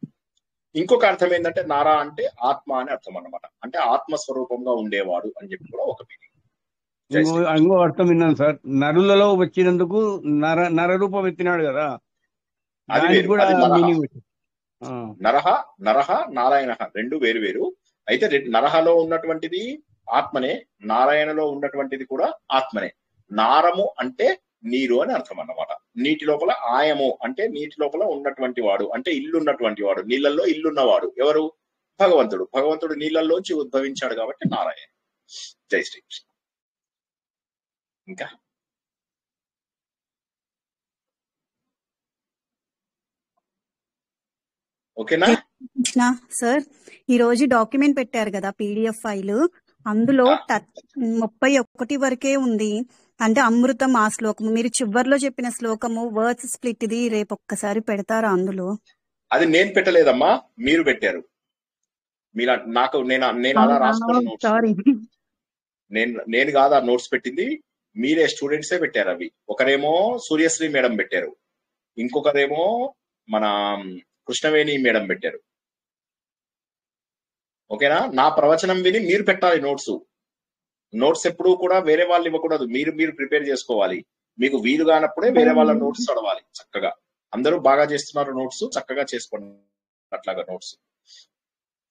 ఇంకొక అర్థం ఏంటంటే నారా అంటే ఆత్మ అని అర్థం అన్నమాట. అంటే ఆత్మస్వరూపంగా ఉండేవాడు అని చెప్పి కూడా ఒక మీనింగ్. ఇంకో అర్థం విన్నాను సార్, నరులలో వచ్చినందుకు నరరూపం ఎత్తినాడు కదా, అది దానికి వేరు, కూడా అది నరహ. మీనింగ్ వచ్చింది. నరహ నారాయణ రెండు వేరు వేరు. అయితే నరహలో ఉన్నటువంటిది ఆత్మనే, నారాయణలో ఉన్నటువంటిది కూడా ఆత్మనే. నారము అంటే నీరు అని అర్థం అన్నమాట. నీటి లోపల ఆయము అంటే నీటి లోపల ఉన్నటువంటి వాడు, అంటే ఇల్లు ఉన్నటువంటి వాడు, నీళ్ళల్లో ఇల్లున్నవాడు ఎవరు? భగవంతుడు. భగవంతుడు నీళ్ళల్లోంచి ఉద్భవించాడు కాబట్టి నారాయణ. జై శ్రీకృష్ణ. ఇంకా ఓకేనా? కృష్ణ సార్, ఈ రోజు డాక్యుమెంట్ పెట్టారు కదా PDF ఫైల్, అందులో 31 వరకే ఉంది. అంటే అమృతం ఆ శ్లోకము, మీరు చివర్లో చెప్పిన శ్లోకము వర్డ్స్ స్ప్లిట్ ఇది రేపు ఒక్కసారి పెడతారా అందులో? అది నేను పెట్టలేదమ్మా, మీరు పెట్టారు. మీరు నాకు నేను అలా రాసుకున్న నోట్స్, సారీ. నేను కాదు ఆ నోట్స్ పెట్టింది, మీరే స్టూడెంట్సే పెట్టారు అవి. ఒకరేమో సూర్యశ్రీ మేడం పెట్టారు, ఇంకొకరేమో మన కృష్ణవేణి మేడం పెట్టారు. ఓకేనా? నా ప్రవచనం విని మీరు పెట్టాలి నోట్స్. నోట్స్ ఎప్పుడూ కూడా వేరే వాళ్ళు ఇవ్వకూడదు, మీరు ప్రిపేర్ చేసుకోవాలి. మీకు వీలు కానప్పుడే వేరే వాళ్ళ నోట్స్ చదవాలి. చక్కగా అందరూ బాగా చేస్తున్నారు నోట్స్, చక్కగా చేసుకోండి అట్లాగా నోట్స్.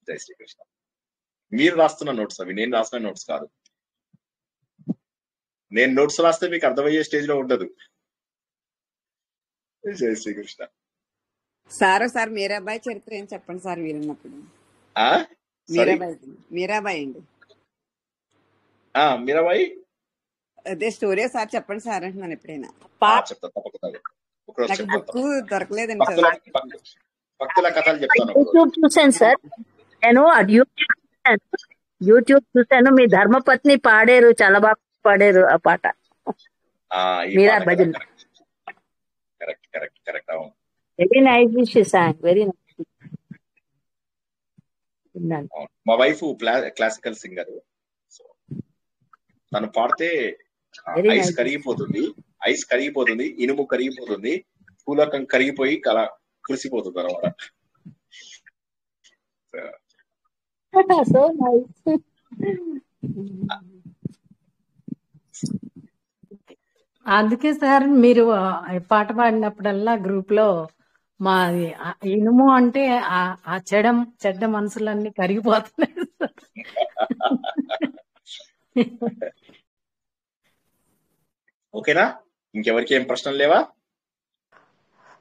జై శ్రీకృష్ణ. మీరు రాస్తున్న నోట్స్ అవి, నేను రాసిన నోట్స్ కాదు. నేను నోట్స్ రాస్తే మీకు అర్థమయ్యే స్టేజ్ లో ఉండదు. జై శ్రీకృష్ణ. సార్ మీరాబాయి చరిత్ర ఏం చెప్పండి సార్ మీరున్నప్పుడు. మీరాబాయి అండి. మీరాబాయి అదే స్టోరీ సార్ చెప్పండి సార్ అంటున్నాను. ఎప్పుడైనా చెప్తా తప్పకుండా. నాకు బుక్ దొరకలేదండి సార్. భక్తుల కథలు చెప్తాను. యూట్యూబ్ చూసాను సార్, నేను యూట్యూబ్ చూసాను. మీ ధర్మపత్ని పాడారు, చాలా బాగా పాడారు ఆ పాట. Meera bhajan correct. Very nice song, very nice. మా వైఫ్ క్లాసికల్ సింగర్, తను పాడితే ఐస్ కరిగిపోతుంది, ఇనుము కరిగిపోతుంది, పూలకం కరిగిపోయి కురిసిపోతుంది అనమాట. So nice. అందుకే సార్ మీరు పాట పాడినప్పుడల్లా గ్రూప్ లో మా ఇనుము అంటే ఆ చెడ్డ మనసులన్నీ కరిగిపోతున్నాయి. ఓకేనా? ఇంకెవరికి ఏం ప్రశ్నలు లేవా?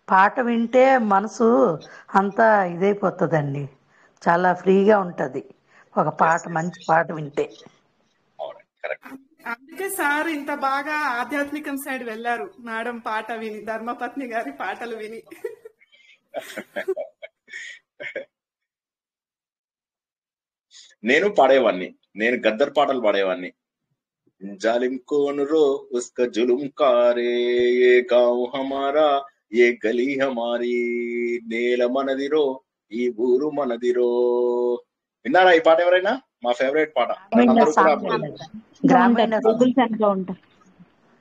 పాట వింటే మనసు అంతా ఇదైపోతుందండి, చాలా ఫ్రీగా ఉంటది ఒక పాట, మంచి పాట వింటే. అందుకే సార్ ఇంత బాగా ఆధ్యాత్మికం సైడ్ వెళ్ళారు మేడం, పాట విని, ధర్మపత్ని గారి పాటలు విని. నేను పాడేవాడిని, నేను గద్దర్ పాటలు పాడేవాడిని. जालिम कौन रो उसका जुल्म कारे, ये गाँव हमारा ये गली हमारी, నేల మనదిరో ఈ ఊరు మనదిరో. విన్నారా ఈ పాట ఎవరైనా? మా ఫేవరెట్ పాట.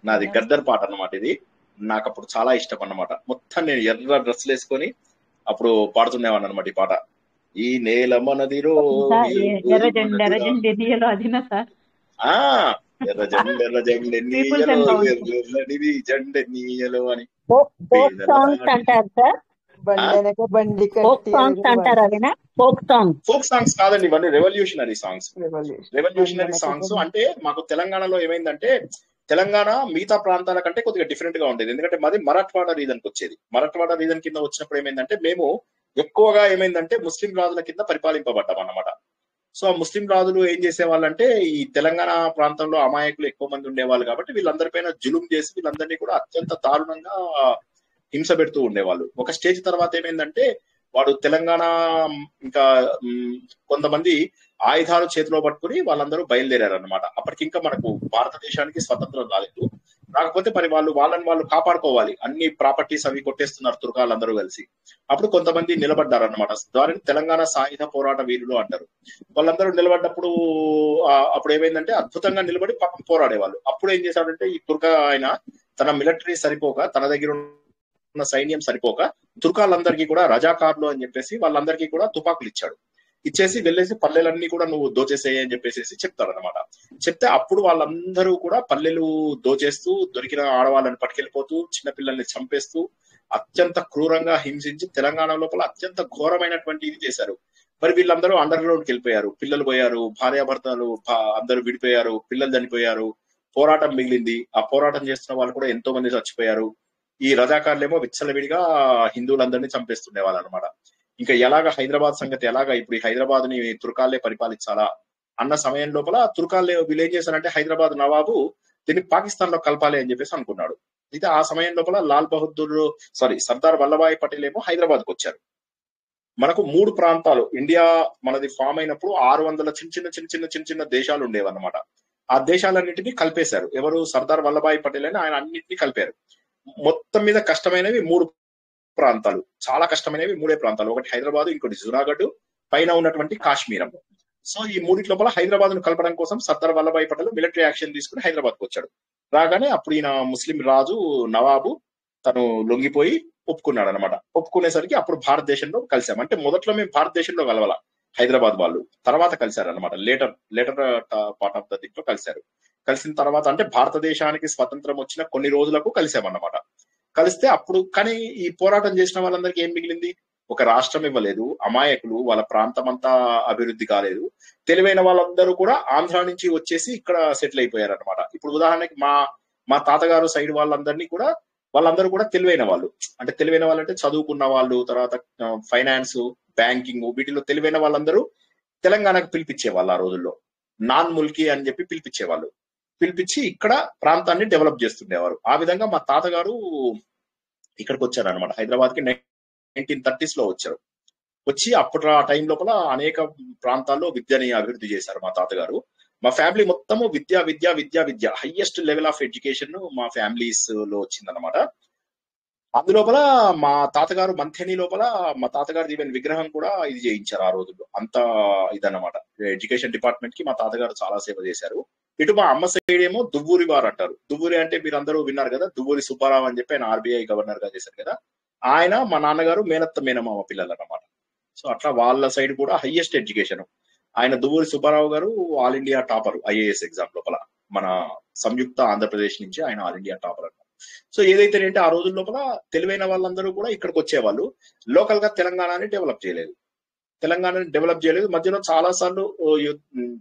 నాది గద్దర్ పాట అన్నమాట. ఇది నాకు అప్పుడు చాలా ఇష్టం అన్నమాట. మొత్తం నేను ఎర్ర డ్రెస్సులు వేసుకొని అప్పుడు పాడుతుండేవాడిని అనమాట ఈ పాట. ఈ నేల మనదిరో జెండెన్నీయలో అని ఫోక్ సాంగ్స్ కాదండి ఇవన్నీ, రెవల్యూషనరీ సాంగ్స్. రెవల్యూషనరీ సాంగ్స్ అంటే మాకు తెలంగాణలో ఏమైందంటే, తెలంగాణ మిగతా ప్రాంతాల కంటే కొద్దిగా డిఫరెంట్ గా ఉండేది. ఎందుకంటే మాది మరాఠవాడ రీజన్ కి వచ్చేది. మరాఠవాడ రీజన్ కింద వచ్చినప్పుడు ఏమైందంటే, మేము ఎక్కువగా ఏమైందంటే ముస్లిం రాజుల కింద పరిపాలింపబడ్డాం అన్నమాట. సో ఆ ముస్లిం రాజులు ఏం చేసేవాళ్ళంటే, ఈ తెలంగాణ ప్రాంతంలో అమాయకులు ఎక్కువ మంది ఉండేవాళ్ళు కాబట్టి వీళ్ళందరిపైన జులుం చేసి వీళ్ళందరినీ కూడా అత్యంత దారుణంగా హింస పెడుతూ ఉండేవాళ్ళు. ఒక స్టేజ్ తర్వాత ఏమైందంటే, వాడు తెలంగాణ ఇంకా కొంతమంది ఆయుధాలు చేతిలో పట్టుకుని వాళ్ళందరూ బయలుదేరారు అనమాట. అప్పటికి ఇంకా మనకు భారతదేశానికి స్వతంత్రం రాలేదు. రాకపోతే మరి వాళ్ళని కాపాడుకోవాలి, అన్ని ప్రాపర్టీస్ అవి కొట్టేస్తున్నారు తుర్కాలందరూ కలిసి. అప్పుడు కొంతమంది నిలబడ్డారు అనమాట. దానిని తెలంగాణ సాయుధ పోరాట వీరులు అంటారు. వాళ్ళందరూ నిలబడ్డప్పుడు అప్పుడు ఏమైందంటే, అద్భుతంగా నిలబడి పాపం పోరాడేవాళ్ళు. అప్పుడు ఏం చేశాడంటే, ఈ తుర్కా ఆయన తన మిలిటరీ సరిపోక తన దగ్గర ఉన్న సైన్యం సరిపోక తుర్కాలందరికీ కూడా రజాకార్లు అని చెప్పేసి వాళ్ళందరికీ కూడా తుపాకులు ఇచ్చాడు. ఇచ్చేసి వెళ్ళేసి పల్లెలన్నీ కూడా నువ్వు దోచేసేయి అని చెప్పేసి చెప్తాడు అనమాట. చెప్తే అప్పుడు వాళ్ళందరూ కూడా పల్లెలు దోచేస్తూ దొరికిన ఆడవాళ్ళని పట్టుకెళ్ళిపోతూ చిన్నపిల్లల్ని చంపేస్తూ అత్యంత క్రూరంగా హింసించి తెలంగాణ లోపల అత్యంత ఘోరమైనటువంటి ఇది చేశారు. మరి వీళ్ళందరూ అండర్ గ్రౌండ్కి వెళ్ళిపోయారు, పిల్లలు పోయారు, భార్యాభర్తలు అందరూ విడిపోయారు, పిల్లలు చనిపోయారు, పోరాటం మిగిలింది. ఆ పోరాటం చేస్తున్న వాళ్ళు కూడా ఎంతో మంది చచ్చిపోయారు. ఈ రజాకార్లేమో విచ్చలవిడిగా హిందువులందరినీ చంపేస్తుండే వాళ్ళు అనమాట. ఇంకా ఎలాగ హైదరాబాద్ సంగతి ఎలాగా ఇప్పుడు ఈ హైదరాబాద్ ని తుర్కాలే పరిపాలించాలా అన్న సమయం లోపల తుర్కాలే వీళ్ళు ఏం చేశారంటే హైదరాబాద్ నవాబు దీన్ని పాకిస్తాన్ లో కలపాలి అని చెప్పేసి అనుకున్నాడు. అయితే ఆ సమయం లోపల సర్దార్ వల్లభాయ్ పటేల్ ఏమో హైదరాబాద్ కు వచ్చారు. మనకు 3 ప్రాంతాలు ఇండియా మనది ఫామ్ అయినప్పుడు 600 చిన్న చిన్న దేశాలు ఉండేవన్నమాట. ఆ దేశాలన్నింటినీ కలిపేశారు. ఎవరు? సర్దార్ వల్లభాయ్ పటేల్ అని ఆయన అన్నింటినీ కలిపారు. మొత్తం మీద కష్టమైనవి 3 ప్రాంతాలు, చాలా కష్టమైనవి 3 ప్రాంతాలు. ఒకటి హైదరాబాద్, ఇంకోటి జునాగఢ్, పైన ఉన్నటువంటి కాశ్మీరం. సో ఈ 3 లోపల హైదరాబాద్ ను కలపడం కోసం సర్దార్ వల్లభాయ్ పటేల్ మిలిటరీ యాక్షన్ తీసుకుని హైదరాబాద్ కు వచ్చాడు. రాగానే అప్పుడు ఈయన ముస్లిం రాజు నవాబు తను లొంగిపోయి ఒప్పుకున్నాడు అనమాట. ఒప్పుకునేసరికి అప్పుడు భారతదేశంలో కలిసాం. అంటే మొదట్లో మేము భారతదేశంలో కలవాల, హైదరాబాద్ వాళ్ళు తర్వాత కలిశారు అనమాట. లేటర్ పార్ట్ ఆఫ్ ద దీంట్లో కలిశారు. కలిసిన తర్వాత అంటే భారతదేశానికి స్వతంత్రం వచ్చిన కొన్ని రోజులకు కలిసామన్నమాట. కలిస్తే అప్పుడు కానీ ఈ పోరాటం చేసిన వాళ్ళందరికీ ఏం మిగిలింది? ఒక రాష్ట్రం ఇవ్వలేదు, అమాయకులు, వాళ్ళ ప్రాంతం అంతా అభివృద్ధి కాలేదు. తెలివైన వాళ్ళందరూ కూడా ఆంధ్ర నుంచి వచ్చేసి ఇక్కడ సెటిల్ అయిపోయారు అనమాట. ఇప్పుడు ఉదాహరణకి మా తాతగారు సైడ్ వాళ్ళందరూ కూడా తెలివైన వాళ్ళు. అంటే తెలివైన వాళ్ళు అంటే చదువుకున్న వాళ్ళు, తర్వాత ఫైనాన్స్, బ్యాంకింగ్, వీటిలో తెలివైన వాళ్ళందరూ తెలంగాణకు పిలిపించేవాళ్ళు. ఆ రోజుల్లో నాన్ ముల్కీ అని చెప్పి పిలిపించేవాళ్ళు. పిలిపించి ఇక్కడ ప్రాంతాన్ని డెవలప్ చేస్తుండేవారు. ఆ విధంగా మా తాతగారు ఇక్కడికి వచ్చారు అనమాట. హైదరాబాద్ కి 1930s లో వచ్చారు. వచ్చి అప్పుడు ఆ టైం లోపల అనేక ప్రాంతాల్లో విద్యని అభివృద్ధి చేశారు మా తాతగారు. మా ఫ్యామిలీ మొత్తము విద్య హైయెస్ట్ లెవెల్ ఆఫ్ ఎడ్యుకేషన్ మా ఫ్యామిలీస్ లో వచ్చిందనమాట. అందులోపల మా తాతగారు మంథేని లోపల మా తాతగారు ఈవెన్ విగ్రహం కూడా ఇది చేయించారు ఆ రోజుల్లో. అంత ఇదన్నమాట. ఎడ్యుకేషన్ డిపార్ట్మెంట్ కి మా తాతగారు చాలా సేవ చేశారు. ఇటు మా అమ్మ సైడ్ ఏమో దువ్వూరి వారు అంటారు. దువ్వూరి అంటే మీరు అందరూ విన్నారు కదా, దువ్వూరి సుబ్బారావు అని చెప్పి ఆయన RBI గవర్నర్ గా చేశారు కదా. ఆయన మా నాన్నగారు మేనమామ పిల్లలు అన్నమాట. సో అట్లా వాళ్ళ సైడ్ కూడా హైయెస్ట్ ఎడ్యుకేషన్. ఆయన దువ్వూరి సుబ్బారావు గారు all India topper IAS exam లోపల. మన సంయుక్త ఆంధ్రప్రదేశ్ నుంచి ఆయన ఆల్ ఇండియా టాపర్ అన్నమాట. సో ఏదైతే అంటే ఆ రోజుల లోపల తెలివైన వాళ్ళందరూ కూడా ఇక్కడికి వచ్చేవాళ్ళు. లోకల్ గా తెలంగాణని డెవలప్ చేయలేదు. మధ్యలో చాలా సార్లు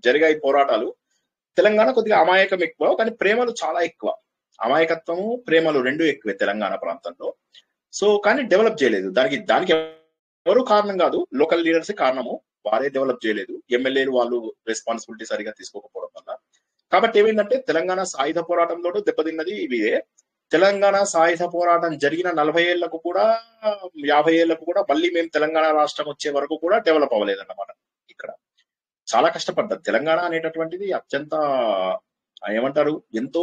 జరిగాయి పోరాటాలు. తెలంగాణ కొద్దిగా అమాయకం ఎక్కువ, కానీ ప్రేమలు చాలా ఎక్కువ. అమాయకత్వము, ప్రేమలు 2 ఎక్కువే తెలంగాణ ప్రాంతంలో. సో కానీ డెవలప్ చేయలేదు. దానికి ఎవరు కారణం కాదు, లోకల్ లీడర్స్ కారణము. వారే డెవలప్ చేయలేదు. ఎమ్మెల్యేలు వాళ్ళు రెస్పాన్సిబిలిటీ సరిగా తీసుకోకపోవడం వల్ల. కాబట్టి ఏమైందంటే తెలంగాణ సాయుధ పోరాటంలో దెబ్బతిన్నది ఇవే. తెలంగాణ సాయుధ పోరాటం జరిగిన 40 ఏళ్లకు కూడా 50 ఏళ్లకు కూడా మళ్ళీ మేము తెలంగాణ రాష్ట్రం వచ్చే వరకు కూడా డెవలప్ అవ్వలేదన్నమాట. ఇక్కడ చాలా కష్టపడ్డది. తెలంగాణ అనేటటువంటిది అత్యంత ఏమంటారు, ఎంతో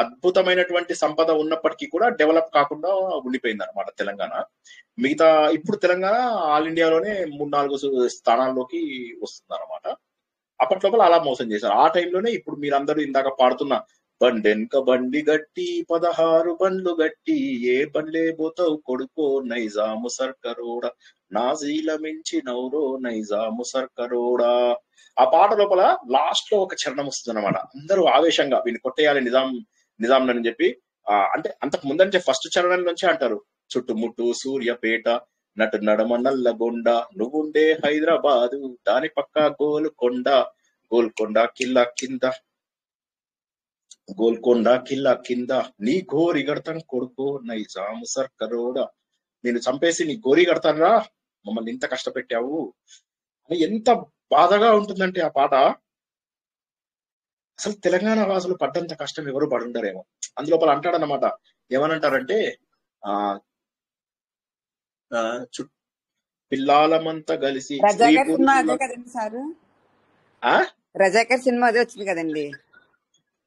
అద్భుతమైనటువంటి సంపద ఉన్నప్పటికీ కూడా డెవలప్ కాకుండా ఉండిపోయింది అనమాట తెలంగాణ. మిగతా ఇప్పుడు తెలంగాణ ఆల్ ఇండియాలోనే 3-4 స్థానాల్లోకి వస్తుంది అనమాట. అప్పట్లోపల అలా మోసం చేశారు. ఆ టైంలోనే ఇప్పుడు మీరందరూ ఇందాక పాడుతున్న బండెన్క బండి గట్టి 16 బండ్లు గట్టి ఏ బండ్లే పోతావు కొడుకో నైజాము సర్కరోడా నాజీల మించి నౌరో నైజాము సర్కరోడా. ఆ పాట లోపల లాస్ట్ లో ఒక చరణం వస్తుంది అనమాట. అందరూ ఆవేశంగా వీళ్ళు కొట్టేయాలి నిజాం అని చెప్పి. అంటే అంతకు ముందంటే ఫస్ట్ చరణం నుంచే అంటారు, చుట్టుముట్టు సూర్యపేట నటు నడమ నల్లగొండ నువ్వుండే హైదరాబాదు దాని పక్క గోల్కొండ కిల్లా కింద నీ గోరి గడతాను కొడుకో నైజాము సర్కరోడా. నేను చంపేసి నీ గోరి కడతానరా, మమ్మల్ని ఇంత కష్టపెట్టావు అని ఎంత బాధగా ఉంటుందంటే ఆ పాట. అసలు తెలంగాణ వాసులు పడ్డంత కష్టం ఎవరు పడుంటారేమో. అందులోపల అంటాడనమాట, ఏమనంటారంటే పిల్లాలమంతా కలిసి రజాకర్ సినిమా అదే వచ్చింది కదండి.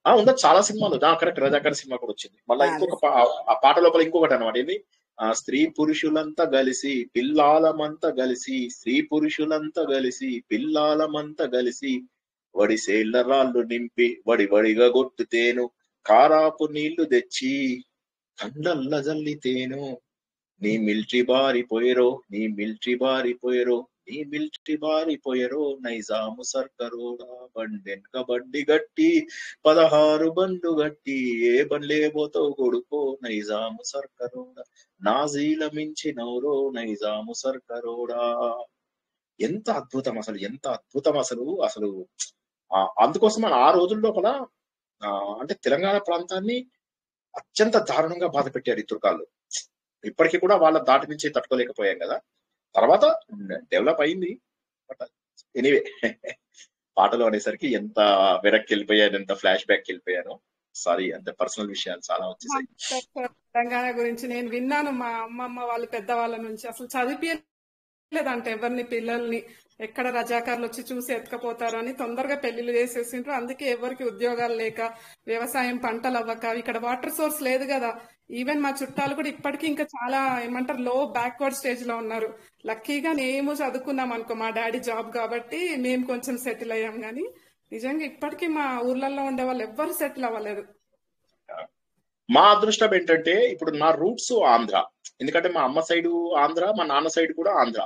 ఉండదు, చాలా సినిమాలు. కరెక్ట్, రజాకర్ సినిమా కూడా వచ్చింది. మళ్ళీ ఇంకొక ఆ పాట లోపల ఇంకొకటి అనమాట. ఏంది, స్త్రీ పురుషులంతా కలిసి పిల్లాలమంతా కలిసి స్త్రీ పురుషులంతా కలిసి పిల్లాలమంతా కలిసి వడిసేళ్ల రాళ్ళు నింపి వడిగా కొట్టుతేను కారాపు నీళ్లు తెచ్చి కండల్ల జల్లితేను నీ మిల్ట్రీ బారిపోయరో నీ మిల్ట్రీ బారిపోయరో నీ మిల్ట్రీ బారిపోయరో నైజాము సర్కరోడా బండెన్క బండి గట్టి 16 బండు గట్టి ఏ బండ్లేబోతావు కొడుకో నైజాము సర్కరోడా నాజీల మించినవరో నైజాము సర్కరోడా. ఎంత అద్భుతం అసలు, ఎంత అద్భుతం అసలు. అసలు అందుకోసం ఆ రోజుల లోపల అంటే తెలంగాణ ప్రాంతాన్ని అత్యంత దారుణంగా బాధ పెట్టారు ఈ తుర్కాలు. ఇప్పటికీ కూడా వాళ్ళ దాటి నుంచి తట్టుకోలేకపోయాం కదా. తర్వాత డెవలప్ అయింది. బట్ ఎనీవే పాటలు అనేసరికి ఎంత వెనక్కి వెళ్ళిపోయాను, ఎంత ఫ్లాష్ బ్యాక్ వెళ్ళిపోయాను. సారీ, అంటే పర్సనల్ విషయాలు చాలా వచ్చేసాయి. తెలంగాణ గురించి నేను విన్నాను మా అమ్మమ్మ వాళ్ళు పెద్దవాళ్ళ నుంచి. అసలు చదివిలేదంట ఎవరిని, పిల్లల్ని ఎక్కడ రజాకారులు వచ్చి చూసి ఎత్తుకపోతారు అని తొందరగా పెళ్లిళ్ళు చేసేసిండ్రు. అందుకే ఎవరికి ఉద్యోగాలు లేక, వ్యవసాయం పంటలు అవ్వక, ఇక్కడ వాటర్ సోర్స్ లేదు కదా. ఈవెన్ మా చుట్టాలు కూడా ఇప్పటికీ ఇంకా చాలా ఏమంటారు లో బ్యాక్వర్డ్ స్టేజ్ లో ఉన్నారు. లక్కీగా మేము చదువుకున్నాం అనుకో, మా డాడీ జాబ్ కాబట్టి మేము కొంచెం సెటిల్ అయ్యాం. కానీ నిజంగా ఇప్పటికీ మా ఊర్లలో ఉండే వాళ్ళు ఎవ్వరు సెటిల్ అవ్వలేదు. మా అదృష్టం ఏంటంటే ఇప్పుడు నా రూట్స్ ఆంధ్ర, ఎందుకంటే మా అమ్మ సైడ్ ఆంధ్ర, మా నాన్న సైడ్ కూడా ఆంధ్ర.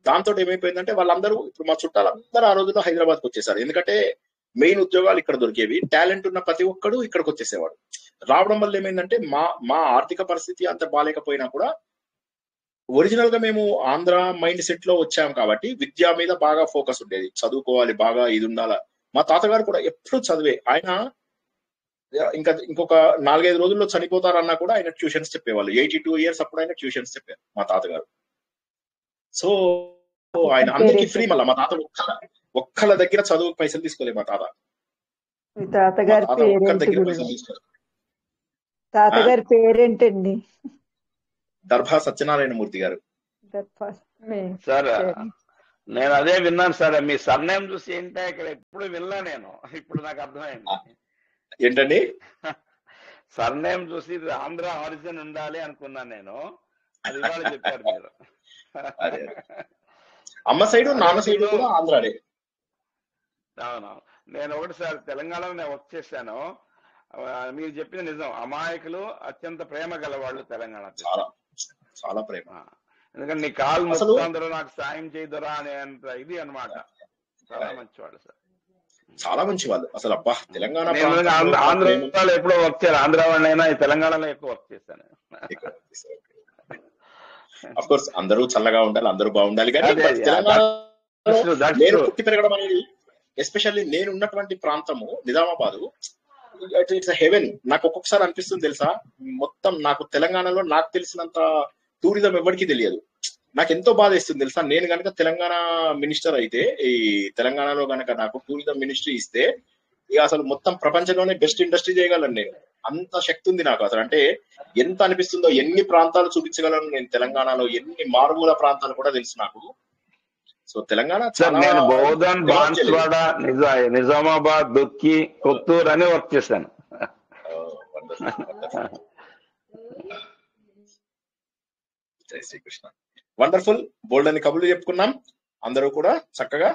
దాంతో ఏమైపోయిందంటే వాళ్ళందరూ ఇప్పుడు మా చుట్టాలందరూ ఆ రోజుల్లో హైదరాబాద్కి వచ్చేసారు. ఎందుకంటే మెయిన్ ఉద్యోగాలు ఇక్కడ దొరికేవి, టాలెంట్ ఉన్న ప్రతి ఒక్కడు ఇక్కడికి వచ్చేసేవాడు. రావడం వల్ల ఏమైందంటే మా ఆర్థిక పరిస్థితి అంత బాగాలేకపోయినా కూడా ఒరిజినల్ గా మేము ఆంధ్ర మైండ్ సెట్ లో వచ్చాం కాబట్టి విద్య మీద బాగా ఫోకస్ ఉండేది. చదువుకోవాలి, బాగా ఇది ఉండాల. మా తాతగారు కూడా ఎప్పుడు చదివే. ఆయన ఇంకొక 4-5 రోజుల్లో చనిపోతారన్నా కూడా ఆయన ట్యూషన్స్ చెప్పేవాళ్ళు. 82 years అప్పుడు ఆయన ట్యూషన్స్ చెప్పారు మా తాతగారు. సో ఆయన అందరికీ ఫ్రీ. మళ్ళీ మా తాత ఒక్కళ్ళ దగ్గర చదువు పైసలు తీసుకోలేదు. మా తాత తాతగారి పేరేంటండి? దర్భా సత్యనారాయణమూర్తి గారు. సార్ నేను అదే విన్నాను సార్, మీ సర్నేమ్ చూసి ఏంటంటే ఇక్కడ ఎప్పుడు వినలా నేను. ఇప్పుడు నాకు అర్థమైంది. ఏంటండి? సర్నేమ్ చూసి ఆంధ్ర ఆరిజిన్ ఉండాలి అనుకున్నాను నేను. అది ఇవాళ చెప్పారు మీరు. అమ్మ సైడు నాన్న సైడు కూడా ఆంధ్రాడే. అవునవును. నేను ఒకటి సార్ తెలంగాణలో నేను వర్క్ చేశాను. మీరు చెప్పిన నిజం, అమాయకులు అత్యంత ప్రేమ గలవాళ్ళు తెలంగాణ. చాలా చాలా ప్రేమ. ఎందుకంటే నీ కాలు మొత్తందరూ నాకు సాయం చేయదురా అనే ఇది అనమాట. చాలా మంచివాళ్ళు సార్, చాలా మంచి వాళ్ళు అసలు. అబ్బా తెలంగాణ ఆంధ్రాలో ఎప్పుడో వర్క్ చేయాలి, ఆంధ్ర వాళ్ళైనా తెలంగాణలో ఎక్కువ వర్క్ చేశాను. అఫ్ కోర్స్ అందరూ చల్లగా ఉండాలి, అందరూ బాగుండాలి. కానీ నేను పుట్టి పెరగడం అనేది, ఎస్పెషల్లీ నేను ఉన్నటువంటి ప్రాంతము నిజామాబాదు, ఇట్స్ హెవెన్. నాకు ఒక్కొక్కసారి అనిపిస్తుంది తెలుసా, మొత్తం నాకు తెలంగాణలో నాకు తెలిసినంత టూరిజం ఎవరికి తెలియదు. నాకు ఎంతో బాధ ఇస్తుంది తెలుసా. నేను కనుక తెలంగాణ మినిస్టర్ అయితే, ఈ తెలంగాణలో కనుక నాకు టూరిజం మినిస్ట్రీ ఇస్తే ఇక అసలు మొత్తం ప్రపంచంలోనే బెస్ట్ ఇండస్ట్రీ చేయగలను నేను. అంత శక్తి ఉంది నాకు అసలు. అంటే ఎంత అనిపిస్తుందో, ఎన్ని ప్రాంతాలు చూపించగలను నేను తెలంగాణలో, ఎన్ని మారుమూల ప్రాంతాలు కూడా తెలుసు నాకు. సో తెలంగాణ నేను బోధన్, బాన్స్వాడ, నిజామాబాద్, దుక్కి, కొత్తూరు అని వర్క్ చేశాను. జై శ్రీకృష్ణ. వండర్ఫుల్. బోల్డ్ అని కబుర్లు చెప్పుకున్నాం. అందరూ కూడా చక్కగా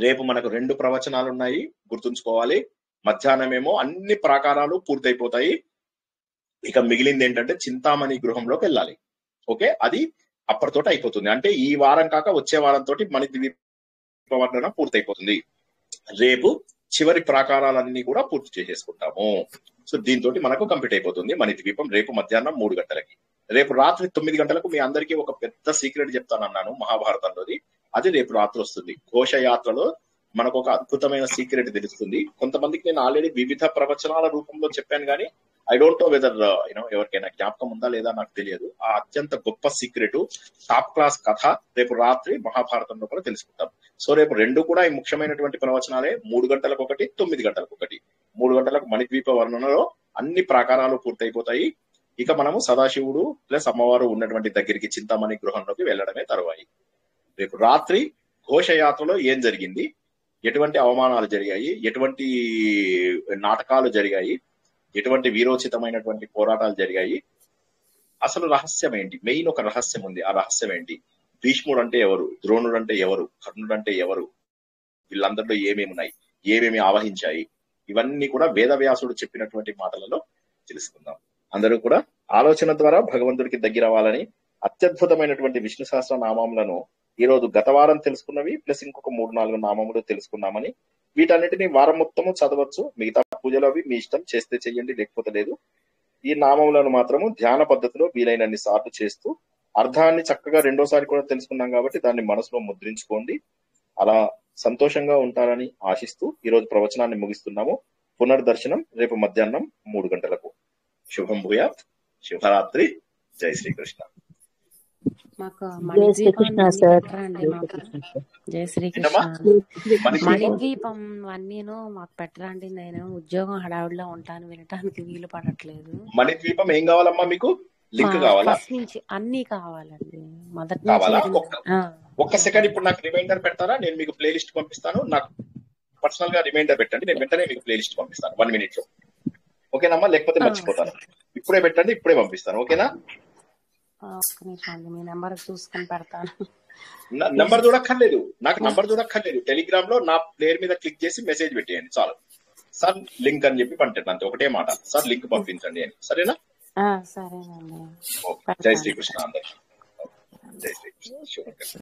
రేపు మనకు 2 ప్రవచనాలు ఉన్నాయి, గుర్తుంచుకోవాలి. మధ్యాహ్నం ఏమో అన్ని ప్రాకారాలు పూర్తయిపోతాయి. ఇక మిగిలింది ఏంటంటే చింతామణి గృహంలోకి వెళ్ళాలి. ఓకే, అది అప్పటితోటి అయిపోతుంది. అంటే ఈ వారం కాక వచ్చే వారంతో మణిద్వీపవర్ణన పూర్తయిపోతుంది. రేపు చివరి ప్రాకారాలన్నీ కూడా పూర్తి చేసేసుకుంటాము. సో దీంతో మనకు కంప్లీట్ అయిపోతుంది మణిద్వీపం. రేపు మధ్యాహ్నం 3 గంటలకి. రేపు రాత్రి 9 గంటలకు మీ అందరికీ ఒక పెద్ద సీక్రెట్ చెప్తానన్నాను మహాభారతంలోది. అది రేపు రాత్రి వస్తుంది. ఘోషయాత్రలో మనకు ఒక అద్భుతమైన సీక్రెట్ తెలుస్తుంది. కొంతమందికి నేను ఆల్రెడీ వివిధ ప్రవచనాల రూపంలో చెప్పాను, కానీ ఐ డోంట్ నో వెదర్ ఎవరికైనా జ్ఞాపకం ఉందా లేదా నాకు తెలియదు. ఆ అత్యంత గొప్ప సీక్రెట్, టాప్ క్లాస్ కథ రేపు రాత్రి మహాభారతంలో కూడా తెలుసుకుంటాం. సో రేపు 2 కూడా ఈ ముఖ్యమైనటువంటి ప్రవచనాలే. 3 గంటలకు ఒకటి, 9 గంటలకు ఒకటి. 3 గంటలకు మణిద్వీప వర్ణనలో అన్ని ప్రాకారాలు పూర్తయిపోతాయి. ఇక మనము సదాశివుడు ప్లస్ అమ్మవారు ఉన్నటువంటి దగ్గరికి చింతామణి గృహంలోకి వెళ్ళడమే తరువాయి. రేపు రాత్రి ఘోషయాత్రలో ఏం జరిగింది, ఎటువంటి అవమానాలు జరిగాయి, ఎటువంటి నాటకాలు జరిగాయి, ఎటువంటి వీరోచితమైనటువంటి పోరాటాలు జరిగాయి, అసలు రహస్యం ఏంటి, మెయిన్ ఒక రహస్యం ఉంది. ఆ రహస్యం ఏంటి, భీష్ముడు అంటే ఎవరు, ద్రోణుడు అంటే ఎవరు, కర్ణుడు అంటే ఎవరు, వీళ్ళందరిలో ఏమేమి ఉన్నాయి, ఏమేమి ఆవహించాయి, ఇవన్నీ కూడా వేదవ్యాసుడు చెప్పినటువంటి మాటలలో తెలుసుకుందాం. అందరూ కూడా ఆలోచన ద్వారా భగవంతుడికి దగ్గర అవ్వాలని అత్యద్భుతమైనటువంటి విష్ణు సహస్ర నామములను ఈ రోజు గత వారం తెలుసుకున్నవి ప్లస్ ఇంకొక 3-4 నామములు తెలుసుకున్నామని, వీటన్నిటిని వారం మొత్తము చదవచ్చు. మిగతా పూజలు అవి మీ ఇష్టం, చేస్తే చెయ్యండి లేకపోతే లేదు. ఈ నామములను మాత్రము ధ్యాన పద్ధతిలో వీలైనన్ని సార్లు చేస్తూ అర్థాన్ని చక్కగా రెండోసారి కూడా తెలుసుకున్నాం కాబట్టి దాన్ని మనసులో ముద్రించుకోండి. అలా సంతోషంగా ఉంటారని ఆశిస్తూ ఈ రోజు ప్రవచనాన్ని ముగిస్తున్నాము. పునర్దర్శనం రేపు మధ్యాహ్నం 3 గంటలకు. శుభం భూయాత్. శుభరాత్రి. జై శ్రీకృష్ణ. మాకు జై శ్రీకృష్ణ సార్. జై శ్రీకృష్ణ. మణిద్వీపం అన్నీను మాకు పెట్టరండి. నేను ఉద్యోగం హడావుడిలో ఉంటాను, వినటానికి వీలు పడట్లేదు. మణిద్వీపం ఏం కావాలమ్మా మీకు? లింక్ కావాలా? ఫస్ట్ నుంచి అన్ని కావాలండి, మొదటి కావాలా? నుంచి. ఒక్క సెకండ్ ఇప్పుడు నాకు రిమైండర్ పెడతారా? నేను మీకు ప్లే లిస్ట్ పంపిస్తాను. నాకు పర్సనల్ గా రిమైండర్ పెట్టండి, నేను వెంటనే మీకు ప్లే లిస్ట్ పంపిస్తాను 1 minute లో. ఓకేనమ్మా? లేకపోతే మర్చిపోతాను. ఇప్పుడే పెట్టండి, ఇప్పుడే పంపిస్తాను. ఓకేనా? ఒక్క నిమిషం అండి, మీ నెంబర్ చూసుకొని పెడతాను. నంబర్ చూడక్కర్లేదు, నాకు నంబర్ చూడక్కర్లేదు. టెలిగ్రామ్ లో నా పేరు మీద క్లిక్ చేసి మెసేజ్ పెట్టేయండి చాలు. సార్ లింక్ అని చెప్పి పంపండి, అంతే. ఒకటే మాట, సార్ లింక్ పంపించండి అని. సరేనా? సరేనండి. జై శ్రీకృష్ణ అందరికి. జై శ్రీకృష్ణ.